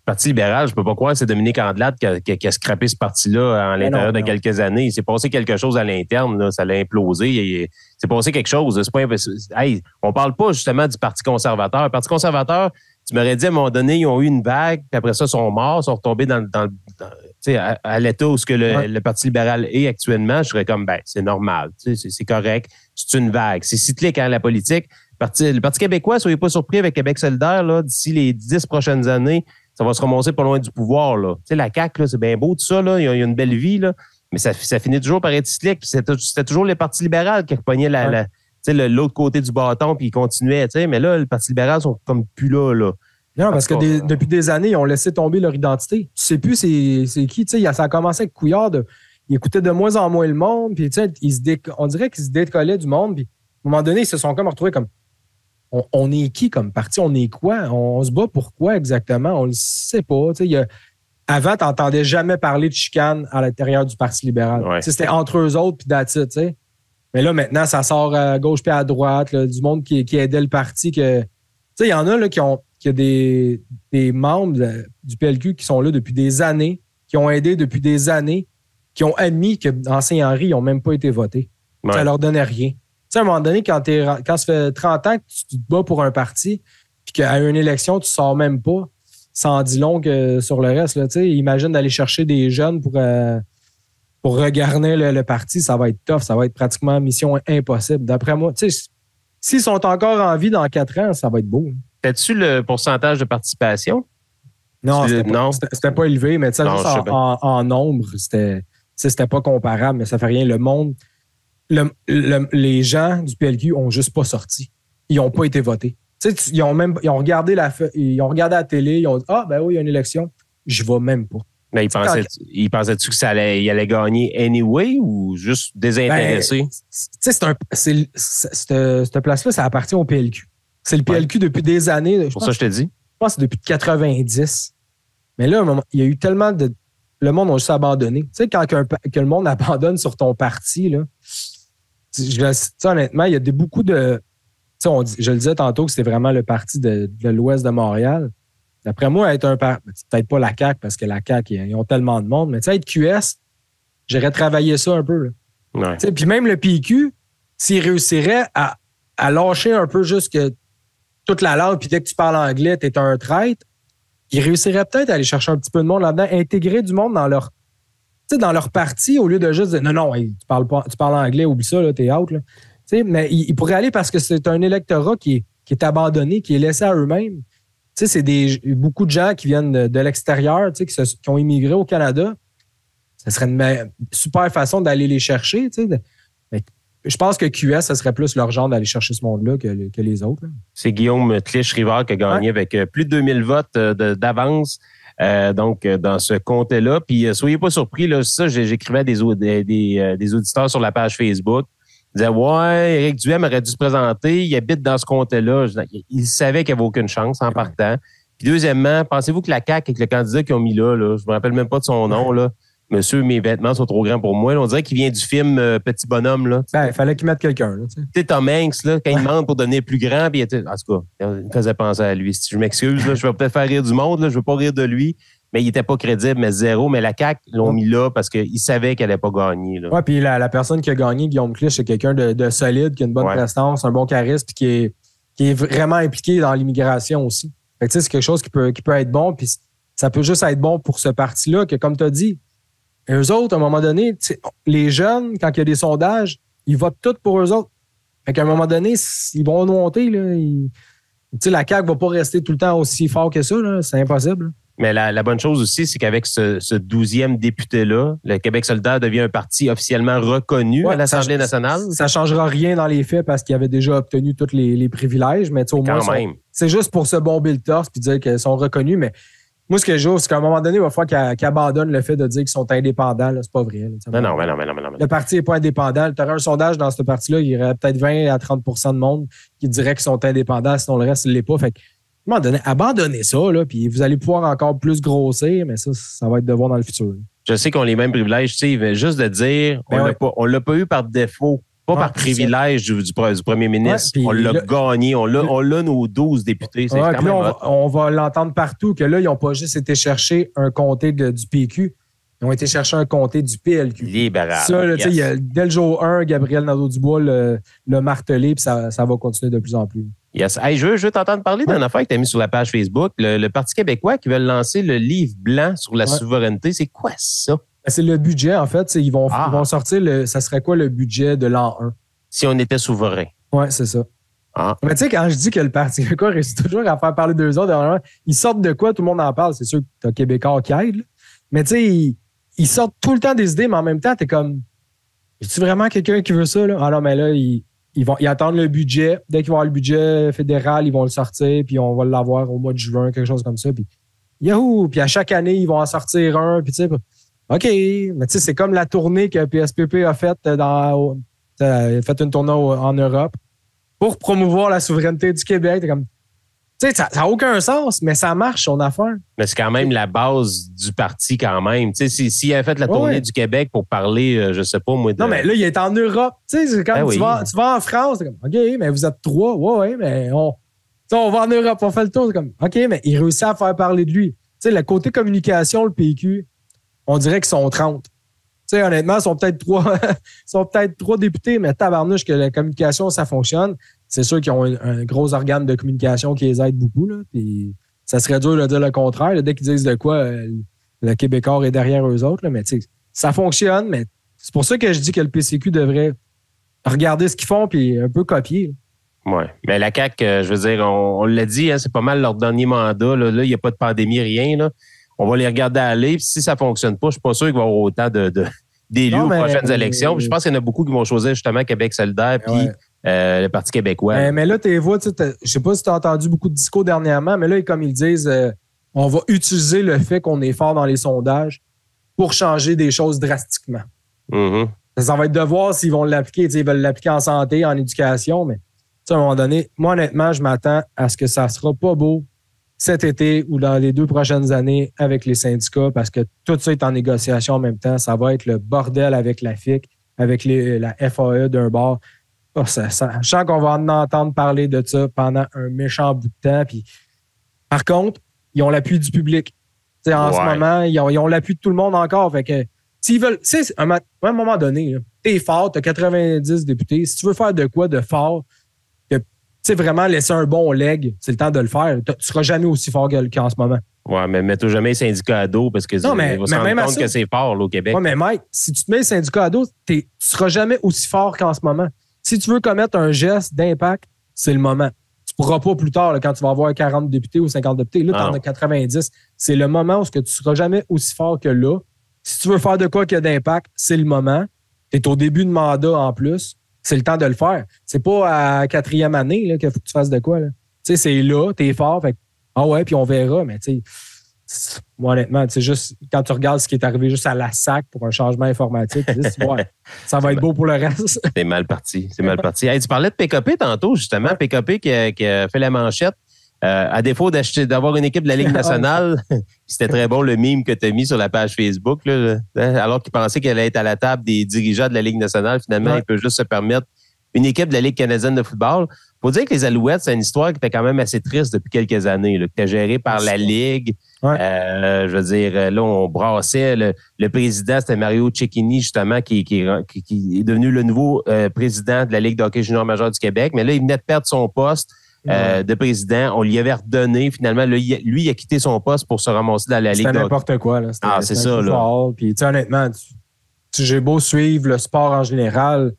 Parti libéral, je peux pas croire que c'est Dominique Andelade qui a scrappé ce parti-là à l'intérieur de quelques années. Il s'est passé quelque chose à l'interne, là, ça l'a implosé. Il s'est passé quelque chose. C'est pas, hey, on parle pas justement du Parti conservateur. Le Parti conservateur, tu m'aurais dit à un moment donné, ils ont eu une vague, puis après ça, ils sont morts, sont retombés à l'état où le Parti libéral est actuellement. Je serais comme, c'est normal, c'est correct, c'est une vague. C'est cyclique, hein, la politique. Le Parti québécois, soyez pas surpris avec Québec solidaire, là, d'ici les 10 prochaines années, ça va se remonter pas loin du pouvoir, là. Tu sais, la CAQ, là, c'est bien beau, tout ça, là. Il y a une belle vie, là. Mais ça finit toujours par être cyclique. Puis c'était toujours le Parti libéral qui repognaient l'autre côté du bâton, puis ils continuaient, tu sais. Mais là, le Parti libéral sont comme plus là. Non, parce que depuis des années, ils ont laissé tomber leur identité. Tu sais plus c'est qui, tu sais. Ça a commencé avec Couillard. Ils écoutaient de moins en moins le monde, puis tu sais, on dirait qu'ils se décollaient du monde, puis à un moment donné, ils se sont comme retrouvés comme on est qui comme parti? On est quoi? On se bat pour quoi exactement? On ne le sait pas. Avant, tu n'entendais jamais parler de chicane à l'intérieur du Parti libéral. Ouais. C'était entre eux autres puis that's it, t'sais. Mais là, maintenant, ça sort à gauche puis à droite, là, du monde qui aidait le parti. Il y en a là, qui a des membres du PLQ qui sont là depuis des années, qui ont aidé depuis des années, qui ont admis que dans Saint-Henri, ils n'ont même pas été votés. Ouais. Ça leur donnait rien. Tu sais, à un moment donné, quand ça fait 30 ans que tu te bats pour un parti, puis qu'à une élection, tu ne sors même pas, ça en dit long que sur le reste. Là, tu sais, imagine d'aller chercher des jeunes pour regarner le parti, ça va être tough, ça va être pratiquement mission impossible. D'après moi, tu sais, s'ils sont encore en vie dans 4 ans, ça va être beau. As-tu le pourcentage de participation? Non, c'était pas élevé, mais tu sais, juste en nombre, c'était pas comparable, mais ça fait rien. Le monde... les gens du PLQ ont juste pas sorti. Ils n'ont pas été votés. Tu sais, ils ont regardé ils ont regardé la télé, ils ont dit oui, il y a une élection. Je vais même pas. Mais ils pensaient-tu que il allait gagner anyway ou juste désintéressé? Tu sais, cette place-là, ça appartient au PLQ. C'est le PLQ depuis des années. Pour ça, je te dis. Je pense que c'est depuis 90. Mais là, il y a eu tellement de... Le monde a juste abandonné. Tu sais, quand que le monde abandonne sur ton parti, là, honnêtement, il y a beaucoup de... Je le disais tantôt que c'était vraiment le parti de l'Ouest de Montréal. D'après moi, être un parti... Peut-être pas la CAQ, parce que la CAQ, ils ont tellement de monde, mais être QS, j'aurais travaillé ça un peu. Ouais. Puis même le PQ, s'il réussirait à lâcher un peu juste que toute la langue, puis dès que tu parles anglais, t'es un traître, il réussirait peut-être à aller chercher un petit peu de monde là-dedans, intégrer du monde dans leur parti, au lieu de juste dire non, tu parles anglais, oublie ça, là, t'es out. Là. Mais il pourrait aller parce que c'est un électorat qui est abandonné, qui est laissé à eux-mêmes. C'est beaucoup de gens qui viennent de l'extérieur, qui ont immigré au Canada. Ça serait une super façon d'aller les chercher. Je pense que QS, ça serait plus leur genre d'aller chercher ce monde-là que les autres. Là. C'est Guillaume Clich-Rivard qui a gagné avec plus de 2000 votes d'avance. Donc, dans ce comté-là. Puis, soyez pas surpris, là, ça, j'écrivais à des auditeurs sur la page Facebook. Ils disaient, ouais, Éric Duhem aurait dû se présenter, il habite dans ce comté-là. Il savait qu'il n'y avait aucune chance en partant. Puis, deuxièmement, pensez-vous que la CAQ, avec le candidat qu'ils ont mis là, je me rappelle même pas de son nom, là. Monsieur, mes vêtements sont trop grands pour moi. Là, on dirait qu'il vient du film Petit Bonhomme. Là. Il fallait qu'il mette quelqu'un. Tu sais, Tom Hanks, là, quand il demande pour devenir plus grand, puis en tout cas, il me faisait penser à lui. Si je m'excuse, là, je vais peut-être faire rire du monde, là, je ne veux pas rire de lui, mais il n'était pas crédible, mais zéro. Mais la CAQ l'ont mis là parce qu'il savait qu'elle n'allait pas gagner. Oui, puis la personne qui a gagné, Guillaume Clich, c'est quelqu'un de solide, qui a une bonne prestance, un bon charisme, puis qui est vraiment impliqué dans l'immigration aussi. Fait que, c'est quelque chose qui peut être bon, puis ça peut juste être bon pour ce parti-là, que comme tu as dit, eux autres, à un moment donné, les jeunes, quand il y a des sondages, ils votent tous pour eux autres. Fait qu'à un moment donné, ils vont monter. Là, la CAQ ne va pas rester tout le temps aussi fort que ça. Là, c'est impossible. Mais la bonne chose aussi, c'est qu'avec ce 12e député-là, le Québec solidaire devient un parti officiellement reconnu à l'Assemblée nationale. Ça ne changera rien dans les faits parce qu'il avait déjà obtenu tous les privilèges. Mais au moins, c'est juste pour se bomber le torse et dire qu'ils sont reconnus. Mais Moi, ce que je vois, c'est qu'à un moment donné, il va falloir qu'ils abandonnent le fait de dire qu'ils sont indépendants. Là. C'est pas vrai. Là, Non. Le parti n'est pas indépendant. Tu aurais un sondage dans ce parti-là, il y aurait peut-être 20 à 30 % de monde qui dirait qu'ils sont indépendants, sinon le reste, il ne l'est pas. Fait que, à un moment donné, abandonnez ça, là, puis vous allez pouvoir encore plus grossir, mais ça va être de voir dans le futur. Là. Je sais qu'on a les mêmes privilèges, Steve, juste de dire, on l'a pas eu par défaut. Pas par privilège du premier ministre. Ouais, on l'a gagné. On l'a nos 12 députés. C'est quand même on va l'entendre partout que là, ils n'ont pas juste été chercher un comté du PQ. Ils ont été chercher un comté du PLQ. Libéral. Ça, là, dès le jour 1, Gabriel Nadeau-Dubois l'a martelé, puis ça va continuer de plus en plus. Yes. Hey, je veux t'entendre parler d'une affaire que tu as mis sur la page Facebook. Le Parti québécois qui veut lancer le livre blanc sur la souveraineté. C'est quoi ça? C'est le budget, en fait. Ils vont sortir ça serait quoi le budget de l'an 1? Si on était souverain. Oui, c'est ça. Ah. Mais tu sais, quand je dis que le Parti québécois réussit toujours à faire parler d'eux autres, ils sortent de quoi? Tout le monde en parle. C'est sûr que tu as Québécois qui aide. Mais tu sais, ils sortent tout le temps des idées, mais en même temps, tu es comme, est-ce vraiment quelqu'un qui veut ça? Là? Ah non, mais là, ils attendent le budget. Dès qu'ils vont avoir le budget fédéral, ils vont le sortir, puis on va l'avoir au mois de juin, quelque chose comme ça. Puis, yahoo! Puis à chaque année, ils vont en sortir un. Puis tu sais, OK, mais tu sais, c'est comme la tournée que PSPP a faite fait une tournée en Europe pour promouvoir la souveraineté du Québec. T'es comme, tu sais, ça n'a aucun sens, mais ça marche, son affaire. Mais c'est quand même la base du parti quand même. Tu sais, s'il avait fait la tournée du Québec pour parler, je sais pas, moi... Non, mais là, il est en Europe. Tu sais, c'est comme tu vas en France, c'est comme, OK, mais vous êtes 3. Ouais, mais on va en Europe, on fait le tour. C'est comme, OK, mais il réussit à faire parler de lui. Tu sais, le côté communication, le PQ, on dirait qu'ils sont 30. Tu sais, honnêtement, ils sont peut-être 3 députés, mais tabarnouche que la communication, ça fonctionne. C'est sûr qu'ils ont un gros organe de communication qui les aide beaucoup. Là, puis ça serait dur de dire le contraire. Là, dès qu'ils disent de quoi, le Québécois est derrière eux autres. Là, mais tu sais, ça fonctionne, mais c'est pour ça que je dis que le PCQ devrait regarder ce qu'ils font puis un peu copier. Oui, mais la CAQ, je veux dire, on l'a dit, hein, c'est pas mal leur dernier mandat. Là, il n'y a pas de pandémie, rien. Là. On va les regarder aller. Puis si ça ne fonctionne pas, je ne suis pas sûr qu'il va y avoir autant d'élus aux prochaines élections. Puis je pense qu'il y en a beaucoup qui vont choisir justement Québec solidaire puis le Parti québécois. Mais là, tu vois, je ne sais pas si tu as entendu beaucoup de discours dernièrement, mais là, comme ils disent, on va utiliser le fait qu'on est fort dans les sondages pour changer des choses drastiquement. Mm-hmm. Ça va être de voir s'ils vont l'appliquer. Ils veulent l'appliquer en santé, en éducation, mais à un moment donné, moi, honnêtement, je m'attends à ce que ça ne sera pas beau cet été ou dans les 2 prochaines années avec les syndicats parce que tout ça est en négociation en même temps. Ça va être le bordel avec la FIC, avec la FAE d'un bord. Oh, je sens qu'on va en entendre parler de ça pendant un méchant bout de temps. Puis, par contre, ils ont l'appui du public. En ce moment, ils ont l'appui de tout le monde encore. Fait que s'ils veulent, à un moment donné, t'es fort, t'as 90 députés. Si tu veux faire de quoi de fort, vraiment laisser un bon leg, c'est le temps de le faire. Tu ne seras jamais aussi fort qu'en ce moment. Oui, mais mets-toi jamais les syndicats à dos parce que non, mais, vont se rendre compte que c'est fort là, au Québec. Oui, mais Mike, si tu te mets les syndicats à dos, tu ne seras jamais aussi fort qu'en ce moment. Si tu veux commettre un geste d'impact, c'est le moment. Tu ne pourras pas plus tard là, quand tu vas avoir 40 députés ou 50 députés. Là, tu en as 90. C'est le moment où tu ne seras jamais aussi fort que là. Si tu veux faire de quoi qu'il y a d'impact, c'est le moment. Tu es au début de mandat en plus. C'est le temps de le faire. C'est pas à 4e année qu'il faut que tu fasses de quoi. Là. C'est là, t'es fort. Fait, puis on verra. Mais moi, honnêtement, juste quand tu regardes ce qui est arrivé juste à la SAC pour un changement informatique, ça va être beau pour le reste. C'est mal parti. Hey, tu parlais de PKP tantôt, justement. PKP qui a fait la manchette. À défaut d'avoir une équipe de la Ligue nationale, c'était très bon le meme que tu as mis sur la page Facebook, là, alors qu'il pensait qu'elle allait être à la table des dirigeants de la Ligue nationale. Finalement, il peut juste se permettre une équipe de la Ligue canadienne de football. Il faut dire que les Alouettes, c'est une histoire qui était quand même assez triste depuis quelques années, là, qui était gérée par la Ligue. Je veux dire, là, on brassait. Le président, c'était Mario Cecchini, justement, qui est devenu le nouveau président de la Ligue de hockey junior majeur du Québec. Mais là, il venait de perdre son poste. De président. On lui avait redonné. Finalement, lui, il a quitté son poste pour se ramasser dans la Ligue. C'était n'importe quoi. Là. C'est ça. Là. Puis, honnêtement, j'ai beau suivre le sport en général,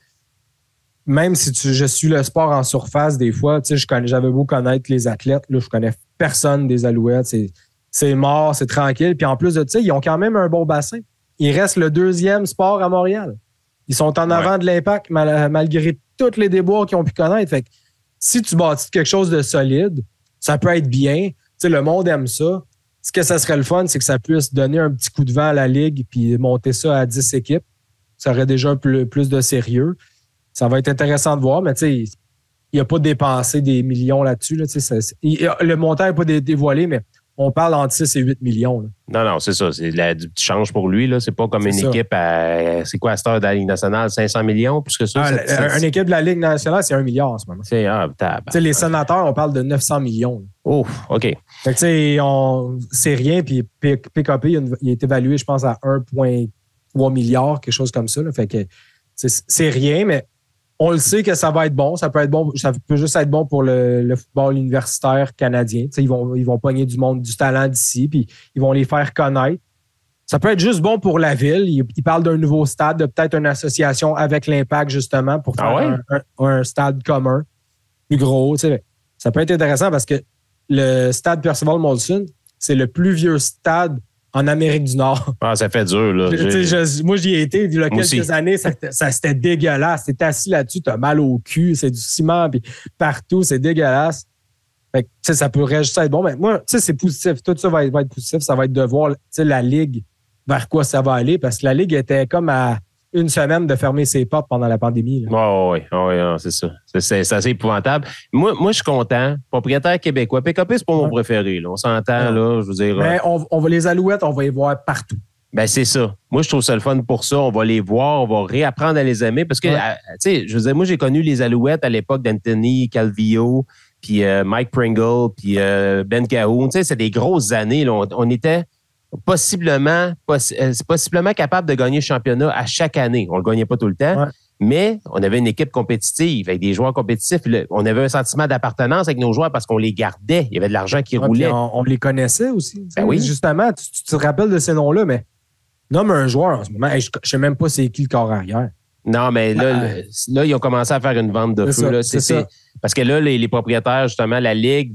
même si je suis le sport en surface, des fois, j'avais beau connaître les athlètes, là, je connais personne des Alouettes. C'est mort, c'est tranquille. Puis en plus de ça, ils ont quand même un bon bassin. Ils restent le 2e sport à Montréal. Ils sont en avant de l'Impact malgré tous les déboires qu'ils ont pu connaître. Fait que, si tu bâtis quelque chose de solide, ça peut être bien. Le monde aime ça. ce que ça serait le fun, c'est que ça puisse donner un petit coup de vent à la Ligue puis monter ça à 10 équipes. Ça aurait déjà plus de sérieux. Ça va être intéressant de voir, mais tu sais, il n'a pas dépensé des millions là-dessus. Là, le montant n'est pas dévoilé, mais on parle entre 6 et 8 millions. Là. Non, c'est ça. C'est du petit change pour lui. Là. C'est pas comme une équipe à... C'est quoi à cette heure de la Ligue nationale? 500 millions? Plus que ça? Une équipe de la Ligue nationale, c'est 1 milliard en ce moment. Les sénateurs, on parle de 900 millions. Oh, OK. Fait que, c'est rien. Puis PKP, il est évalué, je pense, à 1,3 milliard, quelque chose comme ça. Là. Fait que c'est rien, mais on le sait que ça va être bon. Ça peut juste être bon pour le football universitaire canadien. T'sais, ils vont pogner du monde, du talent d'ici, puis ils vont les faire connaître. Ça peut être juste bon pour la ville. Ils parlent d'un nouveau stade, de peut-être une association avec l'Impact, justement, pour faire un stade commun, plus gros. T'sais. Ça peut être intéressant parce que le stade Percival Molson, c'est le plus vieux stade en Amérique du Nord. Ah, ça fait dur, là. Moi, j'y ai été il y a quelques années. Ça c'était dégueulasse. T'es assis là-dessus, t'as mal au cul, c'est du ciment, puis partout, c'est dégueulasse. Fait que, ça pourrait juste être bon. Mais moi, c'est positif. Tout ça va être positif. Ça va être de voir la Ligue vers quoi ça va aller, parce que la Ligue était comme à une semaine de fermer ses portes pendant la pandémie. Oui, c'est ça. C'est assez épouvantable. Moi, je suis content. Propriétaire québécois. PKP, c'est pas mon préféré. Là. On s'entend, là, je veux dire. Mais on va les Alouettes, on va les voir partout. Ben, c'est ça. Moi, je trouve ça le fun pour ça. On va les voir, on va réapprendre à les aimer. Parce que, tu sais, je veux dire, moi, j'ai connu les Alouettes à l'époque d'Anthony Calvillo, puis Mike Pringle, puis Ben Cahoon. Tu sais, c'est des grosses années. Là. On était possiblement capable de gagner le championnat à chaque année. On le gagnait pas tout le temps, mais on avait une équipe compétitive avec des joueurs compétitifs. On avait un sentiment d'appartenance avec nos joueurs parce qu'on les gardait. Il y avait de l'argent qui roulait. On les connaissait aussi. Ben oui. Justement, tu te rappelles de ces noms-là, mais nomme un joueur en ce moment. Je ne sais même pas c'est qui le corps arrière. Non, mais là, ils ont commencé à faire une vente de feu. Là. C'est parce que là, les propriétaires, justement, la Ligue,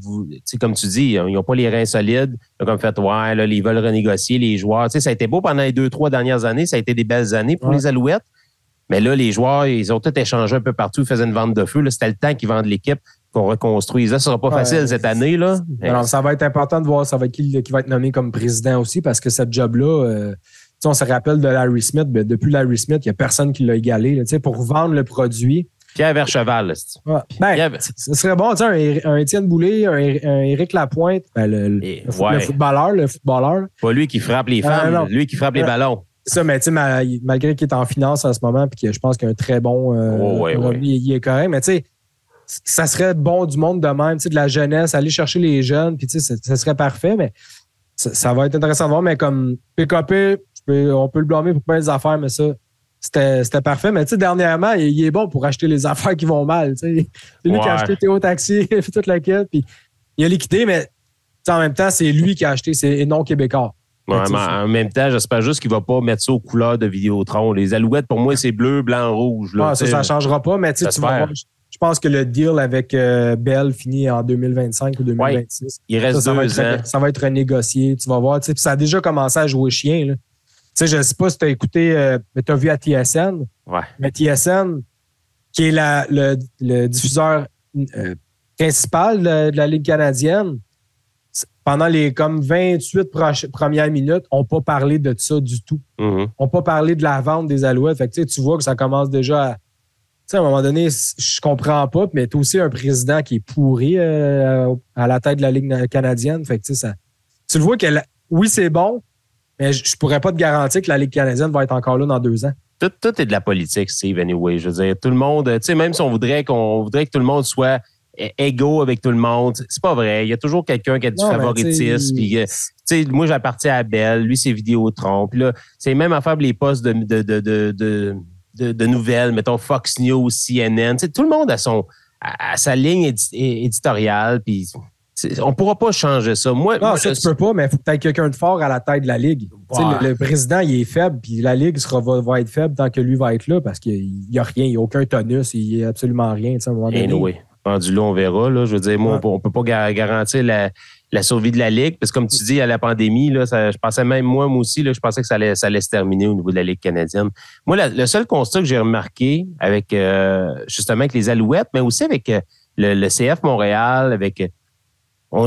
comme tu dis, ils n'ont pas les reins solides. Ils ont comme fait, là, ils veulent renégocier les joueurs. Ça a été beau pendant les 2-3 dernières années. Ça a été des belles années pour les Alouettes. Mais là, les joueurs, ils ont tout échangé un peu partout. Ils faisaient une vente de feu. Là, c'était le temps qu'ils vendent l'équipe, qu'on reconstruise. Là, ce ne sera pas facile cette année. Là. Alors, ça va être important de voir ça va être qui va être nommé comme président aussi, parce que cette job-là... on se rappelle de Larry Smith. Ben, depuis Larry Smith, il n'y a personne qui l'a égalé. Là, pour vendre le produit. Pierre Vercheval. Ce serait bon, un Étienne Boulay, un Éric Lapointe, le footballeur. Pas lui qui frappe les femmes, lui qui frappe les ballons. Ça, mais malgré qu'il est en finance en ce moment, puis que je pense qu'il a un très bon il est correct, mais tu sais, ça serait bon du monde de même, de la jeunesse, aller chercher les jeunes, puis ça serait parfait, mais ça va être intéressant de voir, mais comme PKP, on peut le blâmer pour plein des affaires, mais ça, c'était parfait. Mais tu sais, dernièrement, il est bon pour acheter les affaires qui vont mal. C'est lui qui a acheté Théo Taxi, toute la quête, puis il a liquidé, mais en même temps, c'est lui qui a acheté, c'est non québécois. Ouais, mais en même temps, j'espère juste qu'il ne va pas mettre ça aux couleurs de Vidéotron. Les Alouettes, pour moi, c'est bleu, blanc, rouge. Là, ça ne changera pas, mais tu vas voir. Je pense que le deal avec Bell finit en 2025 ou 2026. Ouais, il reste 2 ans. Ça va être renégocié. Tu vas voir. Ça a déjà commencé à jouer chien. Là. Je ne sais pas si tu as écouté, mais tu as vu à TSN. Ouais. Mais TSN, qui est le diffuseur principal de la Ligue canadienne, pendant les comme 28 premières minutes, n'ont pas parlé de ça du tout. Mm-hmm. N'ont pas parlé de la vente des Alouettes. Fait que, tu vois que ça commence déjà à... à un moment donné, je comprends pas, mais tu as aussi un président qui est pourri à la tête de la Ligue canadienne. Fait que, tu le vois que oui, c'est bon, mais je pourrais pas te garantir que la Ligue canadienne va être encore là dans 2 ans. Tout est de la politique, Steve, anyway. Je veux dire, tout le monde, même si on voudrait que tout le monde soit égaux avec tout le monde, c'est pas vrai. Il y a toujours quelqu'un qui a du favoritisme. Puis, moi, j'appartiens à Bell, lui, c'est Vidéotron. Puis là, c'est même affaire pour les postes de nouvelles, mettons Fox News, CNN. Tout le monde a sa ligne éditoriale. Puis on ne pourra pas changer ça. Moi, tu peux pas, mais il faut que tu aies quelqu'un de fort à la tête de la Ligue. Le président, il est faible, puis la Ligue va être faible tant que lui va être là, parce qu'il n'y a rien, il n'y a aucun tonus, il n'y a absolument rien. À un moment donné. Oui. Rendu là, on verra. Là. Je veux dire, moi, on ne peut pas garantir la survie de la Ligue, parce que comme tu dis, à la pandémie, là, je pensais même, moi aussi, là, je pensais que ça allait se terminer au niveau de la Ligue canadienne. Moi, le seul constat que j'ai remarqué avec justement avec les Alouettes, mais aussi avec le CF Montréal,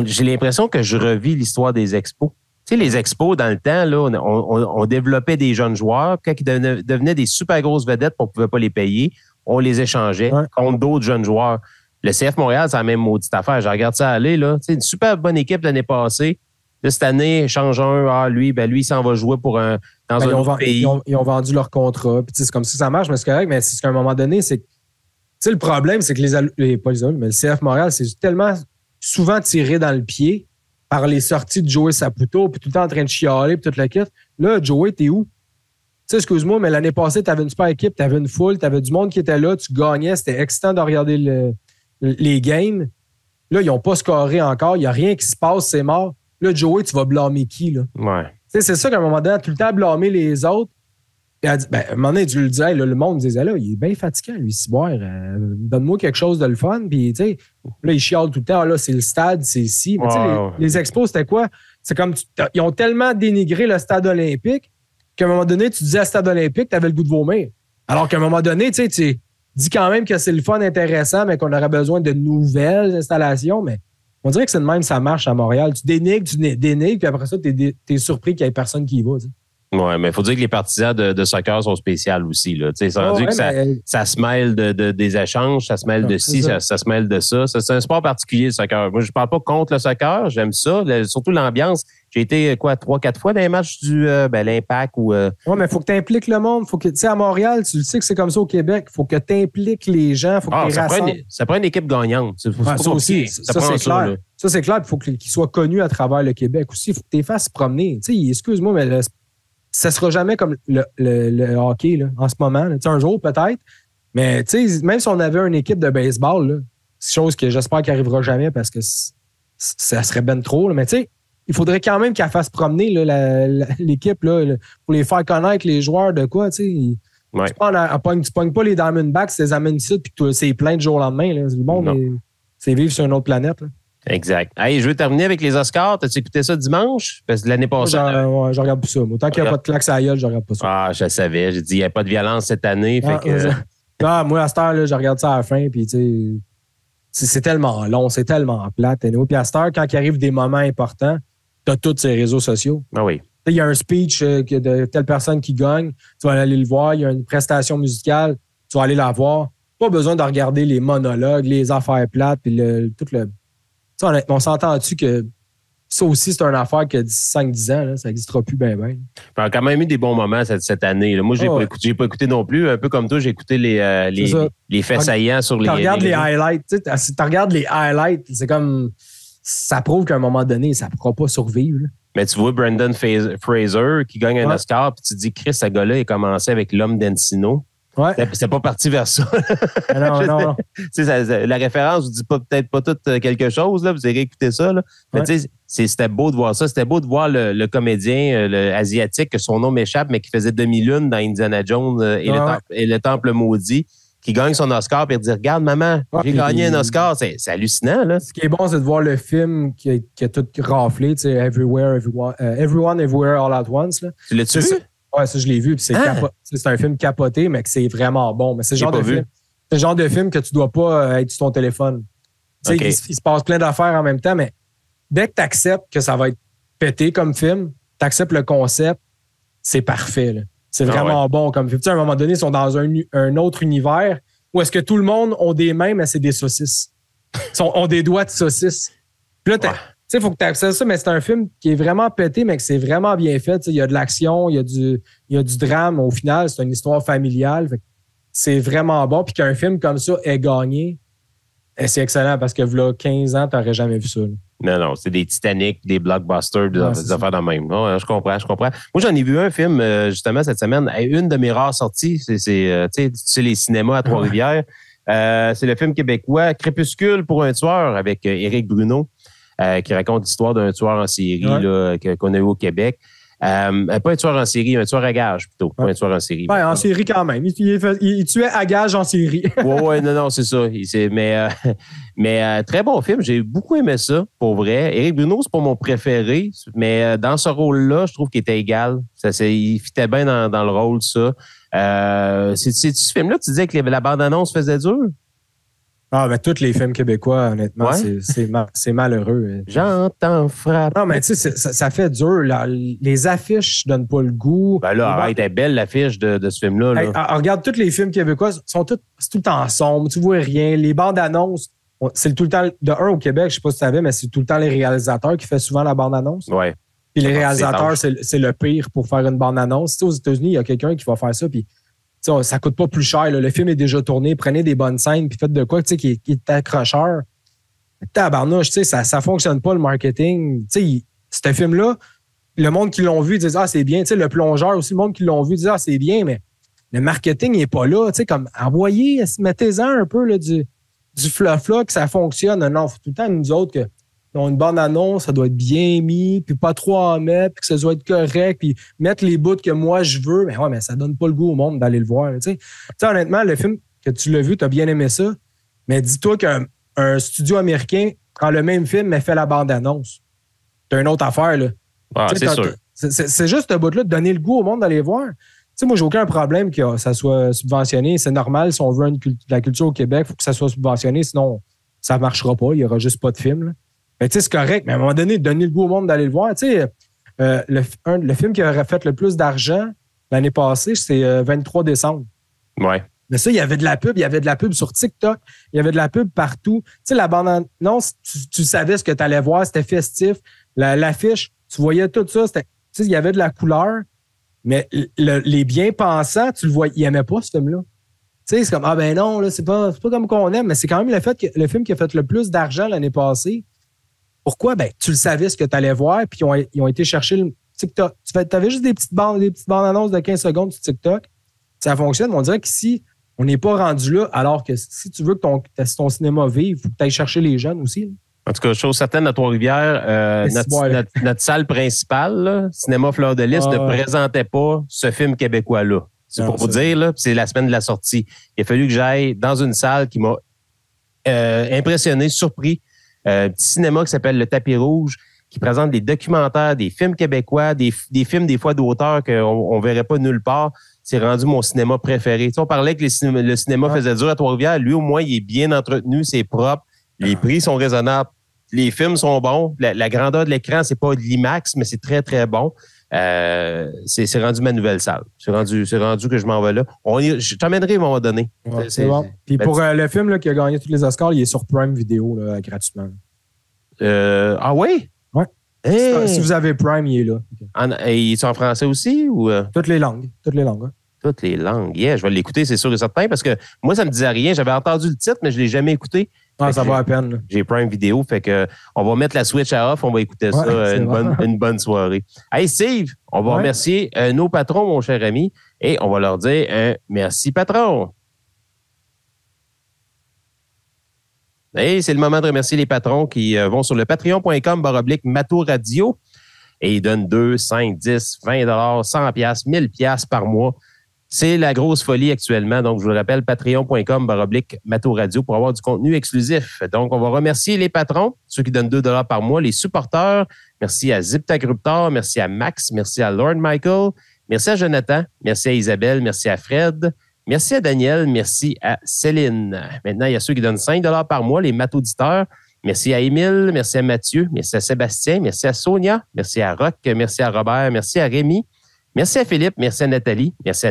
j'ai l'impression que je revis l'histoire des expos. sais, les expos, dans le temps, là, on développait des jeunes joueurs. Quand ils devenaient des super grosses vedettes, on ne pouvait pas les payer. On les échangeait contre d'autres jeunes joueurs. Le CF Montréal, c'est la même maudite affaire. Je regarde ça aller, là. Tu sais, une super bonne équipe l'année passée. Là, cette année, change un. Lui, il s'en va jouer dans un autre pays. Ils ont vendu leur contrat. Puis, c'est comme ça que ça marche, mais c'est correct. Mais c'est qu'à un moment donné, c'est que, le problème, c'est que mais le CF Montréal, c'est tellement souvent tiré dans le pied par les sorties de Joey Saputo, puis tout le temps en train de chialer, puis toute la quête. Là, Joey, t'es où? Tu sais, excuse-moi, mais l'année passée, t'avais une super équipe, t'avais une foule, t'avais du monde qui était là, tu gagnais, c'était excitant de regarder les games. Là, ils n'ont pas scoré encore, il n'y a rien qui se passe, c'est mort. Là, Joey, tu vas blâmer qui, là? Ouais. Tu sais, c'est ça qu'à un moment donné, tout le temps blâmer les autres. Puis elle dit, à un moment donné, tu le disais, là, le monde disait, là, il est bien fatigant, lui, Ciboire. Donne-moi quelque chose de le fun. Puis, tu sais, là, il chiale tout le temps. Là, c'est le stade, c'est ici. Mais, tu sais, les expos, c'était quoi? C'est comme, ils ont tellement dénigré le stade olympique qu'à un moment donné, tu disais à stade olympique, tu avais le goût de vomir. Alors qu'à un moment donné, tu sais, tu dis quand même que c'est le fun intéressant, mais qu'on aurait besoin de nouvelles installations. Mais on dirait que c'est de même, ça marche à Montréal. Tu dénigres, puis après ça, t'es surpris qu'il n'y ait personne qui y va, tu sais. Oui, mais il faut dire que les partisans de soccer sont spéciaux aussi. Là. C'est rendu que ça se mêle des échanges, ça se mêle de ci, ça se mêle de ça. C'est un sport particulier, le soccer. Moi, je ne parle pas contre le soccer, j'aime ça. Surtout l'ambiance. J'ai été 3-4 fois dans les matchs du l'Impact. Oui, mais il faut que tu impliques le monde. Faut que, tu sais, à Montréal, tu le sais que c'est comme ça au Québec. Il faut que tu impliques les gens. Faut que ça prend une équipe gagnante. Ça aussi, ça c'est clair. Ça, c'est clair. Il faut qu'il soit connu à travers le Québec aussi. Il faut que tu les fasses promener. Tu sais, excuse-moi, mais ça sera jamais comme le hockey là, en ce moment. Là. Un jour, peut-être. Mais même si on avait une équipe de baseball, là, c'est chose que j'espère qu'il n'arrivera jamais parce que ça serait ben trop. Là. Mais il faudrait quand même qu'elle fasse promener là, l'équipe là, pour les faire connaître les joueurs de quoi. Tu pognes pas les Diamondbacks, tu les amènes ici puis c'est plein de jours au lendemain. Là. Le monde, c'est vivre sur une autre planète. Là. Exact. Hey, je veux terminer avec les Oscars. T'as-tu écouté ça dimanche? Parce que l'année passée. Je regarde plus ça. Autant qu'il n'y a pas de claques à la gueule, je regarde pas ça. Ah, je savais. J'ai dit, il n'y a pas de violence cette année. Moi, à cette heure, là, je regarde ça à la fin. Puis, c'est tellement long, c'est tellement plate. Puis, à cette heure, quand il arrive des moments importants, tu as tous ces réseaux sociaux. Ah oui. Il y a un speech de telle personne qui gagne. Tu vas aller le voir. Il y a une prestation musicale. Tu vas aller la voir. Pas besoin de regarder les monologues, les affaires plates, puis tout le. T'sais, on s'entend-tu que ça aussi, c'est une affaire qui a 5-10 ans, là, ça n'existera plus bien. On a quand même eu des bons moments cette année. Là. Moi, j'ai pas écouté non plus. Un peu comme toi, j'ai écouté les faits saillants sur les. Tu regardes les highlights. Tu regardes les highlights, c'est comme. Ça prouve qu'à un moment donné, ça ne pourra pas survivre. Là. Mais tu vois Brendan Fraser qui gagne un Oscar, puis tu te dis, Chris, ce gars-là, il a commencé avec L'Homme d'Encino. Ouais. C'est pas parti vers ça. Non. La référence vous dit peut-être pas toute quelque chose, là, vous avez écouté ça. Là. Mais c'était beau de voir ça. C'était beau de voir le comédien asiatique, que son nom m'échappe, mais qui faisait demi-lune dans Indiana Jones et le Temple maudit, qui gagne son Oscar et dire, regarde, maman, j'ai gagné un Oscar. C'est hallucinant. Là. Ce qui est bon, c'est de voir le film qui a tout raflé, Everyone, Everywhere, All at Once. Là. Tu l'as-tu vu? Ouais, ça, je l'ai vu. Puis c'est un film capoté, mais que c'est vraiment bon. Mais c'est le genre de film que tu dois pas être sur ton téléphone. Okay. Il se passe plein d'affaires en même temps, mais dès que tu acceptes que ça va être pété comme film, tu acceptes le concept, c'est parfait. Là. C'est vraiment bon comme film. À un moment donné, ils sont dans un autre univers où est-ce que tout le monde a des mains, mais c'est des saucisses. Ils ont des doigts de saucisses. Puis là, il faut que tu acceptes ça, mais c'est un film qui est vraiment pété, mais que c'est vraiment bien fait. Il y a de l'action, il y a du drame. Au final, c'est une histoire familiale. C'est vraiment bon. Puis qu'un film comme ça ait gagné, c'est excellent parce que là, 15 ans, tu n'aurais jamais vu ça. Là. Non, c'est des Titanic, des blockbusters, des affaires de même. Non, je comprends. Moi, j'en ai vu un film, justement, cette semaine. Une de mes rares sorties, c'est les cinémas à Trois-Rivières. C'est le film québécois Crépuscule pour un tueur avec Éric Bruno. Qui raconte l'histoire d'un tueur en série là, qu'on a eu au Québec. Pas un tueur en série, un tueur à gage plutôt. Pas un tueur en série. Ouais, en série quand même. Il tuait à gage en série. Non, c'est ça. Mais très bon film. J'ai beaucoup aimé ça, pour vrai. Éric Bruno, c'est pas mon préféré, mais dans ce rôle-là, je trouve qu'il était égal. Il fitait bien dans le rôle, ça. C'est ce film-là, tu disais que la bande-annonce faisait dur? Ah, ben, tous les films québécois, honnêtement, c'est malheureux. J'entends frappe. Non, mais tu sais, ça fait dur. Là. Les affiches donnent pas le goût. Ben là, arrête, elle est belle l'affiche de ce film-là. Là. Hey, regarde, tous les films québécois, c'est tout le temps sombre. Tu vois rien. Les bandes annonces, c'est tout le temps, de un au Québec, je sais pas si tu savais, mais c'est tout le temps les réalisateurs qui font souvent la bande annonce. Ouais. Puis les réalisateurs, c'est le pire pour faire une bande annonce. Tu sais, aux États-Unis, il y a quelqu'un qui va faire ça, puis ça coûte pas plus cher. Là. Le film est déjà tourné. Prenez des bonnes scènes puis faites de quoi qui est accrocheur. Tabarnouche, ça fonctionne pas le marketing. Ce film-là, le monde qui l'ont vu disent c'est bien. Le plongeur aussi, le monde qui l'ont vu dit c'est bien, mais le marketing n'est pas là. Comme envoyez, mettez-en un peu là, du fluff-là que ça fonctionne. Non, faut tout le temps nous autres que ont une bonne annonce, ça doit être bien mis, puis pas trop en mettre, puis que ça doit être correct, puis mettre les bouts que moi je veux. Mais ouais, mais ça donne pas le goût au monde d'aller le voir. Honnêtement, le film que tu l'as vu, tu as bien aimé ça, mais dis-toi qu'un studio américain prend le même film mais fait la bande-annonce. C'est une autre affaire. Là. Ah, c'est sûr. C'est juste ce bout-là de donner le goût au monde d'aller voir. Moi, j'ai aucun problème que ça soit subventionné. C'est normal, si on veut la culture au Québec, il faut que ça soit subventionné, sinon ça ne marchera pas. Il n'y aura juste pas de film. Là. Mais c'est correct, mais à un moment donné, donner le goût au monde d'aller le voir. Le film qui aurait fait le plus d'argent l'année passée, c'est 23 décembre. Ouais. Mais ça, il y avait de la pub. Il y avait de la pub sur TikTok. Il y avait de la pub partout. La bande-annonce, tu savais ce que tu allais voir. C'était festif. L'affiche, tu voyais tout ça. Il y avait de la couleur. Mais les bien-pensants, tu le vois, ils n'aimaient pas ce film-là. C'est comme, ben non, là, c'est pas comme qu'on aime. Mais c'est quand même le film qui a fait le plus d'argent l'année passée. Pourquoi? Ben, tu le savais ce que tu allais voir, puis ils ont été chercher le TikTok. Tu avais juste des petites bandes annonces de 15 secondes sur TikTok. Ça fonctionne, mais on dirait qu'ici, on n'est pas rendu là, alors que si tu veux que ton cinéma vive, il faut que tu ailles chercher les jeunes aussi. Là. En tout cas, chose certaine, à Trois-Rivières, notre salle principale, là, Cinéma Fleur de Lys, ne présentait pas ce film québécois-là. C'est pour vous dire, là, c'est la semaine de la sortie. Il a fallu que j'aille dans une salle qui m'a impressionné, surpris. Un petit cinéma qui s'appelle Le Tapis Rouge, qui présente des documentaires, des films québécois, des films des fois d'auteurs qu'on ne verrait pas nulle part. C'est rendu mon cinéma préféré. On parlait que le cinéma faisait dur à Trois-Rivières. Lui, au moins, il est bien entretenu, c'est propre. Les prix sont raisonnables. Les films sont bons. La grandeur de l'écran, c'est pas de l'IMAX, mais c'est très, très bon. C'est rendu ma nouvelle salle. C'est rendu que je m'en vais là. Je t'emmènerai à un moment donné. Ouais, c'est bon. Puis pour le film là, qui a gagné tous les Oscars, il est sur Prime Video là, gratuitement. Ah oui? Oui. Hey. Si vous avez Prime, il est là. Et il est en français aussi? Ou Toutes les langues. Hein. Toutes les langues. Yeah, je vais l'écouter, c'est sûr et certain, parce que moi, ça me disait rien. J'avais entendu le titre, mais je ne l'ai jamais écouté. Ça vaut la peine. Là. J'ai Prime Vidéo, fait que on va mettre la Switch à off, on va écouter ça une bonne soirée. Hey Steve, on va remercier nos patrons, mon cher ami, et on va leur dire un merci patron. Et c'est le moment de remercier les patrons qui vont sur le patreon.com/Mato-Radio et ils donnent 2, 5, 10, 20 $, 100 $, 1000 $ par mois. C'est la grosse folie actuellement. Donc, je vous le rappelle, patreon.com/Mato-Radio pour avoir du contenu exclusif. Donc, on va remercier les patrons, ceux qui donnent 2 $ par mois, les supporters. Merci à Ziptagruptor, merci à Max, merci à Lord Michael, merci à Jonathan, merci à Isabelle, merci à Fred, merci à Daniel, merci à Céline. Maintenant, il y a ceux qui donnent 5 $ par mois, les Mato-auditeurs. Merci à Émile, merci à Mathieu, merci à Sébastien, merci à Sonia, merci à Roch, merci à Robert, merci à Rémi. Merci à Philippe, merci à Nathalie, merci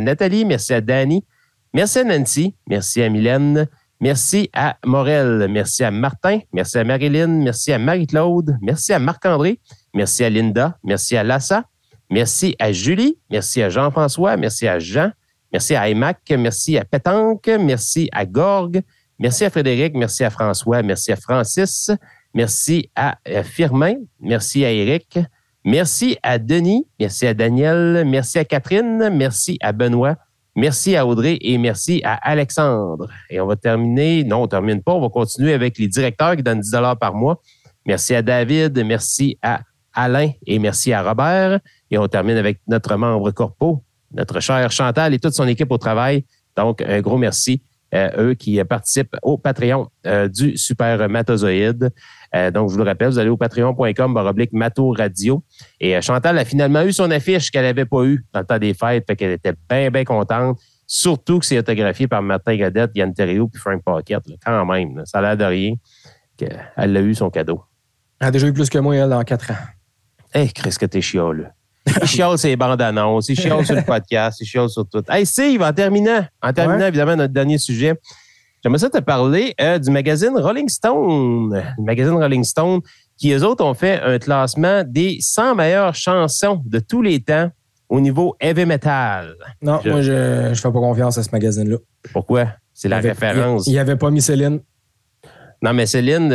à Danny, merci à Nancy, merci à Mylène, merci à Morel, merci à Martin, merci à Marilyn, merci à Marie-Claude, merci à Marc-André, merci à Linda, merci à Lassa, merci à Julie, merci à Jean-François, merci à Jean, merci à Aymac, merci à Pétanque, merci à Gorgue, merci à Frédéric, merci à François, merci à Francis, merci à Firmin, merci à Éric, merci à Denis, merci à Daniel, merci à Catherine, merci à Benoît, merci à Audrey et merci à Alexandre. Et on va terminer, non, on ne termine pas, on va continuer avec les directeurs qui donnent 10 $ par mois. Merci à David, merci à Alain et merci à Robert. Et on termine avec notre membre corpo, notre cher Chantal et toute son équipe au travail. Donc, un gros merci à eux qui participent au Patreon du Super Matozoïde. Donc, je vous le rappelle, vous allez au patreon.com/Mato-Radio. Et Chantal a finalement eu son affiche qu'elle n'avait pas eue dans le temps des fêtes. Fait qu'elle était bien, bien contente. Surtout que c'est autographié par Martin Godette, Yann Terriot puis Frank Paquette. Là, quand même, là, ça a l'air de rien. Elle l'a eu, son cadeau. Elle a déjà eu plus que moi, elle, dans 4 ans. Hey, Chris, que t'es chiole. Il chiale sur les bandes annonces, il chiale sur le podcast, il chiale sur tout. Hey, Steve, en terminant, évidemment, notre dernier sujet, j'aimerais ça te parler du magazine Rolling Stone. Le magazine Rolling Stone, qui, eux autres, ont fait un classement des 100 meilleures chansons de tous les temps au niveau heavy metal. Non, moi, je fais pas confiance à ce magazine-là. Pourquoi? C'est la référence. Il avait pas mis Céline. Non, mais Céline...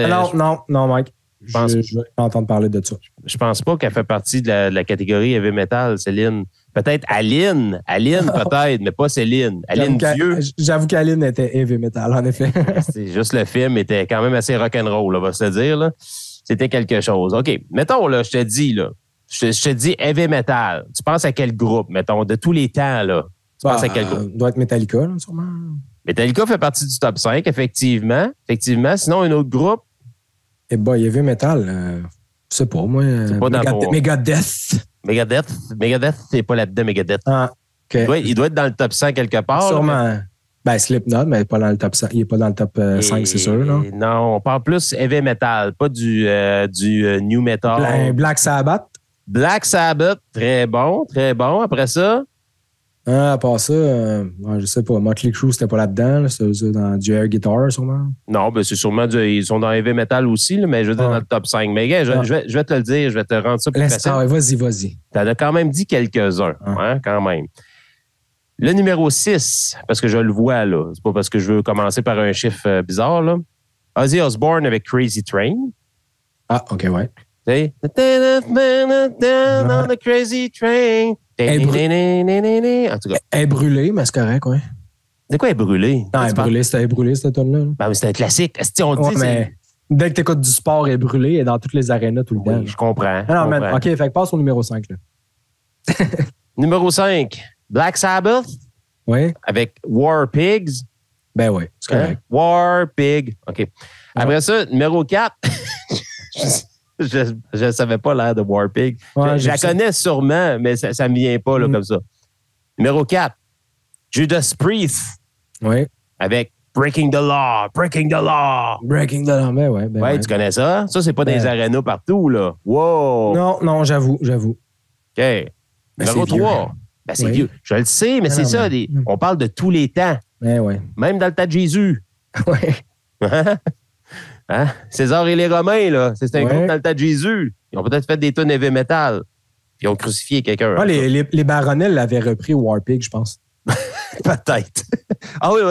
Non, Mike. Je vais pas entendre parler de ça. Je pense pas qu'elle fait partie de la catégorie heavy metal, Céline. Peut-être Aline. Aline, peut-être, mais pas Céline. Aline Dieu. J'avoue qu'Aline était heavy metal, en effet. C'est juste le film était quand même assez rock'n'roll, on va se le dire. Là. C'était quelque chose. OK, mettons, là, je te dis, là, je te dis heavy metal. Tu penses à quel groupe, mettons, de tous les temps, là? Tu penses à quel groupe? Doit être Metallica, là, sûrement. Metallica fait partie du top 5, effectivement. Sinon, un autre groupe. Eh ben, heavy metal, je sais pas, moi. C'est pas Megadeth. Megadeth, c'est pas là-dedans, Megadeth. Ah, OK. Il doit être dans le top 100 quelque part. Sûrement. Là, ben, Slipknot, mais pas dans le top 100. Il n'est pas dans le top 5, c'est sûr, non? Non, on parle plus heavy metal, pas du new metal. Black Sabbath. Black Sabbath, très bon, très bon. Après ça? À part ça, je sais pas. Motley Crue, c'était pas là-dedans. Là. C'était dans du air guitar, sûrement. Non, ben c'est sûrement ils sont dans heavy metal aussi, là, mais je veux dire dans le top 5. Mais gars, je vais te le dire, je vais te rendre ça plus facile. Vas-y. T'en as quand même dit quelques-uns, hein, quand même. Le numéro 6, parce que je le vois, là. C'est pas parce que je veux commencer par un chiffre bizarre, là. Ozzy Osbourne avec Crazy Train. Ah, OK, ouais. Tu sais? On the Crazy Train. En tout cas. Elle est brûlée, mais c'est correct, ouais. C'est quoi, elle est brûlée? Non, elle est brûlée, cette tonne-là. Ben, c'est un classique. On dit, mais dès que tu écoutes du sport, elle est brûlée, elle est dans toutes les arénas tout le temps. Oui, je comprends. OK, fait que passe au numéro 5. Là. Numéro 5, Black Sabbath. Oui. Avec War Pigs. Ben oui, c'est correct. War Pig. OK. Après ça, numéro 4. Je ne savais pas l'air de War Pig. Ouais, je la connais sûrement, mais ça ne me vient pas là, comme ça. Numéro 4, Judas Priest. Oui. Avec Breaking the Law. Breaking the Law, ben ouais. Ouais, tu connais ça? Ça, c'est pas dans les arénas partout, là. Wow! Non, j'avoue. OK. Numéro 3. Ben, c'est vieux. Je le sais, mais c'est ça. On parle de tous les temps. Ben ouais. Même dans le temps de Jésus. Ouais. Hein? César et les Romains, là. C'est un groupe dans le temps de Jésus. Ils ont peut-être fait des tonnes heavy metal. Puis ils ont crucifié quelqu'un. Ah, les Baronnels l'avaient repris War Pig, je pense. Peut-être. Ah oui,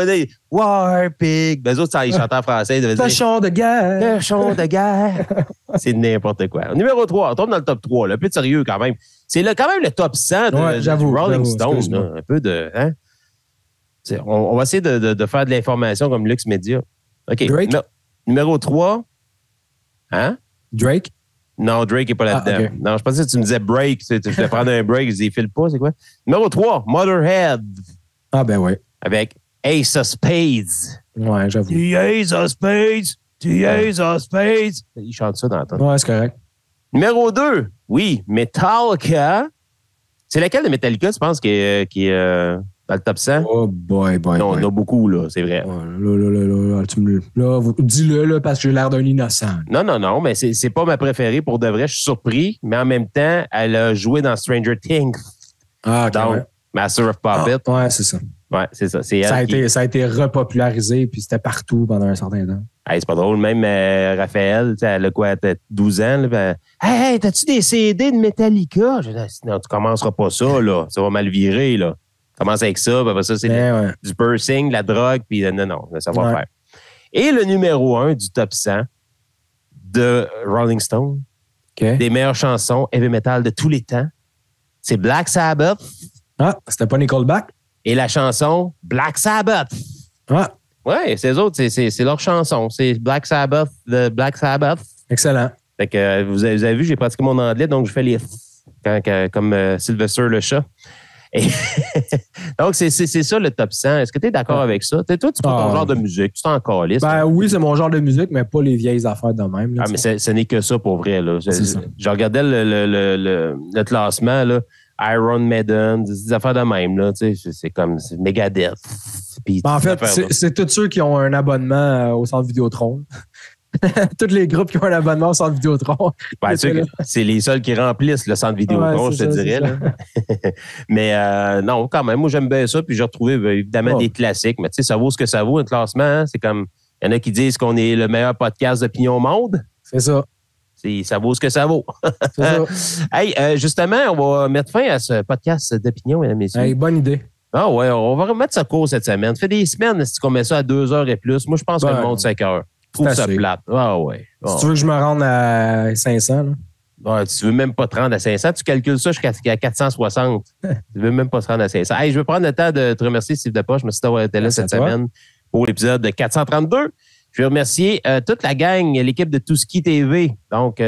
War Pig. Ben, eux autres, ils chantaient en français. Cochon de guerre. Cochon de guerre. C'est n'importe quoi. Numéro 3. On tombe dans le top 3. Là. Un peu de sérieux, quand même. C'est quand même le top 100 de Rolling Stone. Là. Un peu de... Hein? On va essayer de faire de l'information comme Lux Media. OK. Drake? Numéro 3. Hein? Drake? Non, Drake n'est pas là-dedans. Okay. Non, je pensais que tu me disais break. Tu voulais prendre un break. Je dis, file pas, c'est quoi? Numéro 3, Motherhead. Ah, ben oui. Avec Ace of Spades. Ouais, j'avoue. The Ace of Spades. The Ace of Spades. Il chante ça dans le temps. Ouais, c'est correct. Numéro 2, oui, Metallica. C'est laquelle de Metallica, tu penses, qui est dans le top 100? Oh boy. Non, on a beaucoup, là, c'est vrai. Là, dis-le, là, parce que j'ai l'air d'un innocent. Non, mais c'est pas ma préférée pour de vrai. Je suis surpris, mais en même temps, elle a joué dans Stranger Things. Ah, OK. Donc, Master of Puppets. Ah, ouais, c'est ça. Ouais, c'est ça. C'est elle ça a été repopularisé, puis c'était partout pendant un certain temps. Hey, c'est pas drôle. Même Raphaël, elle a quoi, 12 ans? Là, ben, hey, t'as-tu des CD de Metallica? Je dis, non, tu commenceras pas ça, là. Ça va mal virer, là. Commence avec ça, puis après ça, c'est du piercing, de la drogue, puis non, ça va faire. Et le numéro 1 du top 100 de Rolling Stone, des meilleures chansons heavy metal de tous les temps, c'est Black Sabbath. Ah, c'était pas Nickelback? Et la chanson Black Sabbath. Ah. Ouais, c'est eux autres, c'est leur chanson. C'est Black Sabbath, de Black Sabbath. Excellent. Fait que vous avez vu, j'ai pratiqué mon anglais, donc je fais les comme Sylvester le chat. Et donc, c'est ça le top 100. Est-ce que tu es d'accord avec ça? Toi, tu prends ton genre de musique, tu t'en calisses. Ben oui, c'est mon genre de musique, mais pas les vieilles affaires de même. Là, mais ce n'est que ça pour vrai. Là. C'est ça. Je regardais le classement. Là. Iron Maiden, des affaires de même, là. Tu sais, c'est comme Megadeth. Puis, en fait, c'est tous ceux qui ont un abonnement au centre Vidéotron. Tous les groupes qui ont un abonnement au centre Vidéotron. Ben, c'est les seuls qui remplissent le centre Vidéotron, je te dirais. Là. Mais non, quand même, moi, j'aime bien ça. Puis j'ai retrouvé évidemment des classiques. Mais tu sais, ça vaut ce que ça vaut, un classement. Hein? C'est comme, il y en a qui disent qu'on est le meilleur podcast d'opinion au monde. C'est ça. Ça vaut ce que ça vaut. C'est ça. Hey, justement, on va mettre fin à ce podcast d'opinion, mesdames et messieurs. Hey, bonne idée. Ah ouais, on va remettre ça court cette semaine. Ça fait des semaines qu'on met ça à 2 heures et plus. Moi, je pense que le monde 5 heures. Je trouve ça plate. Ah ouais. Si tu veux que je me rende à 500, là. Ouais, tu veux même pas te rendre à 500. Tu calcules ça jusqu'à 460. Tu veux même pas te rendre à 500. Hey, je veux prendre le temps de te remercier, Steve Depoche. Merci d'avoir été là cette semaine pour l'épisode 432. Je veux remercier toute la gang, l'équipe de Touski TV. Donc,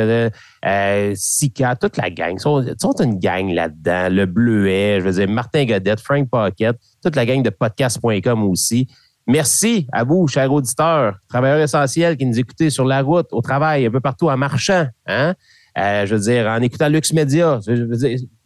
Sika, toute la gang. Ils sont une gang là-dedans. Le Bleuet, je veux dire, Martin Godette, Frank Pocket, toute la gang de podcast.com aussi. Merci à vous, chers auditeurs, travailleurs essentiels qui nous écoutez sur la route, au travail, un peu partout en marchant. Hein? Je veux dire, en écoutant Lux Media.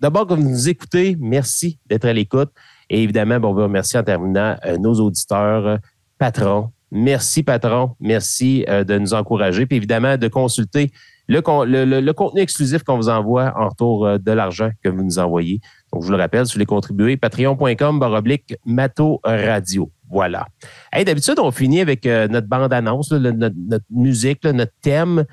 D'abord, que vous nous écoutez, merci d'être à l'écoute. Et évidemment, on veut remercier en terminant nos auditeurs, patrons. Merci, patron. Merci de nous encourager. Puis évidemment, de consulter le contenu exclusif qu'on vous envoie en retour de l'argent que vous nous envoyez. Donc, je vous le rappelle, si vous voulez contribuer, patreon.com/Mato Radio. Voilà. Hey, d'habitude, on finit avec notre bande-annonce, notre musique, notre thème.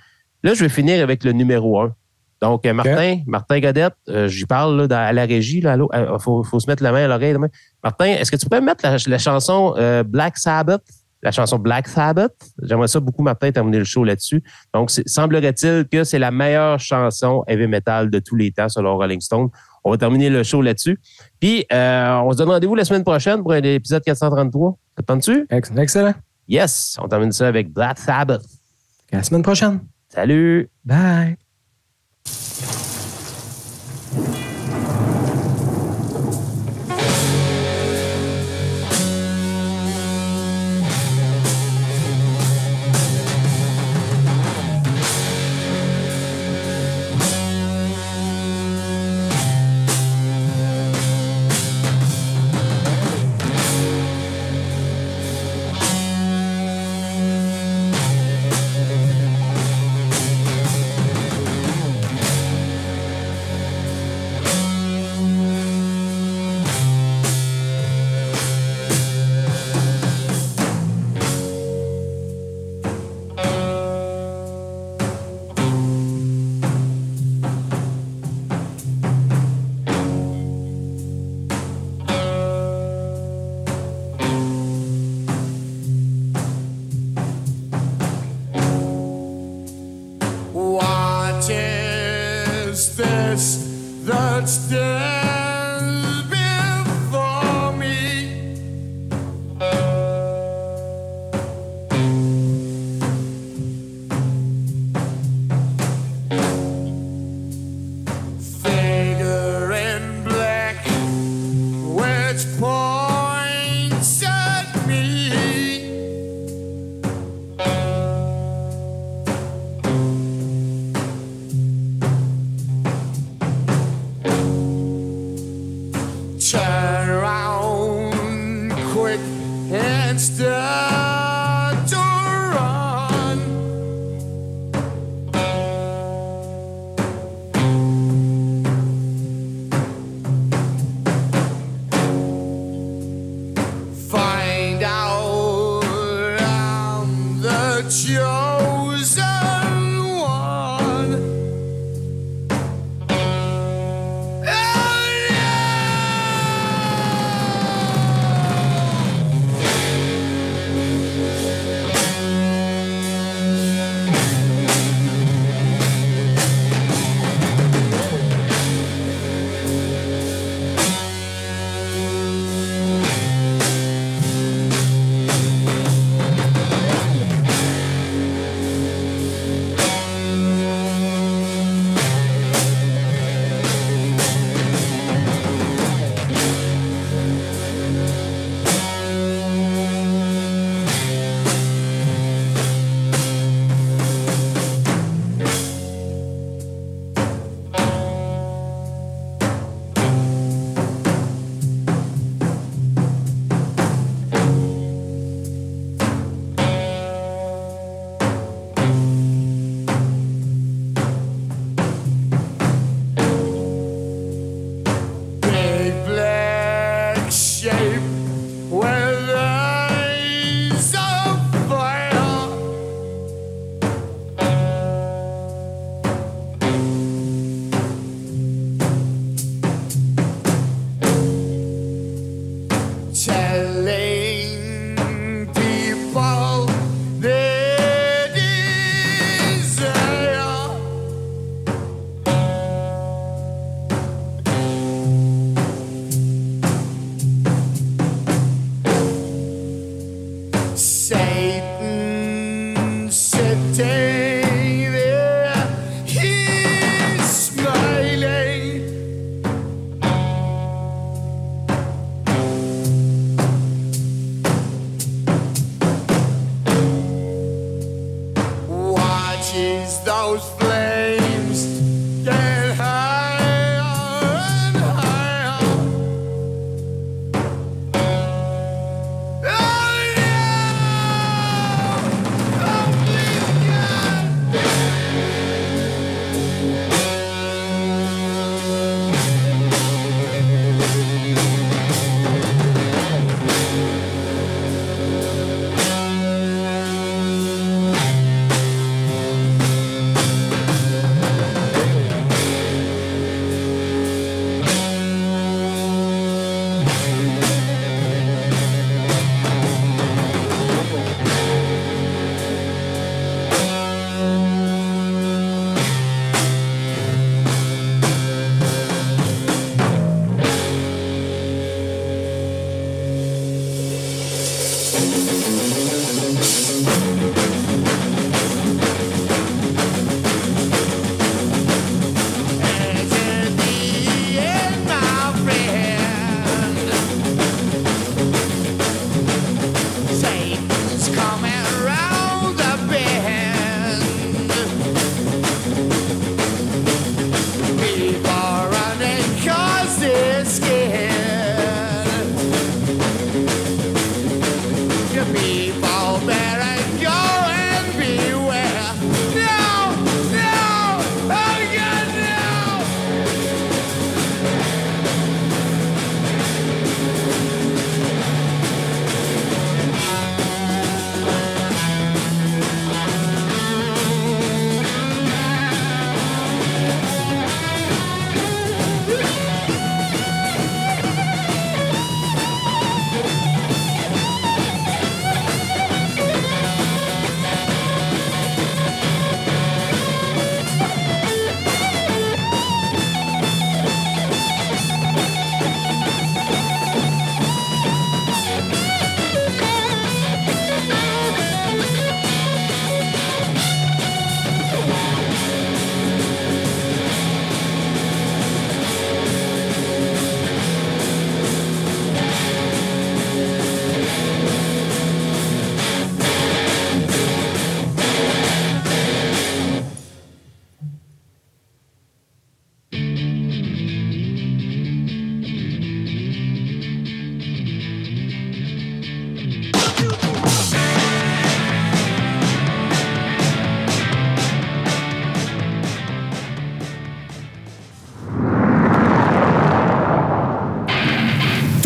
Là, je vais finir avec le numéro 1. Donc, Martin Godette, j'y parle là, à la régie. Il faut se mettre la main à l'oreille. Martin, est-ce que tu peux mettre la chanson Black Sabbath? La chanson Black Sabbath. J'aimerais ça beaucoup, Martin, terminer le show là-dessus. Donc, semblerait-il que c'est la meilleure chanson heavy metal de tous les temps, selon Rolling Stone. On va terminer le show là-dessus. Puis, on se donne rendez-vous la semaine prochaine pour l'épisode 433. Ça te tente-tu? Excellent. Yes, on termine ça avec Black Sabbath. À la semaine prochaine. Salut. Bye.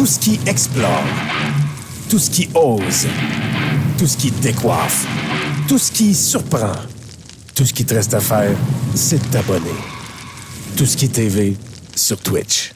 Tout ce qui explore, tout ce qui ose, tout ce qui décoiffe, tout ce qui surprend, tout ce qui te reste à faire, c'est de t'abonner. Tout ce qui est TV sur Twitch.